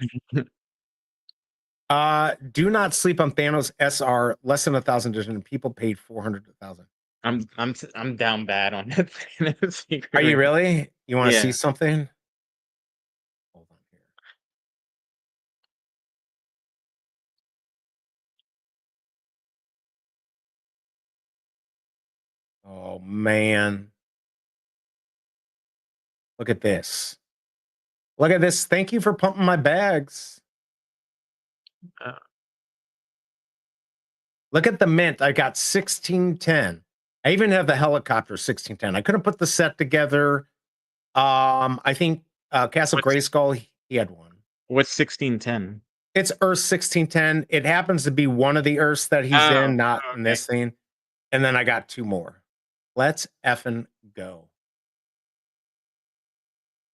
Do not sleep on Thanos SR, less than 1,000 edition, and people paid 400,000. I'm down bad on that. Are you really? You want to see something? Hold on here. Oh man. Look at this. Look at this. Thank you for pumping my bags. Look at the mint. I got 1610. I even have the helicopter 1610. I couldn't put the set together. I think Castle Grayskull, he had one. What's 1610? It's Earth 1610. It happens to be one of the Earths that he's in, not in this thing. And then I got two more. Let's effing go.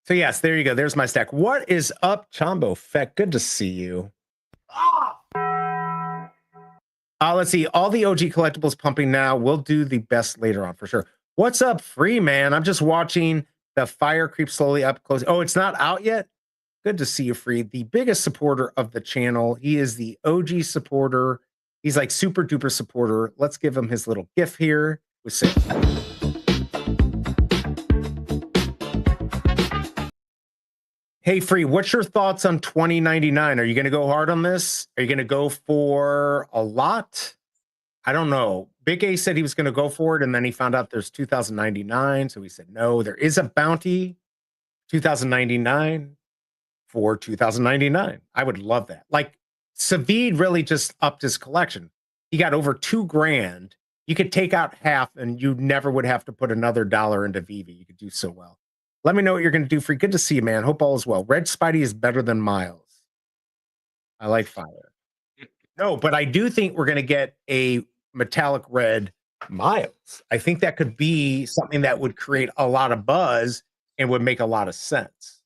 So yes, there you go. There's my stack. What is up, Chombo Feck? Good to see you. Let's see. All the OG collectibles pumping now. We'll do the best later on for sure. What's up, Free Man? I'm just watching the fire creep slowly up close. Oh, it's not out yet? Good to see you, Free. The biggest supporter of the channel. He is the OG supporter. He's like super duper supporter. Let's give him his little GIF here. With say, hey, Free, what's your thoughts on 2099? Are you going to go hard on this? Are you going to go for a lot? I don't know. BigA said he was going to go for it, and then he found out there's 2099. So he said, no, there is a bounty 2099 for 2099. I would love that. Like, Savid really just upped his collection. He got over $2,000. You could take out half, and you never would have to put another dollar into Veve. You could do so well. Let me know what you're going to do, Free. Good to see you, man. Hope all is well. Red Spidey is better than Miles. I like fire. No, but I do think we're going to get a metallic red Miles. I think that could be something that would create a lot of buzz and would make a lot of sense.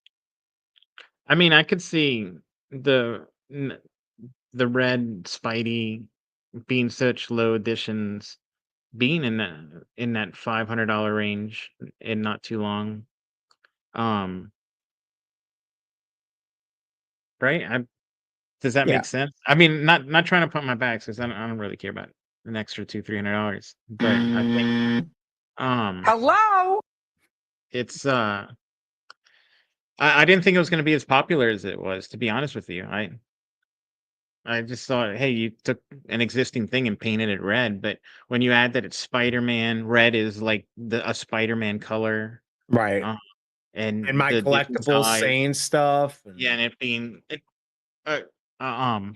I mean, I could see the red Spidey being such low editions being in that $500 range in not too long. Right? Does that Yeah. make sense? I mean, not trying to put my back because I don't really care about an extra $200-300, but I think Hello? it's I didn't think it was going to be as popular as it was, to be honest with you. I just thought, hey, you took an existing thing and painted it red, but when you add that it's Spider-Man, red is like a Spider-Man color, Right. and And my the different collectibles size, saying stuff. yeah, and it being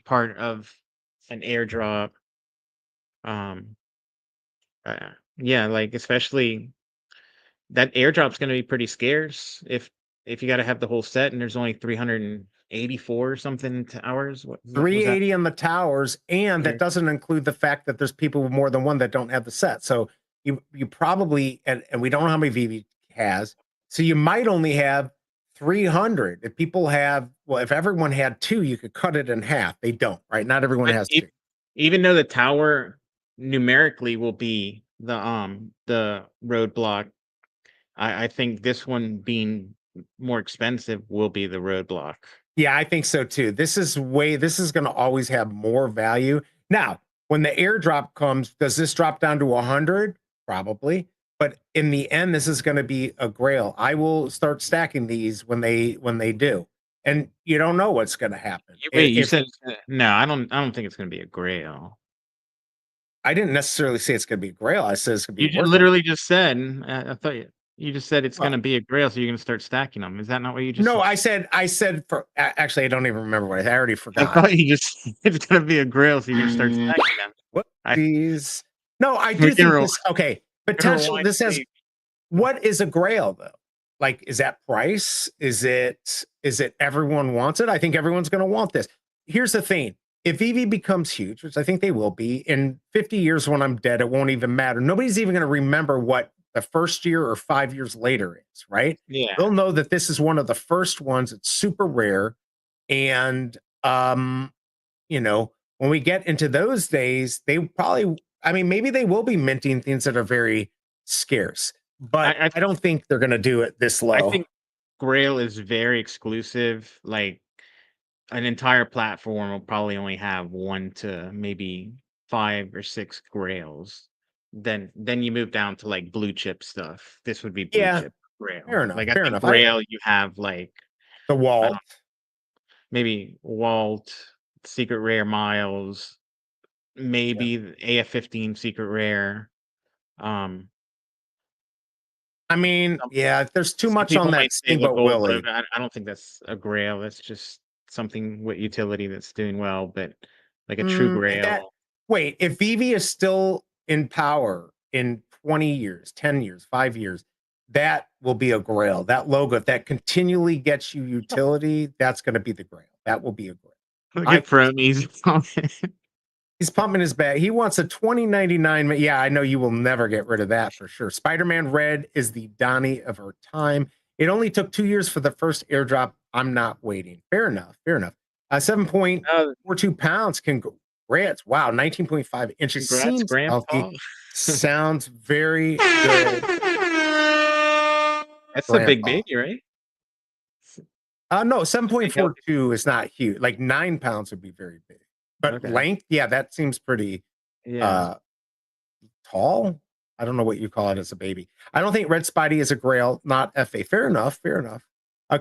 part of an airdrop, yeah, like especially that airdrop's going to be pretty scarce if you got to have the whole set, and there's only 384 or something towers. What was that? 380 on the towers, and that doesn't include the fact that there's people with more than one that don't have the set. So you probably, and we don't know how many Veve has, so you might only have 300. If people have, well, if everyone had two, you could cut it in half. They don't, right? Not everyone But has two. even though the tower numerically will be the roadblock, I think this one being more expensive will be the roadblock. Yeah, I think so too. This is going to always have more value. Now, when the airdrop comes, does this drop down to 100? Probably. But in the end, this is going to be a grail. I will start stacking these when they do. And you don't know what's going to happen. Wait, you said no, I don't think it's going to be a grail. I didn't necessarily say it's going to be a grail. I said it's going to be You literally just said, I thought you just said it's going to be a grail, so you're going to start stacking them. Is that not what you just No, said? I said for actually, I don't even remember what I already forgot. I thought you just it's going to be a grail, so you're going to start stacking them. What? These? No, I do think this. Okay, potential. This has. What is a grail though? Like, is that price? Is it everyone wants it? I think everyone's going to want this. Here's the thing. If Veve becomes huge, which I think they will be, in 50 years when I'm dead, it won't even matter. Nobody's even going to remember what the first year or 5 years later is, right? Yeah. They'll know that this is one of the first ones. It's super rare. And, you know, when we get into those days, they probably, I mean, maybe they will be minting things that are very scarce, but I don't think they're going to do it this low. I think Grail is very exclusive. Like, an entire platform will probably only have 1 to maybe 5 or 6 Grails. Then you move down to like blue chip stuff. This would be blue chip Grail. Fair enough. Like, I fair think enough. Grail, you have like The Walt, maybe Walt, Secret Rare Miles, maybe the AF-15 Secret Rare. I mean, yeah, there's too much on that Steamboat Gold, Willie. but I don't think that's a Grail. That's just something with utility that's doing well, but like a true Grail. Wait, if Veve is still in power in 20 years, 10 years, 5 years, that will be a Grail. That logo, if that continually gets you utility, that's going to be the Grail. That will be a Grail. Look at Promies. He's pumping his bag. He wants a 2099. Yeah, I know you will never get rid of that for sure. Spider-Man Red is the Donnie of our time. It only took 2 years for the first airdrop. I'm not waiting. Fair enough. Fair enough. 7.42 pounds. Congrats. Wow. 19.5 inches. Congrats, Seems Grandpa. healthy. Sounds very good. That's a big baby, right? No, 7.42 is not huge. Like 9 pounds would be very big. But Okay. length, yeah, that seems pretty Yeah. tall. I don't know what you call it as a baby. I don't think Red Spidey is a Grail, not FA. Fair enough. Fair enough.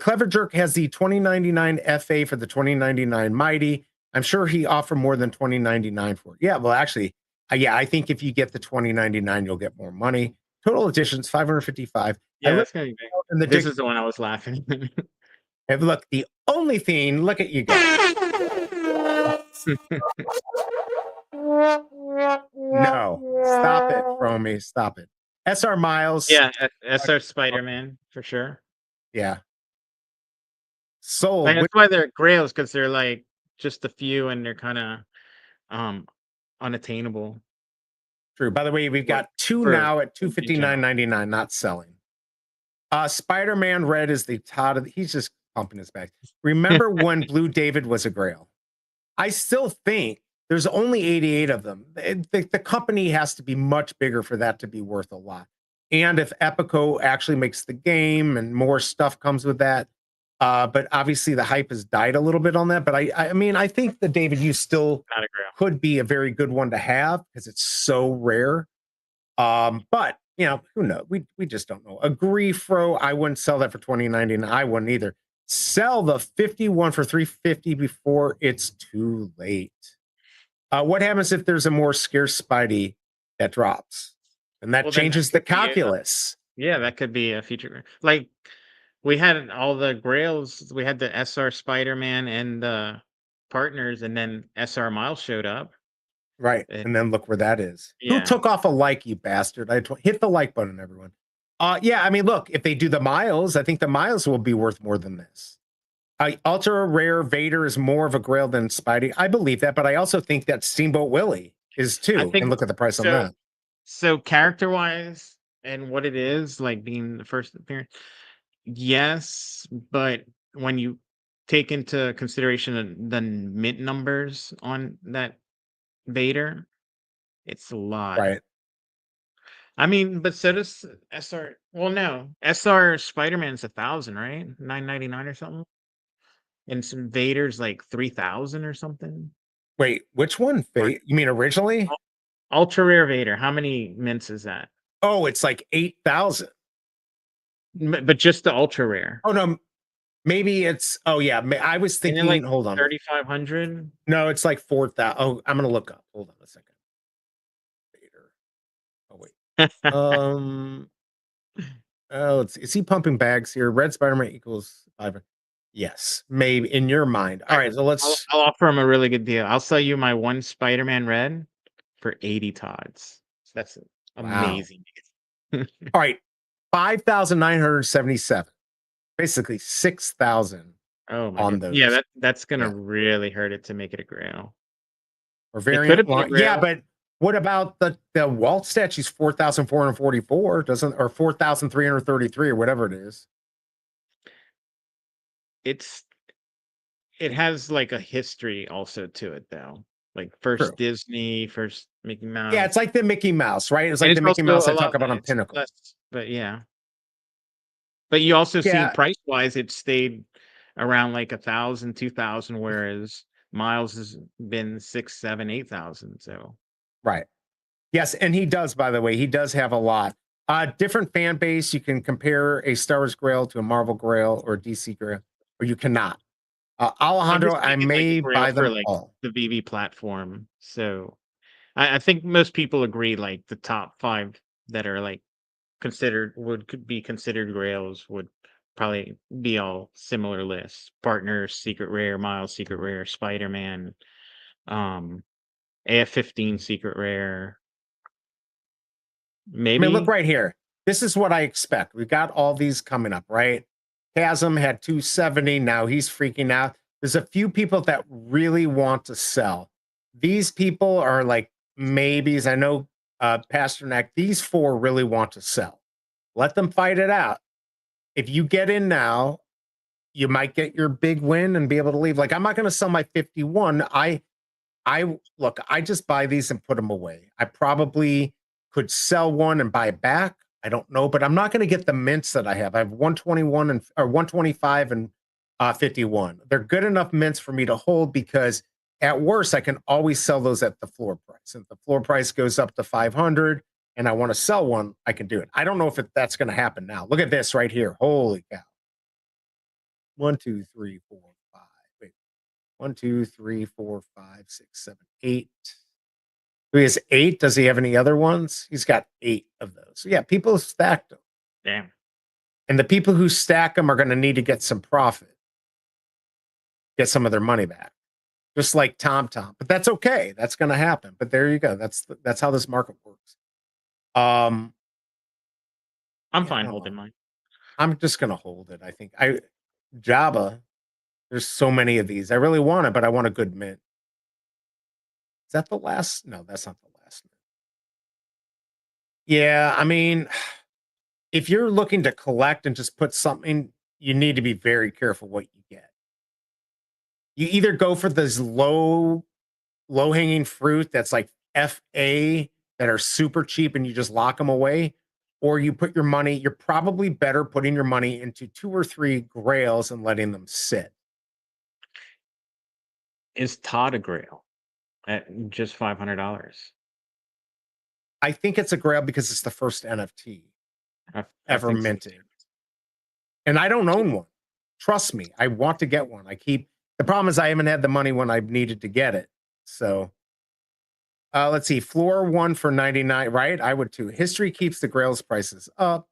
Clever Jerk has the 2099 FA for the 2099 Mighty. I'm sure he offered more than 2099 for it. Yeah, well, actually, yeah, I think if you get the 2099, you'll get more money. Total editions 555. Yeah, that's gonna be big. And the This is the one I was laughing. and look, the only thing, look at you guys. No, stop it, Fromy. Stop it. SR Miles. Yeah, SR Spider-Man for sure. Yeah. Sold. Like, that's why they're grails, because they're like just a few and they're kind of unattainable. True. By the way, we've got two now at $259.99, not selling. Spider-Man Red is the Todd of he's just pumping his back. Remember when Blue David was a Grail? I still think there's only 88 of them. The company has to be much bigger for that to be worth a lot. And if Epico actually makes the game and more stuff comes with that, but obviously the hype has died a little bit on that. But I mean, I think the David you still could be a very good one to have because it's so rare. But you know, who knows? We just don't know. Agree, Fro. I wouldn't sell that for $20.99. I wouldn't either. Sell the 51 for $350 before it's too late. What happens if there's a more scarce Spidey that drops? And that changes the calculus. Yeah, that could be a feature. Like we had all the Grails. We had the SR Spider-Man and the partners, and then SR Miles showed up. Right. And then look where that is. Yeah. Who took off a like, you bastard? Hit the like button, everyone. Yeah, I mean, look, if they do the Miles, I think the Miles will be worth more than this. Ultra rare Vader is more of a Grail than Spidey. I believe that, but I also think that Steamboat Willie is too. And look at the price on that. So character-wise and what it is, like being the first appearance, yes, but when you take into consideration the mint numbers on that Vader, it's a lot. Right. I mean, but so does SR. Well, no, SR Spider-Man's 1,000, right? $9.99 or something. And some Vader's like 3,000 or something. Wait, which one? You mean originally? Ultra rare Vader. How many mints is that? Oh, it's like 8,000. But just the ultra rare. Oh no, maybe it's. Oh yeah, I was thinking. Like hold on, 3,500. No, it's like 4,000. Oh, I'm gonna look up. Hold on a second. Vader. Oh wait. Oh, is he pumping bags here? Red Spider-Man equals 5. Yes, maybe in your mind. All right, so let's. I'll offer him a really good deal. I'll sell you my one Spider-Man Red for 80 Todds. So that's amazing. All right, 5,977. Basically 6,000. Oh my on God. those. Yeah, that's gonna really hurt it to make it a Grail. Or variant. Yeah, but what about the Walt statue's 4,444? Or 4,333 or whatever it is. It has like a history also to it though. Like first Disney, first Mickey Mouse. Yeah, it's like the Mickey Mouse, right? It's like the Mickey Mouse I talk about on Pinnacle. But yeah. But you also see price wise, it stayed around like 1,000, 2,000, whereas Miles has been 6, 7, 8,000. So right. Yes, and he does, by the way, he does have a lot. Different fan base. You can compare a Star Wars Grail to a Marvel Grail or a DC Grail, or you cannot. Alejandro, I may buy them like all. The VV platform. So I think most people agree like the top 5 that are like could be considered Grails would probably be all similar lists. Partners, Secret Rare, Miles, Secret Rare, Spider-Man, AF-15 Secret Rare. Maybe. I mean, look right here. This is what I expect. We've got all these coming up, right? Chasm had 270. Now he's freaking out. There's a few people that really want to sell. These people are like maybes. I know Pasternak, these 4 really want to sell. Let them fight it out. If you get in now, you might get your big win and be able to leave. Like, I'm not going to sell my 51. I look, I just buy these and put them away. I probably could sell one and buy it back. I don't know, but I'm not going to get the mints that I have. I have 121 or 125 and 51. They're good enough mints for me to hold because at worst, I can always sell those at the floor price. If the floor price goes up to 500 and I want to sell one, I can do it. I don't know if that's going to happen now. Look at this right here. Holy cow. 1, 2, 3, 4, 5. Wait. 1, 2, 3, 4, 5, 6, 7, 8. So he has 8. Does he have any other ones? He's got 8 of those. So yeah, people stacked them. Damn. And the people who stack them are going to need to get some profit, get some of their money back, just like TomTom. But that's okay. That's going to happen. But there you go. That's how this market works. I'm fine holding mine. I'm just going to hold it. I think Java. There's so many of these. I really want it, but I want a good mint. Is that the last? No, that's not the last mint. Yeah, I mean, if you're looking to collect and just put something, you need to be very careful what you get. You either go for this low-hanging fruit that's like FA that are super cheap and you just lock them away, or you put your money, you're probably better putting your money into 2 or 3 grails and letting them sit. Is Todd a grail at just $500? I think it's a grail because it's the first NFT ever minted. And I don't own one. Trust me, I want to get one. The problem is I haven't had the money when I've needed to get it. So let's see, floor 1 for 99, right? I would too. History keeps the grails prices up.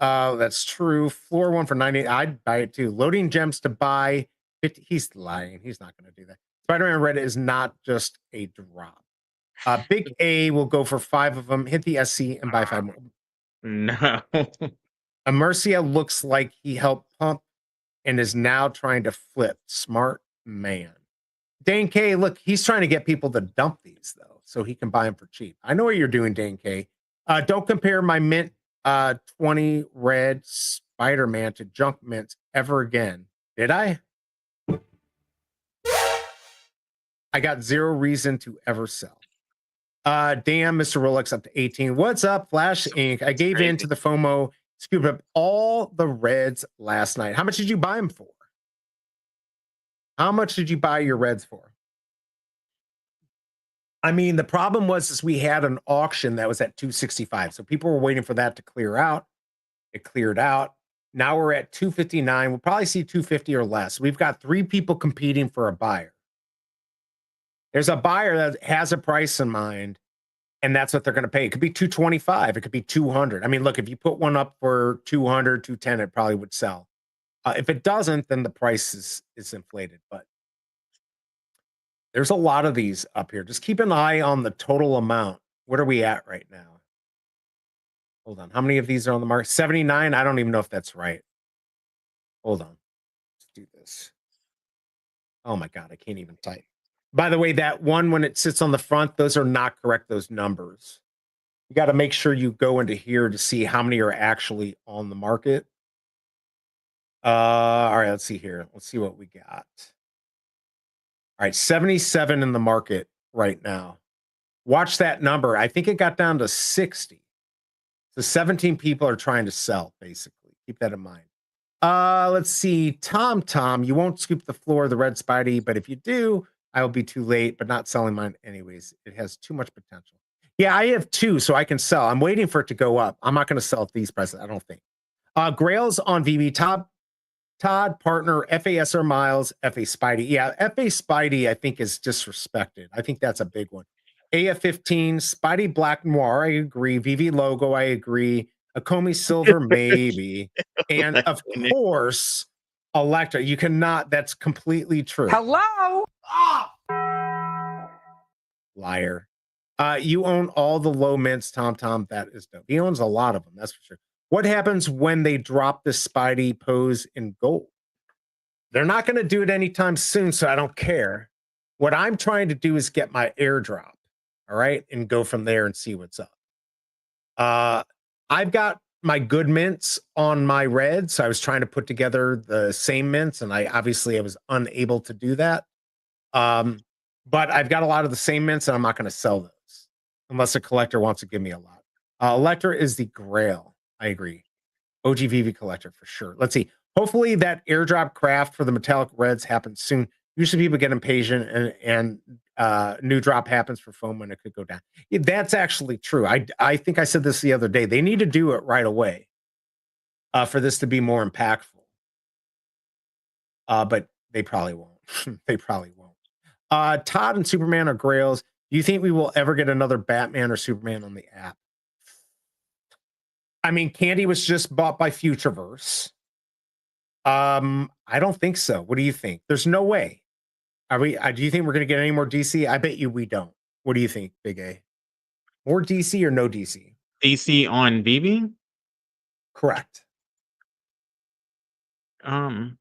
That's true. Floor 1 for 90, I'd buy it too. Loading gems to buy 50. He's lying. He's not going to do that. Spider-Man Reddit is not just a drop. BigA will go for 5 of them. Hit the SC and buy 5 more. No. Mercia looks like he helped pump and is now trying to flip. Smart man. Dane K, look, he's trying to get people to dump these though, so he can buy them for cheap. I know what you're doing, Dane K. Don't compare my mint 20 red Spider-Man to junk mints ever again. Did I? I got 0 reason to ever sell. Damn, Mr. Rolex up to 18. What's up, Flash Inc? I gave in to the FOMO, scooped up all the reds last night. How much did you buy them for? How much did you buy your reds for? I mean, the problem was we had an auction that was at 265. So people were waiting for that to clear out. It cleared out. Now we're at 259. We'll probably see 250 or less. We've got 3 people competing for a buyer. There's a buyer that has a price in mind, and that's what they're going to pay. It could be 225. It could be 200. I mean, look, if you put one up for 200, 210, it probably would sell. If it doesn't, then the price is inflated. But there's a lot of these up here. Just keep an eye on the total amount. What are we at right now? Hold on. How many of these are on the market? 79? I don't even know if that's right. Hold on. Let's do this. Oh, my God. I can't even type. By the way, that one, when it sits on the front, those are not correct, those numbers. You got to make sure you go into here to see how many are actually on the market. All right, let's see here. Let's see what we got. All right, 77 in the market right now. Watch that number. I think it got down to 60. So 17 people are trying to sell, basically. Keep that in mind. Let's see. TomTom, you won't scoop the floor of the red Spidey, but if you do, I will be too late, but not selling mine anyways. It has too much potential. Yeah, I have 2, so I can sell. I'm waiting for it to go up. I'm not going to sell at these prices, I don't think. Grails on VB. Todd, partner, FASR Miles, FA Spidey. Yeah, FA Spidey, I think, is disrespected. I think that's a big one. AF15, Spidey Black Noir, I agree. VV Logo, I agree. Akomi Silver, maybe. And, of course, Electra. You cannot, that's completely true. Hello? Liar. You own all the low mints, TomTom. That is dope. He owns a lot of them, that's for sure. What happens when they drop the Spidey pose in gold? They're not going to do it anytime soon, so I don't care. What I'm trying to do is get my airdrop, all right, and go from there and see what's up. I've got my good mints on my red, so I was trying to put together the same mints, and I was unable to do that. But I've got a lot of the same mints, and I'm not going to sell those unless a collector wants to give me a lot. Electra is the grail. I agree. OGVV collector for sure. Let's see. Hopefully that airdrop craft for the metallic reds happens soon. Usually people get impatient and new drop happens for foam when it could go down. Yeah, that's actually true. I think I said this the other day. They need to do it right away for this to be more impactful. But they probably won't. They probably won't. Todd and Superman are grails. Do you think we will ever get another Batman or Superman on the app? I mean, Candy was just bought by Futureverse. I don't think so. What do you think? There's no way. Are we? Do you think we're going to get any more DC? I bet you we don't. What do you think, Big A? More DC or no DC? DC on Veve? Correct. I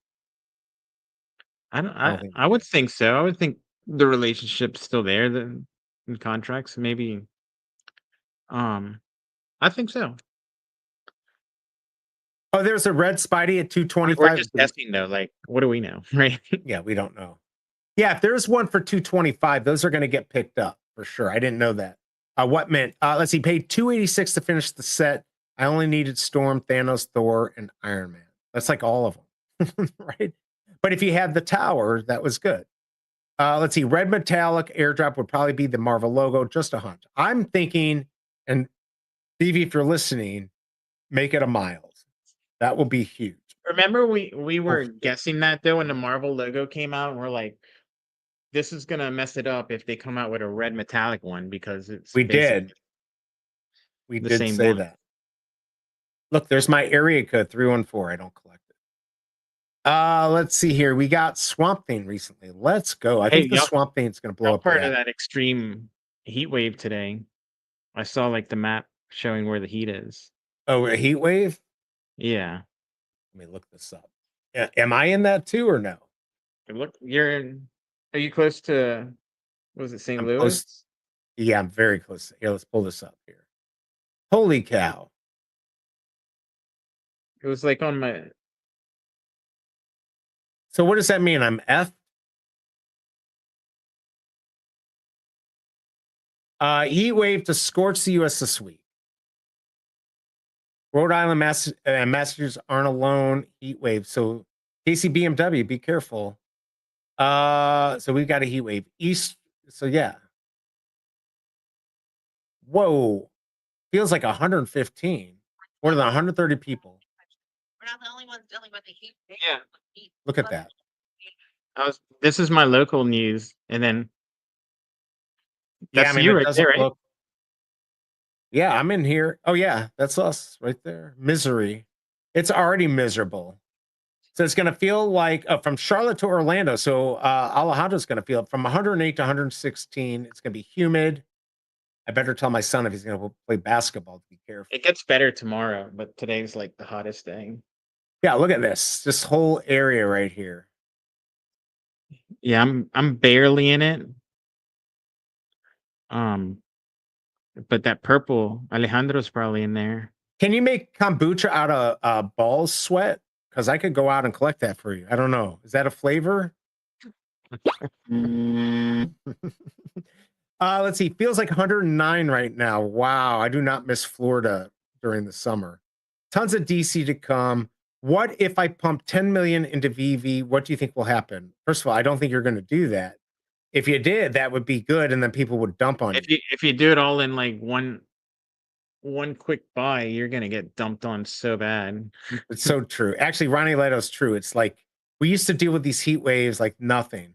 don't. don't think I would think so. I would think the relationship's still there. The in contracts, maybe. I think so. Oh, there's a red Spidey at 225. We're just guessing though. Like, what do we know, right? Yeah, we don't know. Yeah, if there's one for 225, those are going to get picked up for sure. I didn't know that. What meant? Let's see, paid 286 to finish the set. I only needed Storm, Thanos, Thor, and Iron Man. That's like all of them, right? But if you had the tower, that was good. Let's see, red metallic airdrop would probably be the Marvel logo, just a hunch. I'm thinking, and Stevie, if you're listening, make it a Miles. That will be huge. Remember, we were guessing that though when the Marvel logo came out, and we're like, this is gonna mess it up if they come out with a red metallic one because it's we did say that. Look, there's my area code 314. I don't collect it. Let's see here. We got Swamp Thing recently. Let's go. I think the Swamp Thing's gonna blow up. Part of that extreme heat wave today. I saw like the map showing where the heat is. Oh, a heat wave? Yeah. Let me look this up. Am I in that too or no? Look, are you close to, was it St. Louis? Close, yeah, I'm very close. Here, let's pull this up here. Holy cow. It was like on my. So what does that mean? I'm F? Heat wave to scorch the U.S. this week. Rhode Island, Massachusetts aren't alone. Heat wave. So KC BMW, be careful. So we've got a heat wave east. So yeah. Whoa. Feels like 115. More than 130 people. We're not the only ones dealing with the heat. Yeah. Look at that. This is my local news, and then that's yeah, I mean, you right there, right? Yeah, I'm in here. Oh yeah, that's us right there. Misery. It's already miserable. So it's going to feel like from Charlotte to Orlando. So Alejandro's going to feel from 108 to 116. It's going to be humid. I better tell my son if he's going to play basketball to be careful. It gets better tomorrow, but today's like the hottest day. Yeah, look at this whole area right here. Yeah, I'm barely in it. But that purple, Alejandro's probably in there. Can you make kombucha out of balls sweat? Because I could go out and collect that for you. I don't know. Is that a flavor? Let's see. Feels like 109 right now. Wow. I do not miss Florida during the summer. Tons of DC to come. What if I pump 10 million into Veve? What do you think will happen? First of all, I don't think you're going to do that. If you did, that would be good, and then people would dump on you. If you do it all in like one quick buy, you're gonna get dumped on so bad. It's so true. Actually, Ronnie Leto's true. It's like we used to deal with these heat waves like nothing.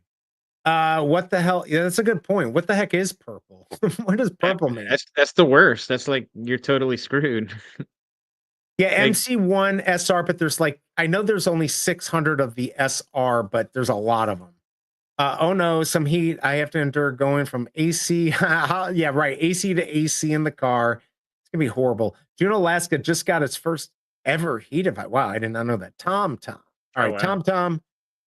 What the hell? Yeah, that's a good point. What the heck is purple? What does purple mean? That's the worst. That's like you're totally screwed. Yeah, MC1 SR, but there's like I know there's only 600 of the SR, but there's a lot of them. Oh no, some heat I have to endure going from AC. Yeah, right. AC to AC in the car. It's gonna be horrible. Juneau, Alaska just got its first ever heat event. Wow, I did not know that. Tom. All right, wow. Tom,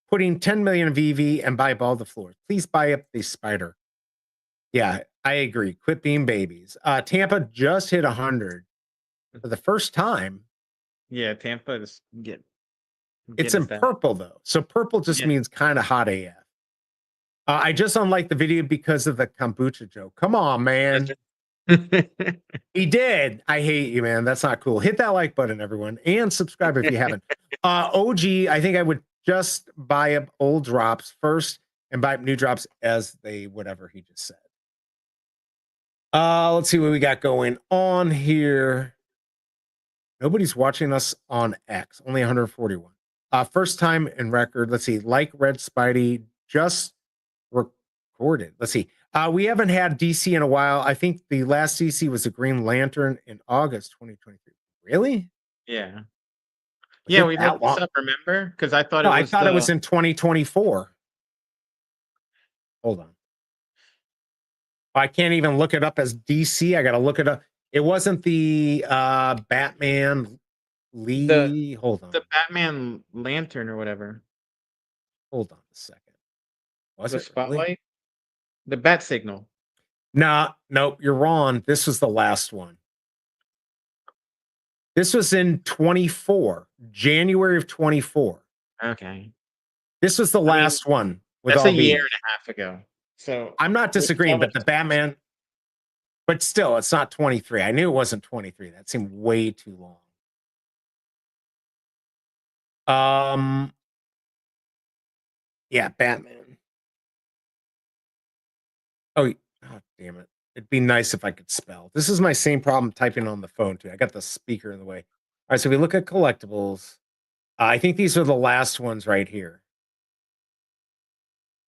putting 10 million in Veve and buy all the floors. Please buy up the spider. Yeah, I agree. Quit being babies. Tampa just hit 100 for the first time. Yeah, Tampa is it's in purple though, so purple just means kind of hot AF. I just unliked the video because of the kombucha joke. Come on, man. He did. I hate you, man. That's not cool. Hit that like button, everyone, and subscribe if you haven't. OG, I think I would just buy up old drops first and buy new drops as they whatever he just said. Let's see what we got going on here. Nobody's watching us on X. Only 141. First time in record. Let's see. Like Red Spidey just recorded. Let's see. We haven't had DC in a while. I think the last DC was the Green Lantern in August 2023. Really? Yeah. Was Yeah, it we that looked this long? up, remember? Because I thought No, it I was thought it was in 2024. Hold on. I can't even look it up as DC. I got to look it up. It wasn't the Batman Lee. Hold on. the Batman Lantern or whatever. Hold on a second. Was The it spotlight? really? The bat signal. Nah, nope, you're wrong. This was the last one. This was in 24, January of 24. Okay. This was the last one with That's all a year these. and a half ago. So I'm not disagreeing, but the Batman, but still, it's not 23. I knew it wasn't 23. That seemed way too long. Yeah, Batman. Oh, damn it. It'd be nice if I could spell. This is my same problem typing on the phone, too. I got the speaker in the way. All right, so we look at collectibles. I think these are the last ones right here.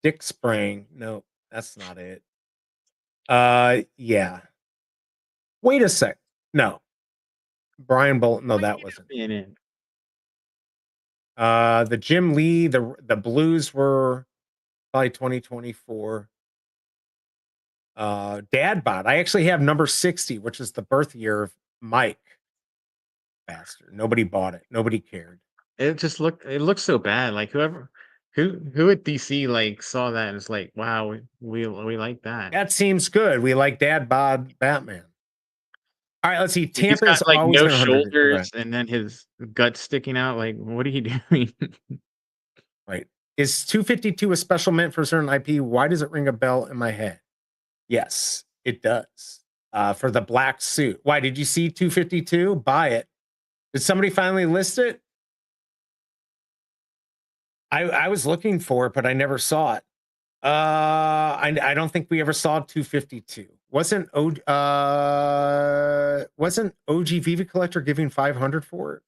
Dick Sprang. No, that's not it. Yeah. Wait a sec. No. Brian Bolton. No, that wasn't it. The Jim Lee, the Blues were probably 2024. Dadbot. I actually have number 60, which is the birth year of Mike. Bastard. Nobody bought it. Nobody cared. It looks so bad. Like who at DC like saw that and was like, wow, we like that. That seems good. We like Dadbot Batman. All right, let's see. He's Tampa's got like always no been 100. shoulders and then his guts sticking out. Like, what are you doing? Right. Is 252 a special mint for a certain IP? Why does it ring a bell in my head? Yes, it does. For the black suit. Why did you see 252? Buy it. Did somebody finally list it? I was looking for it, but I never saw it. I don't think we ever saw 252. Wasn't OG Viva Collector giving 500 for it?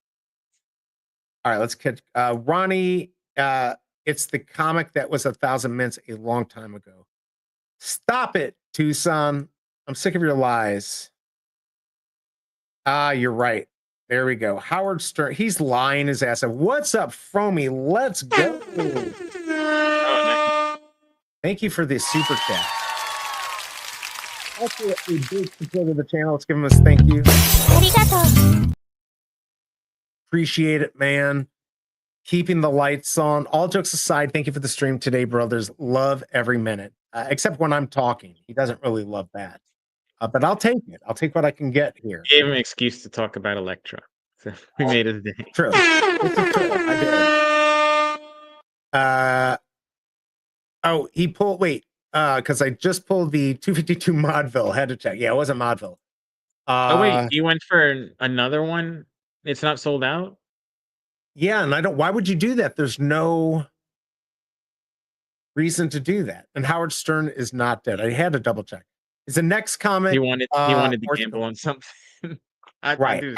All right, let's catch Ronnie. It's the comic that was 1,000 mints a long time ago. Stop it, Tucson. I'm sick of your lies. You're right. There we go. Howard Stern. He's lying his ass off. What's up, Fromy? Let's go. Thank you for this super chat. Also, a big supporter of the channel. Let's give him a thank you. Appreciate it, man. Keeping the lights on. All jokes aside, thank you for the stream today, brothers. Love every minute, except when I'm talking. He doesn't really love that. But I'll take it. I'll take what I can get here. Gave him an excuse to talk about Elektra. So we made his day. True. This is true. I did. Oh, he pulled. Wait, because I just pulled the 252 Modville. Had to check. Yeah, it wasn't Modville. Oh wait, you went for another one? It's not sold out? Yeah, and I don't. Why would you do that? There's no reason to do that. And Howard Stern is not dead. I had to double check. Is the next comic? He wanted to gamble on something. I do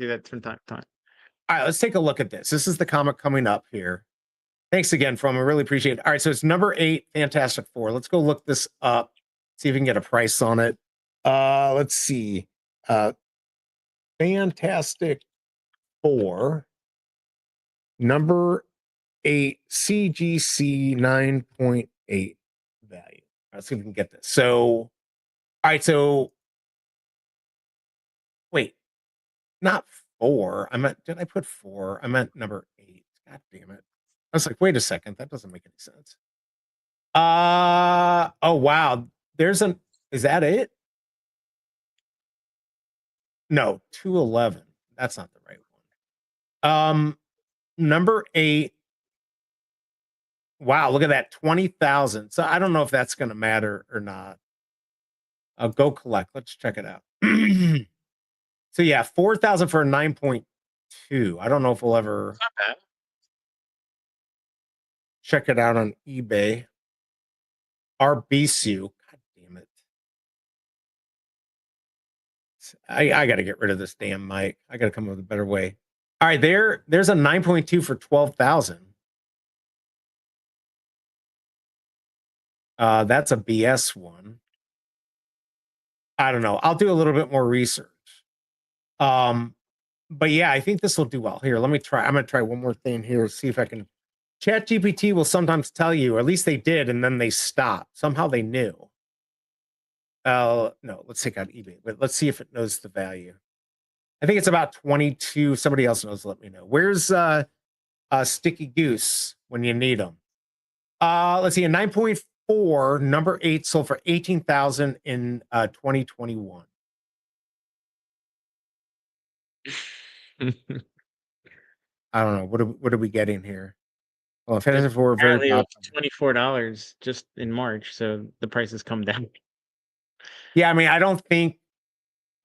that from time to time. All right, let's take a look at this. This is the comic coming up here. Thanks again, From. I really appreciate it. All right, so it's number 8, Fantastic Four. Let's go look this up. See if we can get a price on it. Let's see. Fantastic Four, number 8, CGC 9.8 value. Let's see if we can get this. So, all right, so wait, not 4. Did I put 4? I meant number 8. God damn it. I was like, wait a second, that doesn't make any sense. Oh wow. Is that it? No, 211. That's not the right one. Number 8. Wow, look at that, 20,000. So I don't know if that's gonna matter or not. I'll go collect. Let's check it out. So yeah, 4,000 for a 9.2. I don't know if we'll ever Not bad. check it out on eBay. Arbisu. God damn it. I got to get rid of this damn mic. I got to come up with a better way. All right, there's a 9.2 for 12,000. That's a BS one. I don't know. I'll do a little bit more research. But yeah, I think this will do well. Here, let me try. I'm gonna try one more thing here, see if I can. ChatGPT will sometimes tell you, or at least they did, and then they stop. Somehow they knew. No, let's take out eBay, but let's see if it knows the value. I think it's about 22. Somebody else knows, let me know. Where's Sticky Goose when you need them? Let's see, a 9.4, number 8 sold for 18,000 in 2021. I don't know. What are we getting here? Well, if it isn't for Apparently very it was $24 just in March, so the prices come down. Yeah, I mean, I don't think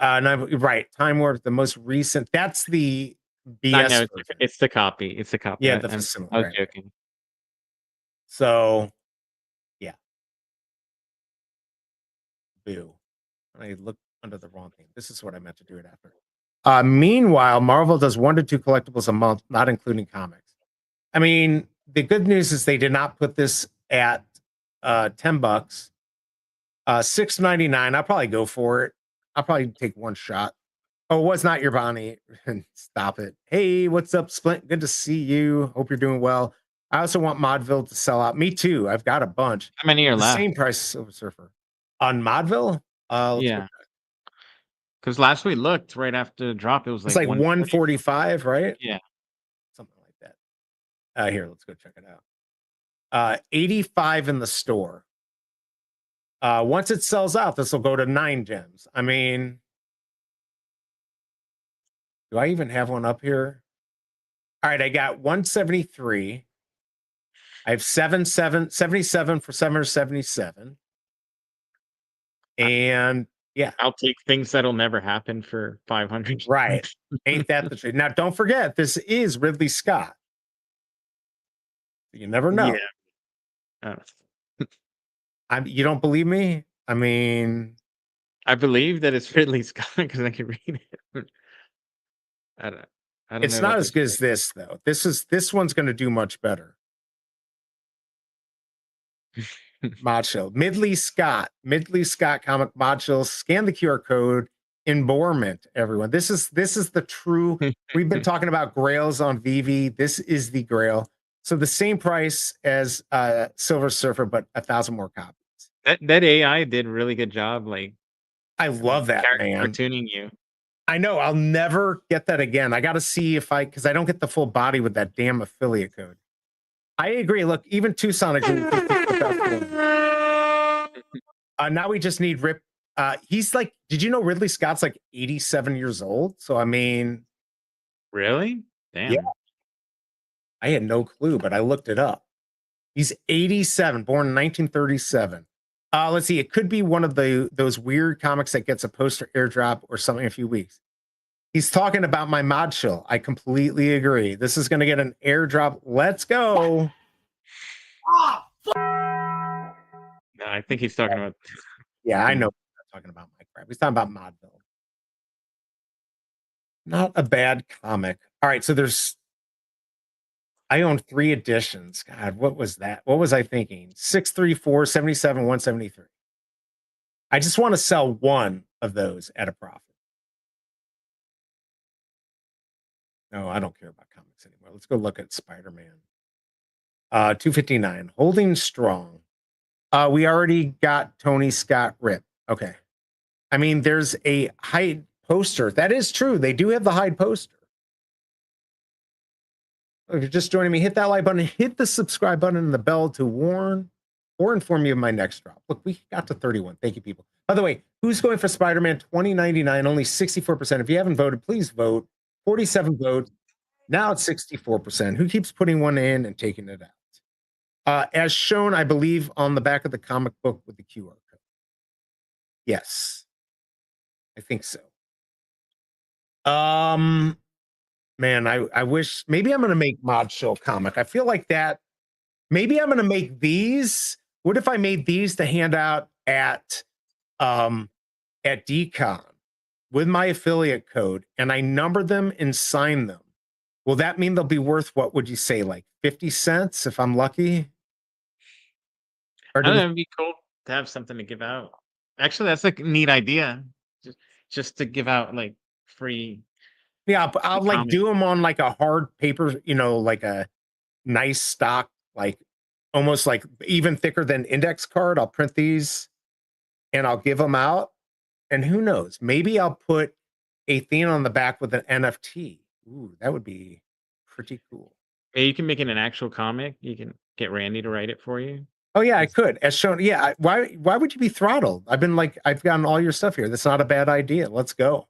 no, right. Time Warp, the most recent. That's the BS. I know it's the copy. It's the copy. Yeah, I the was facility. Right. joking. So, yeah. Boo. I looked under the wrong thing. This is what I meant to do it after. Meanwhile, Marvel does 1 to 2 collectibles a month, not including comics. I mean, the good news is they did not put this at $10. $6.99. I'll probably go for it. I'll probably take one shot. Oh, was not your Bonnie. Stop it. Hey, what's up, Splint? Good to see you. Hope you're doing well. I also want Modville to sell out. Me too. I've got a bunch. How many are the left? Same price as Silver Surfer. On Modville? Yeah. Because last we looked right after the drop, it was it's like 145, right? Yeah. Something like that. Here, let's go check it out. 85 in the store. Once it sells out, this will go to 9 gems. I mean, do I even have one up here? All right, I got 173. I have 77 for 777. And yeah, I'll take things that'll never happen for 500. Right. Ain't that the truth? Now, don't forget, this is Ridley Scott. You never know. Yeah. You don't believe me? I mean, I believe that it's Ridley Scott because I can read it. I don't it's know not as good as this, though. This one's going to do much better. Mod Shield. Midley Scott comic Mod Shield. Scan the QR code. informMint, everyone. This is the true. We've been talking about grails on Veve. This is the grail. So the same price as Silver Surfer, but 1,000 more copies. That AI did a really good job. Like, I love that, man. Cartooning you. I know. I'll never get that again. I got to see if because I don't get the full body with that damn affiliate code. I agree. Look, even Tucson. Now we just need Rip. He's like, did you know Ridley Scott's like 87 years old? So, I mean. Really? Damn. Yeah. I had no clue, but I looked it up. He's 87, born in 1937. Let's see. It could be one of those weird comics that gets a poster airdrop or something in a few weeks. He's talking about my mod shill. I completely agree. This is going to get an airdrop. Let's go. No, I think he's talking about. Yeah, I know. He's not talking about my crap. He's talking about Modville. Not a bad comic. All right, so I own 3 editions. God, what was that? What was I thinking? 634, 77, 173. I just want to sell one of those at a profit. No, I don't care about comics anymore. Let's go look at Spider-Man. 259. Holding Strong. We already got Tony Scott Rip. Okay. I mean, there's a Hyde poster. That is true. They do have the Hyde poster. If you're just joining me, hit that like button, hit the subscribe button and the bell to warn or inform you of my next drop. Look, we got to 31. Thank you, people. By the way, who's going for Spider-Man 2099? Only 64%. If you haven't voted, please vote. 47 votes. Now it's 64%. Who keeps putting one in and taking it out? As shown, I believe, on the back of the comic book with the QR code. Yes. I think so. Man, I wish maybe I'm gonna make Mod Show comic. I feel like that. Maybe I'm gonna make these What if I made these to hand out at DCon with my affiliate code, and I number them and sign them? Will that mean they'll be worth, what would you say, like 50 cents if I'm lucky? Or I do don't we, know, it'd be cool to have something to give out. Actually, that's like a neat idea. Just to give out like free yeah, but I'll like comics. do them on like a hard paper, like a nice stock, like almost like even thicker than index card. I'll print these and I'll give them out. And who knows? Maybe I'll put a thing on the back with an NFT. Ooh, that would be pretty cool. Yeah, you can make it an actual comic. You can get Randy to write it for you. Oh yeah, I could. As shown. Yeah. Why would you be throttled? I've gotten all your stuff here. That's not a bad idea. Let's go.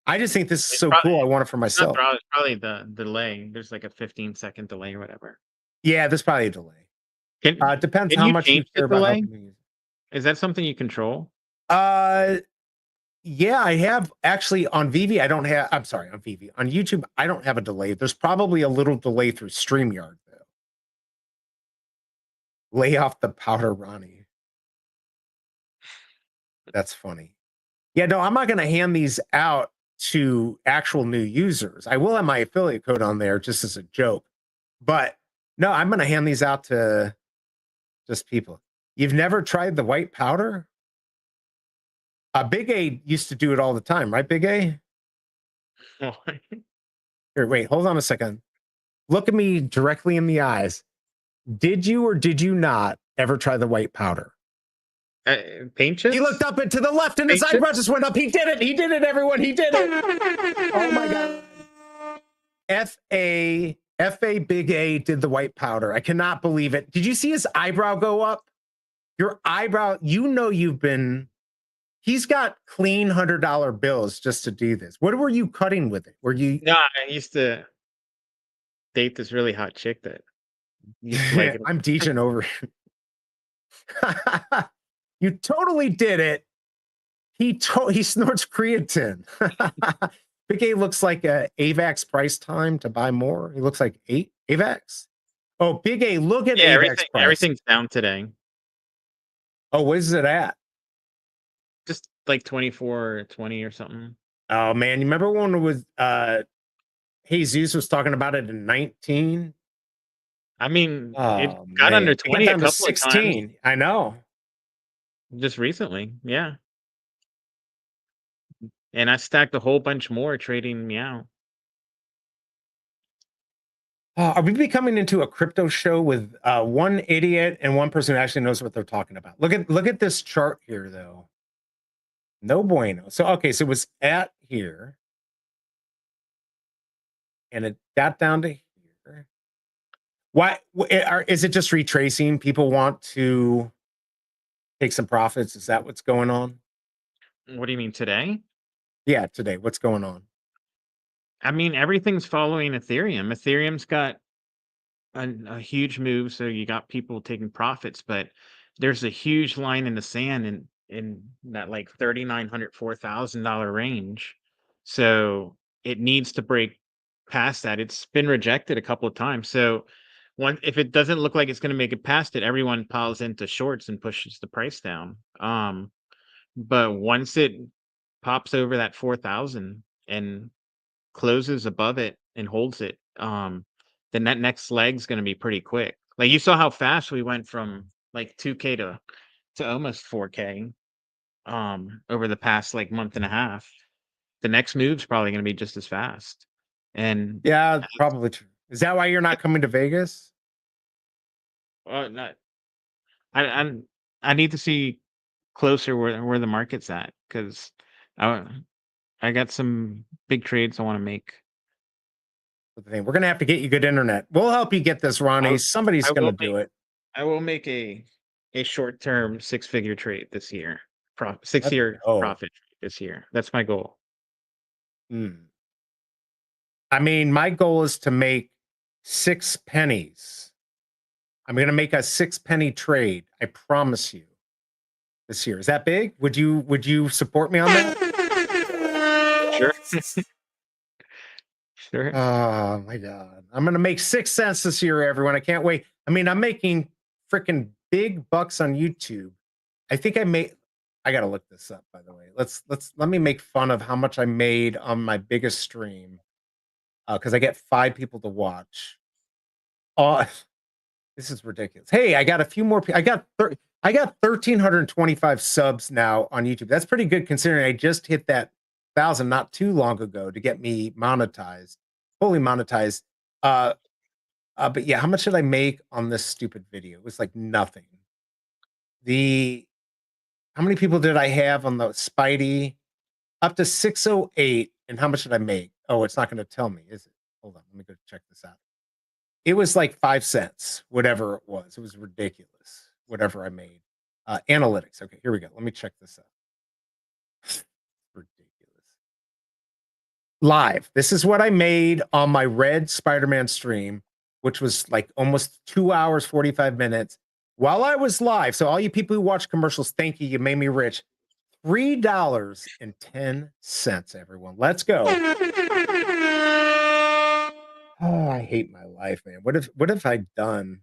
I just think this is It's so probably cool. I want it for it's not myself. throttle, it's probably the delay. There's like a 15-second delay or whatever. Yeah, there's probably a delay. Can Depends can how you much you change the care about delay? helping me use it. Is that something you control? Yeah, I have actually on Veve. I'm sorry, on Veve. On YouTube, I don't have a delay. There's probably a little delay through StreamYard though. Lay off the powder, Ronnie. That's funny. Yeah, no, I'm not going to hand these out to actual new users. I will have my affiliate code on there just as a joke. But no, I'm going to hand these out to just people. You've never tried the white powder? BigA used to do it all the time, right, BigA? Here, wait, hold on a second. Look at me directly in the eyes. Did you or did you not ever try the white powder? Paint chips? He looked up and to the left and his Paint eyebrow just went up. He did it. He did it, everyone. He did it. Oh my God. FA BigA did the white powder. I cannot believe it. Did you see his eyebrow go up? Your eyebrow, he's got clean $100 bills just to do this. What were you cutting with it? Were you? No, I used to date this really hot chick that used to like it. I'm DJing over. You totally did it. He snorts creatine. BigA looks like a AVAX price time to buy more. He looks like 8 AVAX. Oh, BigA, look at Yeah, AVAX price. everything's down today. Oh, what is it at? Just like 24 or 20 or something. Oh man, you remember when it was Jesus was talking about it in 19? I mean, it Oh, got under man. It 20 got a down to couple of times 16. I know. just recently. Yeah. And I stacked a whole bunch more trading Meow. Are we becoming into a crypto show with one idiot and one person who actually knows what they're talking about? Look at this chart here, though. No bueno. So okay, so it was at here, and it got down to here. Why is it just retracing? People want to take some profits. Is that what's going on? What do you mean today? Yeah, today. What's going on? I mean, everything's following Ethereum. Ethereum's got a huge move, so you got people taking profits, but there's a huge line in the sand in that like $3,900, $4,000 range. So it needs to break past that. It's been rejected a couple of times. So if it doesn't look like it's going to make it past it, everyone piles into shorts and pushes the price down. But once it pops over that 4,000 and closes above it and holds it, then that next leg's going to be pretty quick. Like you saw how fast we went from like 2K to almost 4K over the past like month and a half. The next move's probably going to be just as fast. And yeah, probably true. Is that why you're not coming to Vegas? not, I need to see closer where the market's at, because I got some big trades I want to make. We're going to have to get you good internet. We'll help you get this, Ronnie. Somebody's going to do it. I will make a short-term 6-figure trade this year. 6-year profit this year. That's my goal. I mean, my goal is to make 6 pennies. I'm going to make a 6-penny trade. I promise you. This year. Is that big? Would you support me on that? Sure. Sure. Oh my God. I'm going to make 6 cents this year, everyone. I can't wait. I mean, I'm making freaking big bucks on YouTube. I think I gotta look this up, by the way. Let me make fun of how much I made on my biggest stream. Because I get 5 people to watch. This is ridiculous. Hey, I got a few more. I got 1,325 subs now on YouTube. That's pretty good considering I just hit that 1,000 not too long ago to get me monetized, fully monetized. But yeah, how much did I make on this stupid video? It was like nothing. How many people did I have on the Spidey? Up to 608. And how much did I make? Oh, it's not going to tell me, is it? Hold on, let me go check this out. It was like 5 cents, whatever it was. It was ridiculous, whatever I made. Analytics. Okay, here we go. Let me check this out. Ridiculous. Live. This is what I made on my Red Spider-Man stream, which was like almost 2 hours, 45 minutes while I was live. So all you people who watch commercials, thank you. You made me rich. $3.10, everyone. Let's go. Oh, I hate my life, man. What have I done?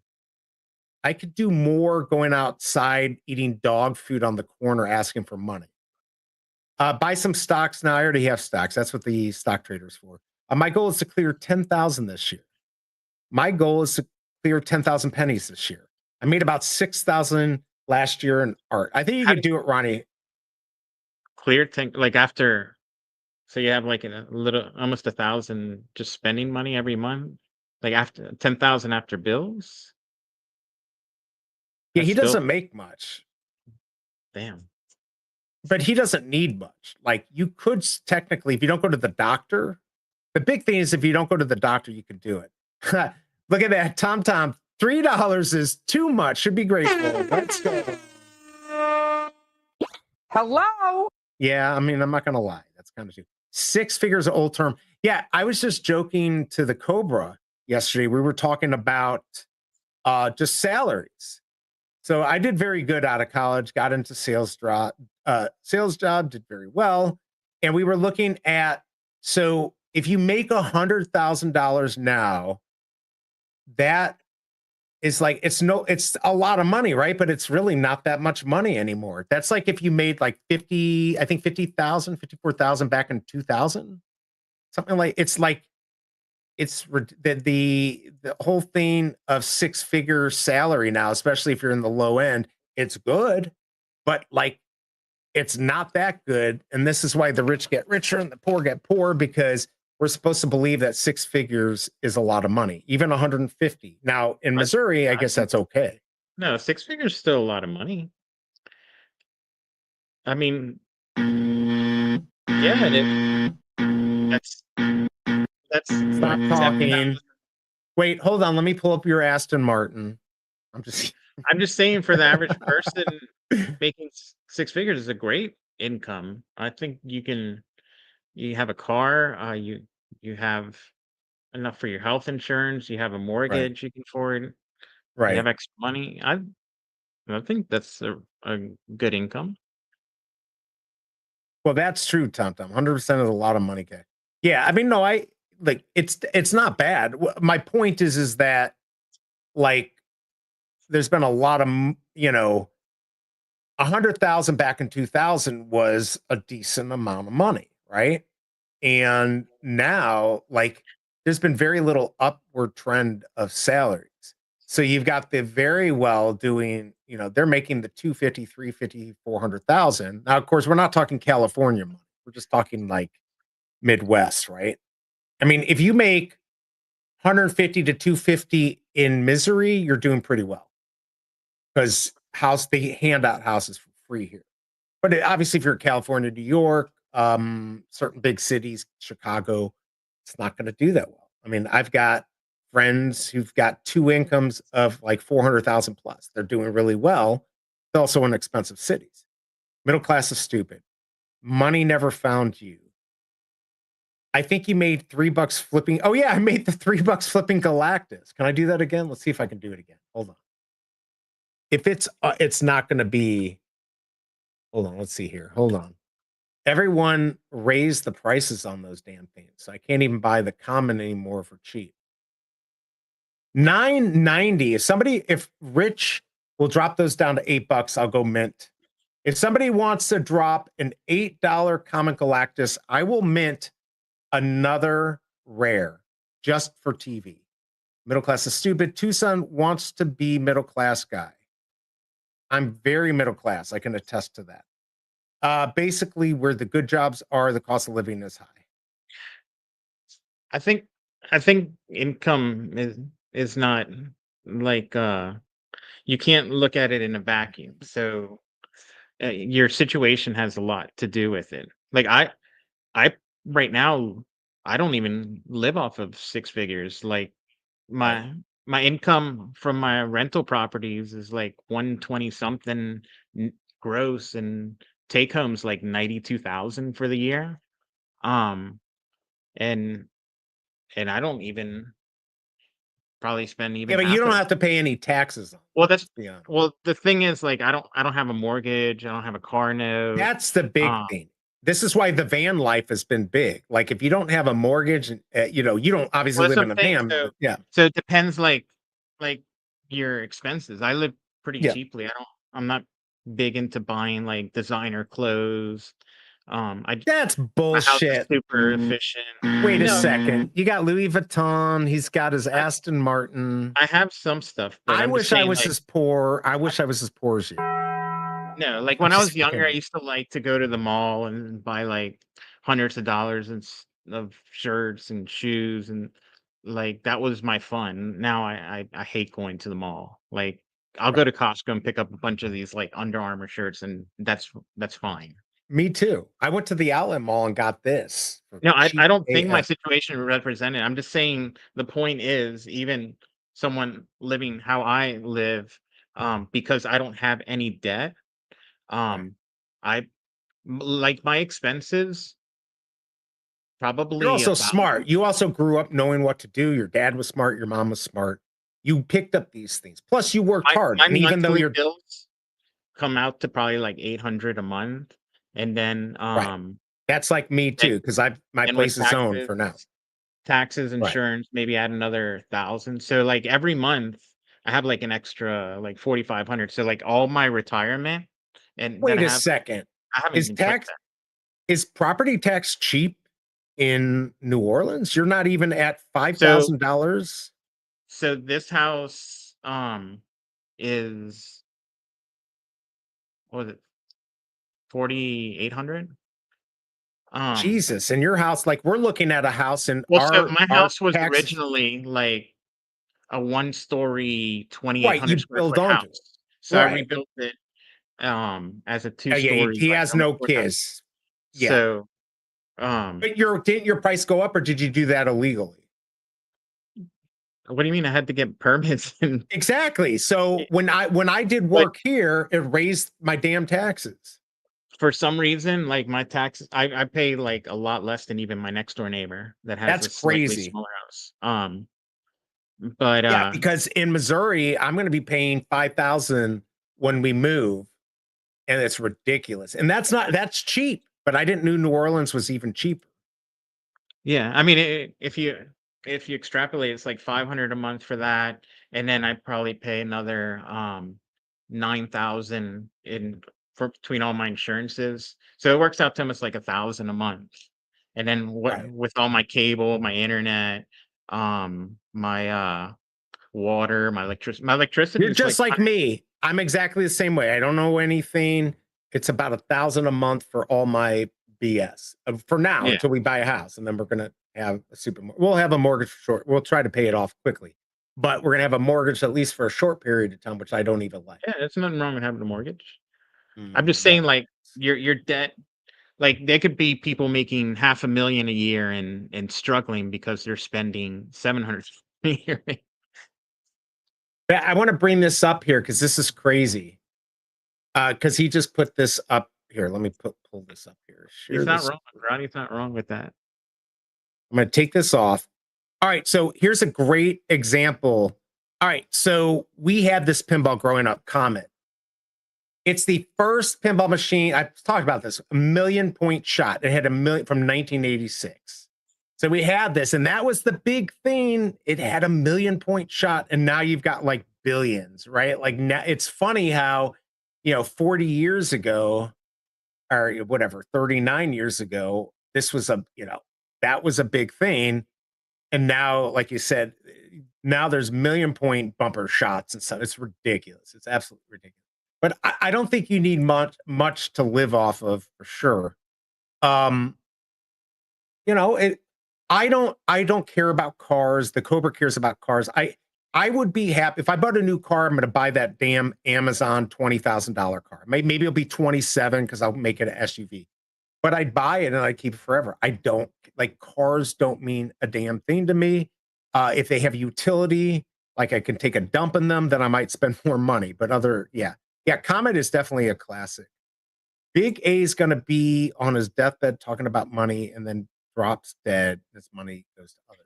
I could do more going outside, eating dog food on the corner, asking for money. Buy some stocks now. I already have stocks. That's what the stock trader's for. My goal is to clear 10,000 this year. My goal is to clear 10,000 pennies this year. I made about 6,000 last year in art. I think you could do it, Ronnie. Clear like after, so you have like a little, almost 1,000 just spending money every month, like after 10,000 after bills. Yeah, That's he still, doesn't make much, damn. but he doesn't need much. Like you could technically, if you don't go to the doctor, the big thing is if you don't go to the doctor, you can do it. Look at that, Tom. $3 is too much. Should be grateful. Let's go. Hello? Yeah, I mean, I'm not gonna lie. That's kind of true. 6 figures of old term. Yeah, I was just joking to the Cobra yesterday. We were talking about just salaries. So I did very good out of college, got into sales job, did very well. And we were looking at, so if you make $100,000 now, that is like, it's a lot of money, right? But it's really not that much money anymore. That's like if you made like 50,000, 54,000 back in 2000, something like, it's the whole thing of 6-figure salary now, especially if you're in the low end, it's good, but like, it's not that good. And this is why the rich get richer and the poor get poor, because we're supposed to believe that 6 figures is a lot of money, even 150. Now in Missouri, I guess that's okay. No, 6 figures is still a lot of money. I mean, yeah, that's Stop talking. Wait, hold on. Let me pull up your Aston Martin. I'm just saying, for the average person, making 6 figures is a great income. I think you have a car, you have enough for your health insurance, you have a mortgage you can afford, you have extra money. I think that's a good income. Well, that's true, Tom. 100% is a lot of money, guy. Yeah, I mean, no, it's not bad. My point is that like there's been a lot of, 100,000 back in 2000 was a decent amount of money, right? And now, like, there's been very little upward trend of salaries. So you've got the very well doing, they're making the 250, 350, 400,000. Now, of course, we're not talking California money. We're just talking like Midwest, right? I mean, if you make 150 to 250 in Missouri, you're doing pretty well, because they hand out houses for free here. But obviously, if you're in California, New York, certain big cities, Chicago, it's not going to do that well. I mean, I've got friends who've got 2 incomes of like 400,000 plus. They're doing really well. It's also in expensive cities. Middle class is stupid. Money never found you. I think you made $3 flipping. Oh yeah, I made the $3 flipping Galactus. Can I do that again? Let's see if I can do it again. Hold on. If it's not going to be. Hold on. Let's see here. Hold on. Everyone raised the prices on those damn things. So I can't even buy the common anymore for cheap. $9.90. If Rich We'll drop those down to $8. I'll go mint. If somebody wants to drop an $8 Common Galactus, I will mint another rare just for TV. Middle class is stupid. Tucson wants to be middle class guy. I'm very middle class. I can attest to that. Basically, where the good jobs are, the cost of living is high. I think income is not like you can't look at it in a vacuum. So your situation has a lot to do with it. Like I right now I don't even live off of six figures. Like Right. my income from my rental properties is like 120 something gross, and take home's like 92,000 for the year. Um and I don't even probably spend Yeah, even but you half don't of. have to pay any taxes on it. Well, that's Let's be honest. well, the thing is, like, I don't have a mortgage, I don't have a car note. That's the big Um, thing. This is why the van life has been big. Like if you don't have a mortgage, you don't obviously well, that's live what in I'm a saying. van, but yeah. So it depends, like your expenses. I live pretty Yeah. cheaply. I'm not big into buying like designer clothes. That's My house is bullshit. super efficient. Wait a No, second. You got Louis Vuitton. He's got his I, Aston Martin. I have some stuff, but I I'm just wish I saying, was like, as poor. I wish I was as poor as you. no, like I'm when I just was younger, I kidding. used to like to go to the mall and buy like hundreds of dollars of shirts and shoes, and like that was my fun. Now I hate going to the mall. Like I'll go Right. to Costco and pick up a bunch of these like Under Armour shirts, and that's fine. Me too. I went to the outlet mall and got this for No, I cheap don't think my AF. situation represented. I'm just saying the point is, even someone living how I live, because I don't have any debt, Right. um, I like my expenses You're probably also about smart. You also grew up knowing what to do. Your dad was smart. Your mom was smart. You picked up these things. Plus, you worked hard. my And even though monthly you're bills come out to probably like 800 a month, and then right, that's like me and, too, because my and with place is owned for now. taxes, Right. insurance, maybe add another 1,000. So like every month I have like an extra like 4,500. So like all my retirement and that Wait a second. I haven't Is even touched tax that. is property tax cheap in New Orleans? You're not even at So $5,000? this house is, what was it, 4,800? Um, Jesus, in your house, like we're looking at a house in well, so our my house was taxes. originally like a one-story, Right, 2,800 you square build foot onto it. house. So I Right. rebuilt it as a Yeah, yeah, two-story he like has normal no courthouse. kids. Yeah. So But didn't your price go up or did you do that illegally? what do you mean I had to get permits? And Exactly. So it- when I did like work here, it raised my damn taxes. for some reason, like my taxes, I pay like a lot less than even my next door neighbor that has That's a slightly crazy. smaller house. But Yeah, because in Missouri, I'm going to be paying 5,000 when we move, and it's ridiculous. And that's cheap, but I didn't know New Orleans was even cheaper. yeah, I mean, if you extrapolate, it's like 500 a month for that, and then I probably pay another 9,000 in for between all my insurances. So it works out to almost like 1,000 a month. And then what Right. with all my cable, my internet, my water, my electricity You're is like just like me. I'm exactly the same way. I don't know anything. It's about 1,000 a month for all my BS for now yeah. until we buy a house, and then we're gonna have a we'll have a mortgage for short. We'll try to pay it off quickly, but we're gonna have a mortgage at least for a short period of time, which I don't even like. Yeah, there's nothing wrong with having a mortgage. I'm just saying, Yeah. like your debt, like there could be people making 500,000 a year and struggling because they're spending 700 a year. I want to bring this up here because this is crazy. Because he just put this up here. Let me pull this up here. Share He's not this. wrong. Ronnie's not wrong with that. I'm going to take this off. All right, so here's a great example. All right, so we had this pinball growing up, Comet. It's the first pinball machine. I've talked about this, a 1,000,000-point shot. It had a million from 1986. So we had this, and that was the big thing. It had a 1,000,000-point shot, and now you've got like billions, right? Like now it's funny how, 40 years ago or whatever, 39 years ago, this was that was a big thing. And now, like you said, now there's million point bumper shots and stuff. It's ridiculous. It's absolutely ridiculous. But I don't think you need much to live off of for sure. Um, it I don't care about cars. The Cobra cares about cars. I would be happy if I bought a new car. I'm going to buy that damn Amazon $20,000 car. Maybe it'll be 27 because I'll make it an SUV. But I'd buy it and I'd keep it forever. I don't like cars. Don't mean a damn thing to me. If they have utility, like I can take a dump in them, then I might spend more money. But yeah, Comet is definitely a classic. Big A is going to be on his deathbed talking about money and then drops dead. This money goes to others.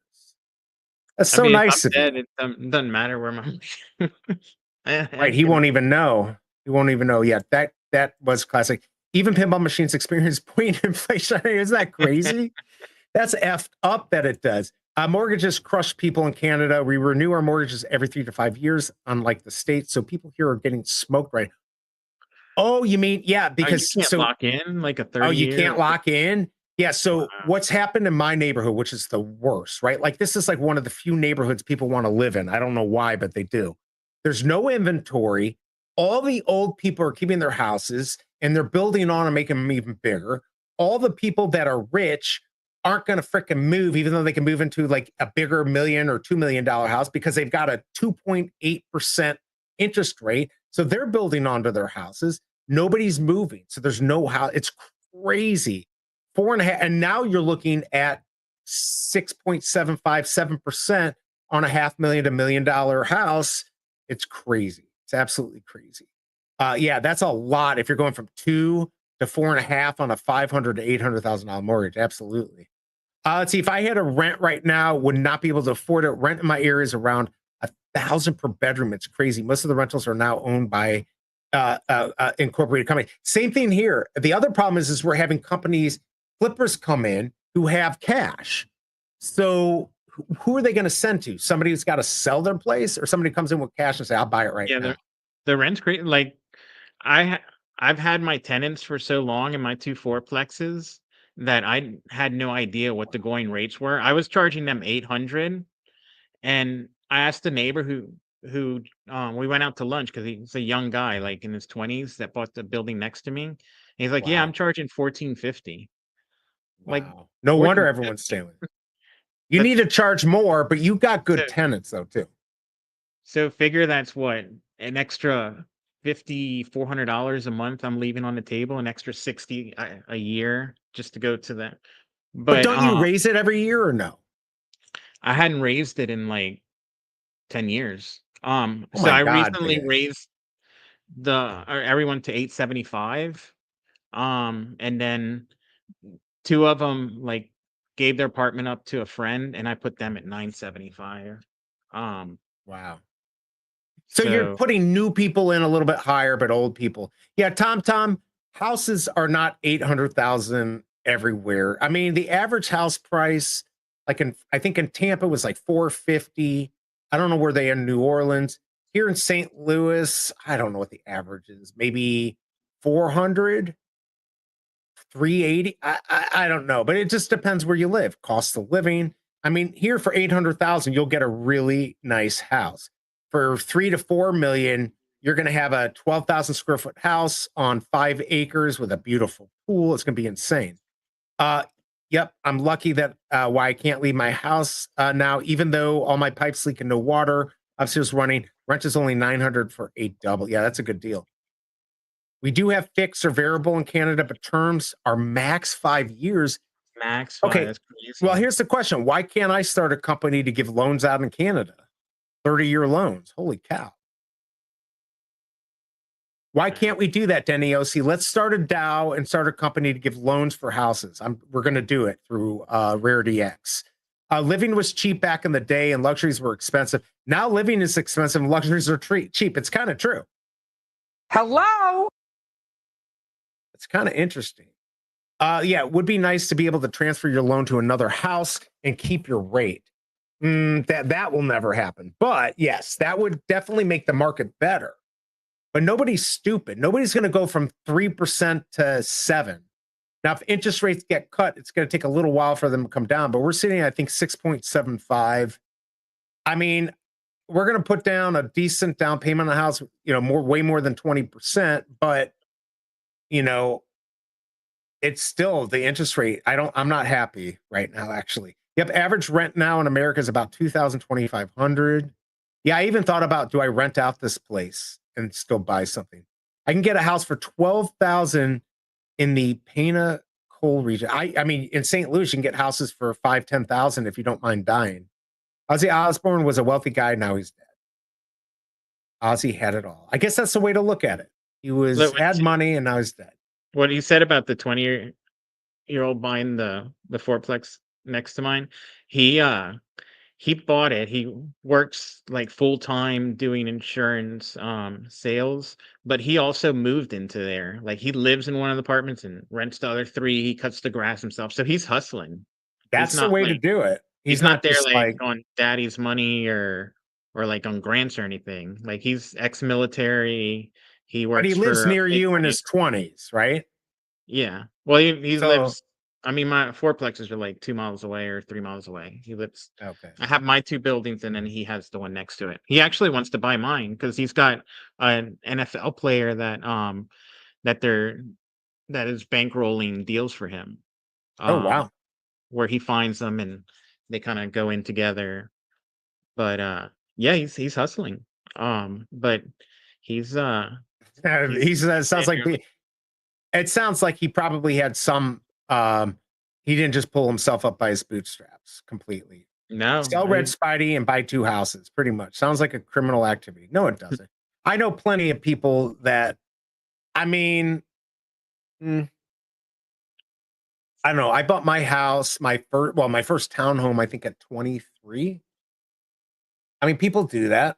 That's I so mean, if nice I'm of you. dead, it doesn't matter where my Right. He won't even know. He won't even know yet. That was classic. Even pinball machines experience point inflation. Isn't that crazy? That's effed up that it does. Mortgages crush people in Canada. We renew our mortgages every 3 to 5 years, unlike the States. So people here are getting smoked right. Oh, you mean, yeah, You because can't lock in like a 30 oh, you year. can't lock in? Yeah, so Wow. what's happened in my neighborhood, which is the worst, right? Like this is like one of the few neighborhoods people want to live in. I don't know why, but they do. There's no inventory. All the old people are keeping their houses and they're building on and making them even bigger. All the people that are rich aren't going to freaking move, even though they can move into like a bigger $1 million or $2 million house because they've got a 2.8% interest rate. So they're building onto their houses. Nobody's moving. So there's no house. It's crazy. 4.5. And now you're looking at 6.757% on a $500,000 to $1 million house. It's crazy. It's absolutely crazy. Yeah, that's a lot. If you're going from 2 to 4.5 on a $500,000 to $800,000 mortgage, absolutely. Let's see. If I had a rent right now, would not be able to afford it. Rent in my area is around $1,000 per bedroom. It's crazy. Most of the rentals are now owned by incorporated company. Same thing here. The other problem is we're having companies, flippers come in who have cash. So who are they going to send to? Somebody who's got to sell their place, or somebody comes in with cash and say, "I'll buy it right now." The rent's great. Like I've had my tenants for so long in my 2 fourplexes that I had no idea what the going rates were. I was charging them 800, and I asked the neighbor who we went out to lunch because he's a young guy, like in his 20s, that bought the building next to me. And he's like, "Yeah, Wow. I'm charging 1450." Like Wow. No wonder 1450. everyone's stealing. You That's need to charge more, but you've got good so tenants though too. so figure that's what, an extra $400 a month I'm leaving on the table, an extra 60 a year just to go to that. But But don't you raise it every year or no? I hadn't raised it in like 10 years. Oh So my I God, recently BigA. raised everyone to 875. And then 2 of them like gave their apartment up to a friend, and I put them at 975. Wow. So you're So putting new people in a little bit higher, but old people. Yeah, Tom, houses are not 800,000 everywhere. I mean, the average house price, like I think in Tampa was like 450. I don't know where they are in New Orleans. Here in St. Louis, I don't know what the average is. Maybe 400, 380. I don't know, but it just depends where you live. Cost of living. I mean, here for 800,000, you'll get a really nice house. For 3 to 4 million, you're going to have a 12,000 square foot house on 5 acres with a beautiful pool. It's going to be insane. Yep, I'm lucky that why I can't leave my house now, even though all my pipes leak and no water. Upstairs running. Rent is only 900 for 8 double. Yeah, that's a good deal. We do have fixed or variable in Canada, but terms are max 5 years. max 5, Okay. that's crazy. Well, here's the question. Why can't I start a company to give loans out in Canada? 30-year loans. Holy cow. Why can't we do that, Denny OC? Let's start a DAO and start a company to give loans for houses. We're going to do it through Rarity X. Living was cheap back in the day and luxuries were expensive. Now living is expensive and luxuries are cheap. It's kind of true. Hello? It's kind of interesting. Yeah, it would be nice to be able to transfer your loan to another house and keep your rate. That will never happen. But yes, that would definitely make the market better. But nobody's stupid. Nobody's going to go from 3% to 7%. Now, if interest rates get cut, it's going to take a little while for them to come down. But we're sitting at, I think, 6.75. I mean, we're going to put down a decent down payment on the house, way more than 20%. But, it's still the interest rate. I'm not happy right now, actually. Yep, average rent now in America is about $2,000-$2,500. Yeah, I even thought about, do I rent out this place and still buy something? I can get a house for $12,000 in the Pana coal region. I mean, in St. Louis, you can get houses for $5,000-$10,000 if you don't mind dying. Ozzy Osbourne was a wealthy guy. Now he's dead. Ozzy had it all. I guess that's the way to look at it. He had money and now he's dead. What you said about the 20-year-old buying the fourplex next to mine, he bought it. He works like full time doing insurance sales, but he also moved into there. Like he lives in one of the apartments and rents the other 3. He cuts the grass himself, so he's hustling. That's the way to do it. He's not there like on daddy's money or like on grants or anything. Like he's ex-military. He works. But he lives near you in his 20s, right? Yeah. Well, he lives. I mean, my fourplexes are like 2 miles away or 3 miles away. He lives. Okay. I have my 2 buildings, and then he has the one next to it. He actually wants to buy mine because he's got an NFL player that is bankrolling deals for him. Oh wow! Where he finds them and they kind of go in together. But yeah, he's hustling. But he's it sounds like he probably had some. He didn't just pull himself up by his bootstraps completely. No, sell Red Spidey and buy 2 houses. Pretty much sounds like a criminal activity. No, it doesn't. I know plenty of people that. I mean, I don't know. I bought my house, my first townhome, I think at 23. I mean, people do that.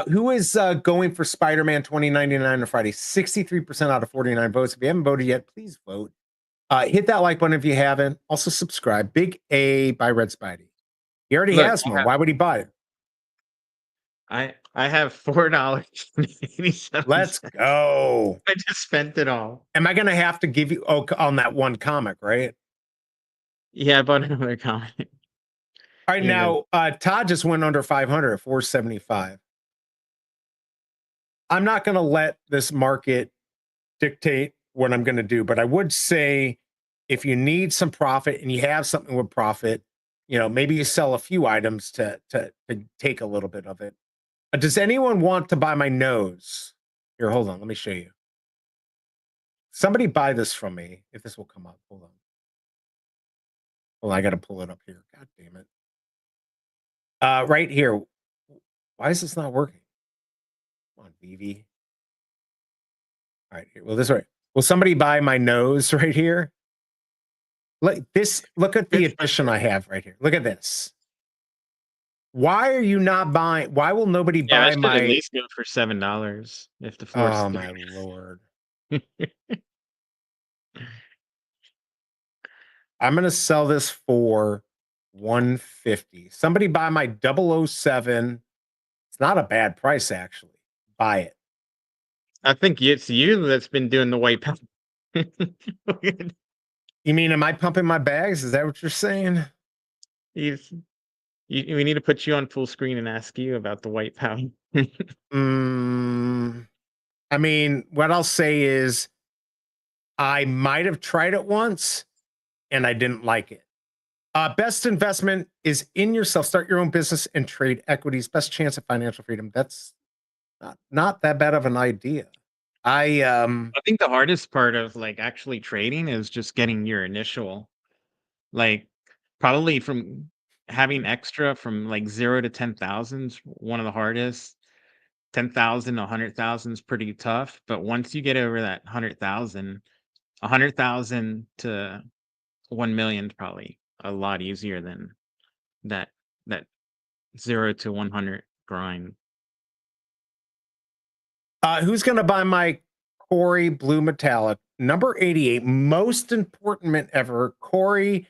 Who is going for Spider-Man 2099 on Friday? 63% out of 49 votes. If you haven't voted yet, please vote. Hit that like button if you haven't. Also subscribe. BigA by Red Spidey. He already has one. Why would he buy it? I have $4.87. Let's go. I just spent it all. Am I going to have to give you on that one comic, right? Yeah, I bought another comic. All right, now Todd just went under 500 at 475. I'm not going to let this market dictate what I'm going to do, but I would say if you need some profit and you have something with profit, maybe you sell a few items to take a little bit of it. Does anyone want to buy my nose? Here, hold on. Let me show you. Somebody buy this from me if this will come up. Hold on. Well, I got to pull it up here. God damn it. Right here. Why is this not working? Come on, Veve. All right, here. Well, this right. Will somebody buy my nose right here? Look at the edition I have right here. Look at this. Why are you not buying? Why will nobody buy my? At least go for $7 if the floor. Oh my lord! I'm gonna sell this for $150. Somebody buy my 007. It's not a bad price, actually. Buy it. I think it's you that's been doing the white powder. You mean, am I pumping my bags? Is that what you're saying? We need to put you on full screen and ask you about the white powder. I mean, what I'll say is I might have tried it once and I didn't like it. Best investment is in yourself. Start your own business and trade equities. Best chance of financial freedom. That's not that bad of an idea. I think the hardest part of like actually trading is just getting your initial, like probably from having extra from like 0 to 10,000 is one of the hardest. 10,000 to 100,000 is pretty tough, but once you get over that 100,000 to 1 million is probably a lot easier than that 0 to 100 grind. Who's going to buy my Corey Blue Metallic number 88? Most important mint ever. Corey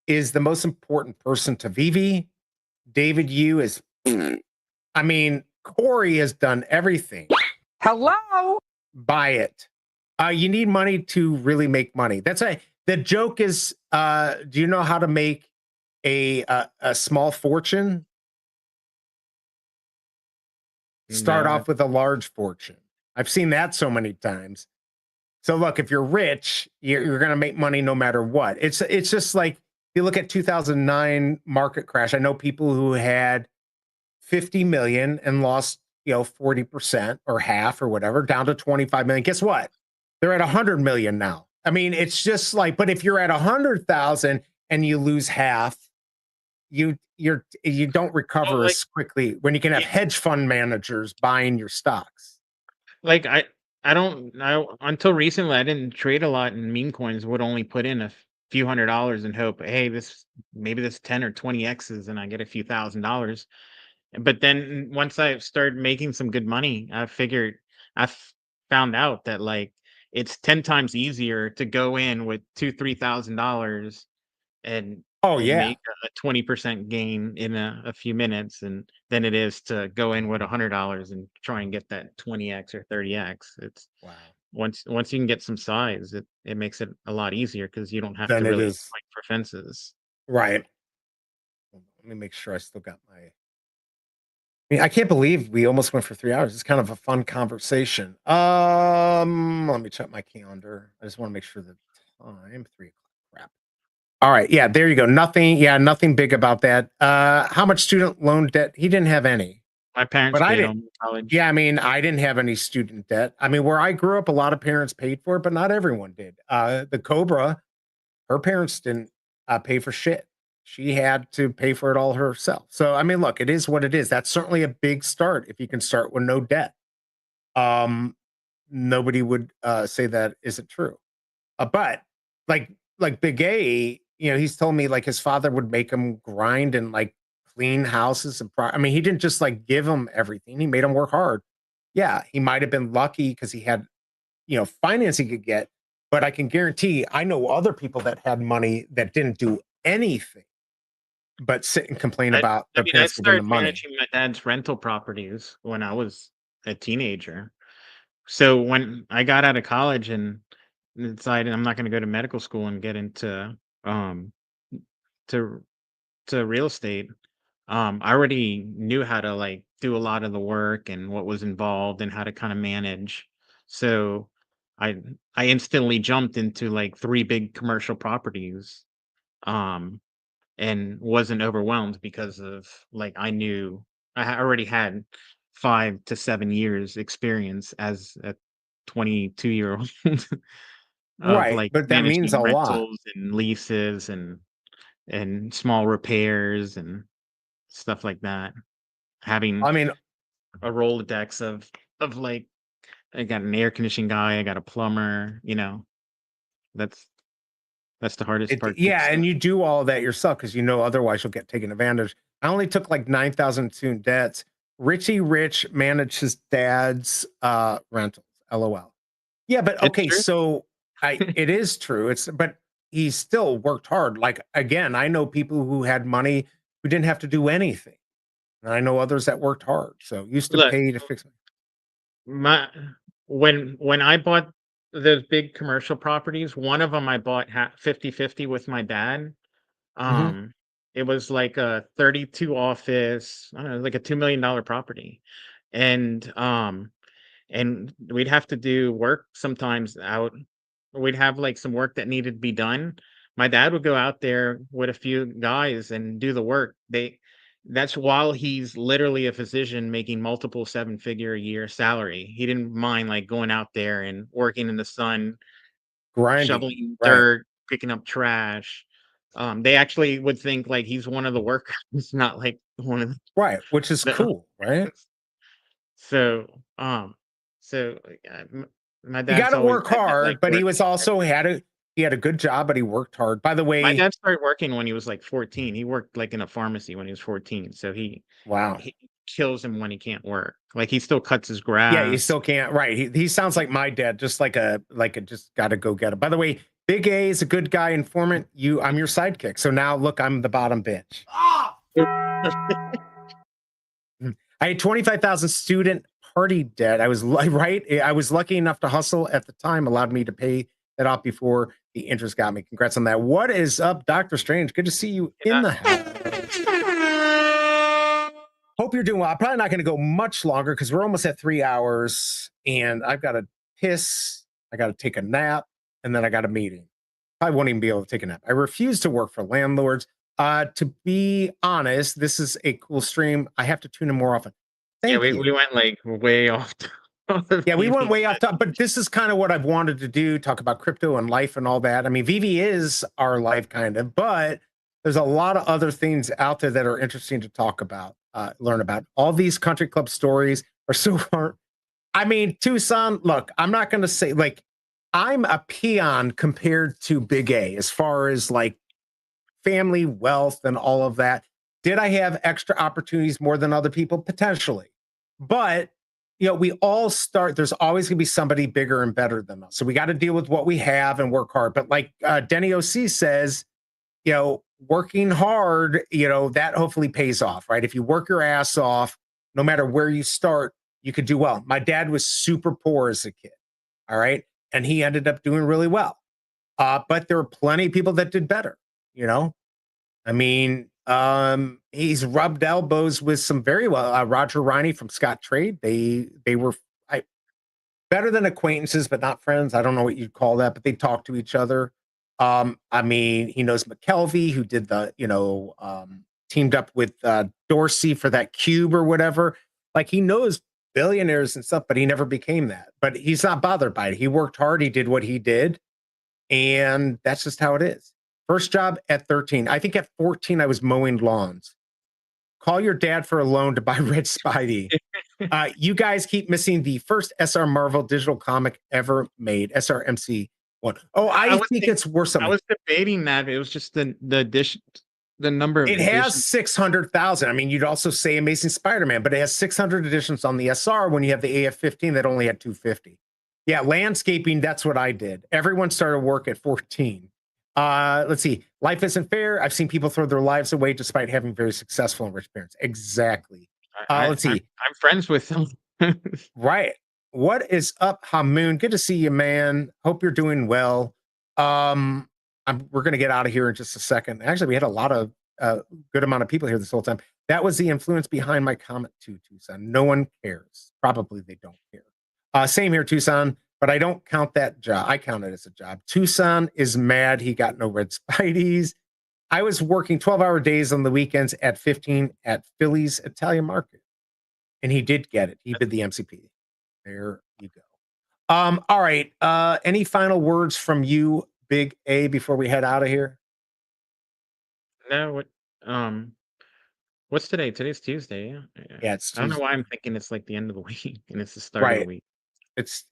is the most important person to Veve. David Yu is. I mean, Corey has done everything. Hello? Buy it. You need money to really make money. That's why the joke is. Do you know how to make a small fortune? Start No, off with a large fortune. I've seen that so many times. So look, if you're rich, you're going to make money no matter what. It's just like you look at 2009 market crash. I know people who had 50 million and lost, 40% or half or whatever, down to 25 million. Guess what? They're at 100 million now. I mean, it's just like, but if you're at 100,000 and you lose half, you don't recover like, as quickly when you can have yeah. hedge fund managers buying your stocks. Like I don't know, until recently I didn't trade a lot in meme coins, would only put in a few $100s and hope, hey, maybe this 10 or 20 X's and I get a few $1,000s. But then once I started making some good money, found out that like it's 10 times easier to go in with $2,000-3,000 and Oh yeah. make a 20% gain in a few minutes than it is to go in with $100 and try and get that 20x or 30x. It's Wow. once you can get some size, it makes it a lot easier because you don't have Then to it really is. fight for fences. Right. Let me make sure I still got my. I mean, I can't believe we almost went for 3 hours. It's kind of a fun conversation. Let me check my calendar. I just want to make sure the time 3 o'clock. Crap. All right. Yeah, there you go. Nothing. Yeah, nothing big about that. How much student loan debt? He didn't have any. My parents But I paid didn't. on college. Yeah, I mean, I didn't have any student debt. I mean, where I grew up, a lot of parents paid for it, but not everyone did. The Cobra, her parents didn't pay for shit. She had to pay for it all herself. So, I mean, look, it is what it is. That's certainly a big start if you can start with no debt. Nobody would say that isn't true. But like BigA, he's told me like his father would make him grind and like clean houses I mean, he didn't just like give him everything. He made him work hard. Yeah, he might have been lucky because he had, financing he could get, but I can guarantee I know other people that had money that didn't do anything but sit and complain about I their mean, I parents giving them started money. managing my dad's rental properties when I was a teenager. So when I got out of college and decided I'm not going to go to medical school and get into um to real estate, I already knew how to like do a lot of the work and what was involved and how to kind of manage. So I I instantly jumped into like 3 big commercial properties. Um and wasn't overwhelmed because of like already had 5 to 7 years experience as a 22-year-old of Right, like but that means a managing lot. rentals and leases and small repairs and stuff like that. Having I mean, a Rolodex of like I got an air conditioning guy, I got a plumber, that's that's the hardest part to yeah, and accept. you do all that yourself because otherwise you'll get taken advantage. I only took like 9,000 student debts. Richie Rich managed his dad's rentals. LOL. Yeah, but It's okay, true. so it is true. But he still worked hard. Like again, I know people who had money who didn't have to do anything. And I know others that worked hard. So used to Look, pay to fix. my when I bought those big commercial properties, one of them I bought 50/50 with my dad. Mhm. Um, it was like a 32 office, I don't know, like a $2 million property. And we'd have to do work sometimes out. We'd have like some work that needed to be done. My dad would go out there with a few guys and do the work. That's while he's literally a physician making multiple 7-figure a year salary. He didn't mind like going out there and working in the sun, Grinding. shoveling Right. dirt, picking up trash. They actually would think like he's one of the workers, not like one of Right. Which is the. cool, right? So, so my You got dad's to always work said that like hard, but he work. was also he had a good job, but he worked hard. By the My way, dad started working when he was like 14. He worked like in a pharmacy when he was 14. So wow. he kills him when he can't work. Like he still cuts his Yeah, you grass. still can't. Right. He sounds like my dad, just like a just got to go get him. By the way, Big A is a good guy informant. I'm your sidekick. So now look, I'm the bottom bitch. I had 25,000 student party debt. I was right. I was lucky enough to hustle at the time, allowed me to pay that off before the interest got me. Congrats on that. What is up, Dr. Strange? Good to see you in the house. Hope you're doing well. I'm probably not going to go much longer because we're almost at 3 hours and I've got to piss. I got to take a nap and then I got a meeting. I won't even be able to take a nap. I refuse to work for landlords. To be honest, this is a cool stream. I have to tune in more often. Thank you. We went like way off. Yeah, we went way off top, but this is kind of what I've wanted to do, talk about crypto and life and all that. I mean, Veve is our life kind of, but there's a lot of other things out there that are interesting to talk about, learn about. All these country club stories are so hard. I mean, Tucson, look, I'm not going to say like I'm a peon compared to BigA as far as like family wealth and all of that. Did I have extra opportunities more than other people? Potentially. But, you know, we all start, there's always going to be somebody bigger and better than us. So we got to deal with what we have and work hard. But like Denny OC says, you know, working hard, you know, that hopefully pays off, right? If you work your ass off, no matter where you start, you could do well. My dad was super poor as a kid. All right. And he ended up doing really well. But there were plenty of people that did better, you know? I mean, he's rubbed elbows with some very well, Roger Riney from Scott Trade. They were better than acquaintances, but not friends. I don't know what you'd call that, but they talk to each other. I mean, he knows McKelvey, who did the, you know, teamed up with Dorsey for that cube or whatever. Like he knows billionaires and stuff, but he never became that. But he's not bothered by it. He worked hard. He did what he did. And that's just how it is. First job at 13. I think at 14, I was mowing lawns. Call your dad for a loan to buy Red Spidey. You guys keep missing the first SR Marvel digital comic ever made, SRMC one. Oh, I think it's worth something. I was debating that. It was just the edition, the number of it has 600,000. I mean, you'd also say Amazing Spider-Man, but it has 600 editions on the SR when you have the AF-15 that only had 250. Yeah, landscaping, that's what I did. Everyone started work at 14. Let's see. Life isn't fair. I've seen people throw their lives away despite having very successful and rich parents. Exactly. Let's see. I'm friends with them. Right. What is up, Hamoon? Good to see you, man. Hope you're doing well. We're going to get out of here in just a second. Actually, we had a lot of good amount of people here this whole time. That was the influence behind my comment too, Tucson. No one cares. Probably they don't care. Same here, Tucson. But I don't count that job. I count it as a job. Tucson is mad he got no Red Spideys. I was working 12-hour days on the weekends at 15 at Philly's Italian Market. And he did get it. He did the MCP. There you go. All right. Any final words from you, Big A, before we head out of here? No, what's today? Today's Tuesday. Yeah, it's Tuesday. I don't know why I'm thinking it's like the end of the week and it's the start of the week.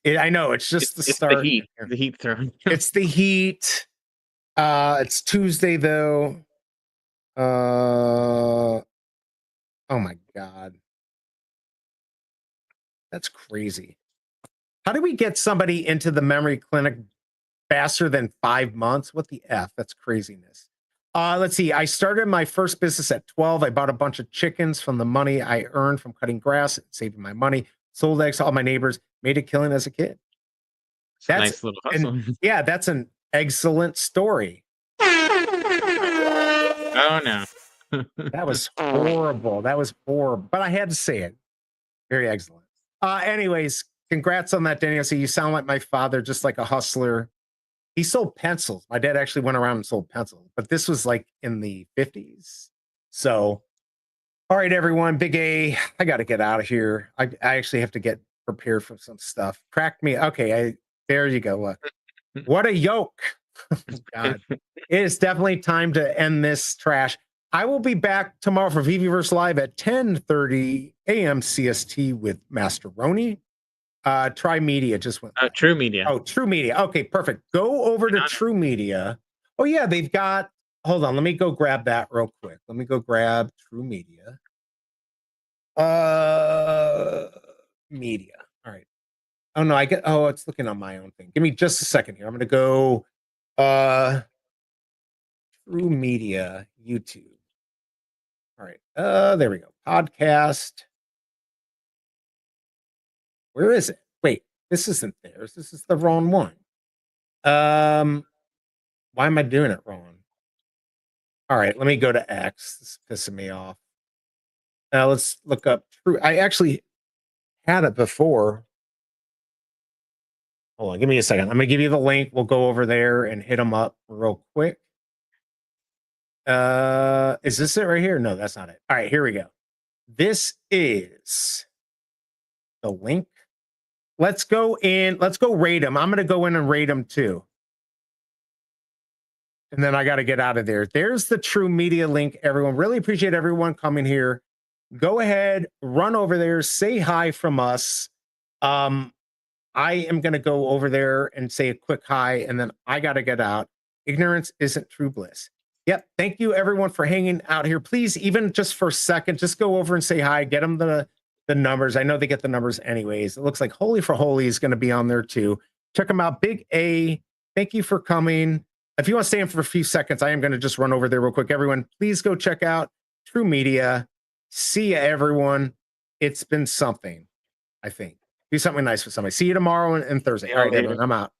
I know it's just the start. The heat throwing. It's the heat. It's Tuesday though. Oh my God. That's crazy. How do we get somebody into the memory clinic faster than 5 months? What the F? That's craziness. Let's see. I started my first business at 12. I bought a bunch of chickens from the money I earned from cutting grass and saving my money. Sold eggs to all my neighbors, made a killing as a kid. That's a nice little hustle. Yeah, that's an excellent story. Oh, no. That was horrible. That was horrible. But I had to say it. Very excellent. Anyways, congrats on that, Daniel. So you sound like my father, just like a hustler. He sold pencils. My dad actually went around and sold pencils. But this was like in the 50s. So... all right, everyone. Big A, I got to get out of here. I actually have to get prepared for some stuff. Cracked me. Okay, there you go. Look. What a yoke. God. It is definitely time to end this trash. I will be back tomorrow for VVverse Live at 10:30 a.m. CST with Master Roni. Try Media just went. True Media. Oh, True Media. Okay, perfect. Go over to True Media. Oh, yeah, they've got... hold on, let me go grab that real quick. Let me go grab True Media. Media. All right. Oh no, it's looking on my own thing. Give me just a second here. I'm gonna go True Media YouTube. All right. There we go. Podcast. Where is it? Wait, this isn't theirs. This is the wrong one. Why am I doing it wrong? All right, let me go to X. This is pissing me off. Now let's look up True. I actually had it before. Hold on, give me a second. I'm gonna give you the link. We'll go over there and hit them up real quick. Is this it right here? No, that's not it. All right, here we go. This is the link. Let's go in. Let's go rate them. I'm gonna go in and rate them too. And then I got to get out of there. There's the True Media link, everyone. Really appreciate everyone coming here. Go ahead, run over there, say hi from us. I am going to go over there and say a quick hi, and then I got to get out. Ignorance isn't true bliss. Yep. Thank you, everyone, for hanging out here. Please, even just for a second, just go over and say hi. Get them the numbers. I know they get the numbers anyways. It looks like Holy for Holy is going to be on there too. Check them out. BigA, thank you for coming. If you want to stay in for a few seconds, I am going to just run over there real quick. Everyone, please go check out True Media. See ya, everyone. It's been something, I think. Do something nice for somebody. See you tomorrow and Thursday. Yeah, All right, later. everyone, I'm out.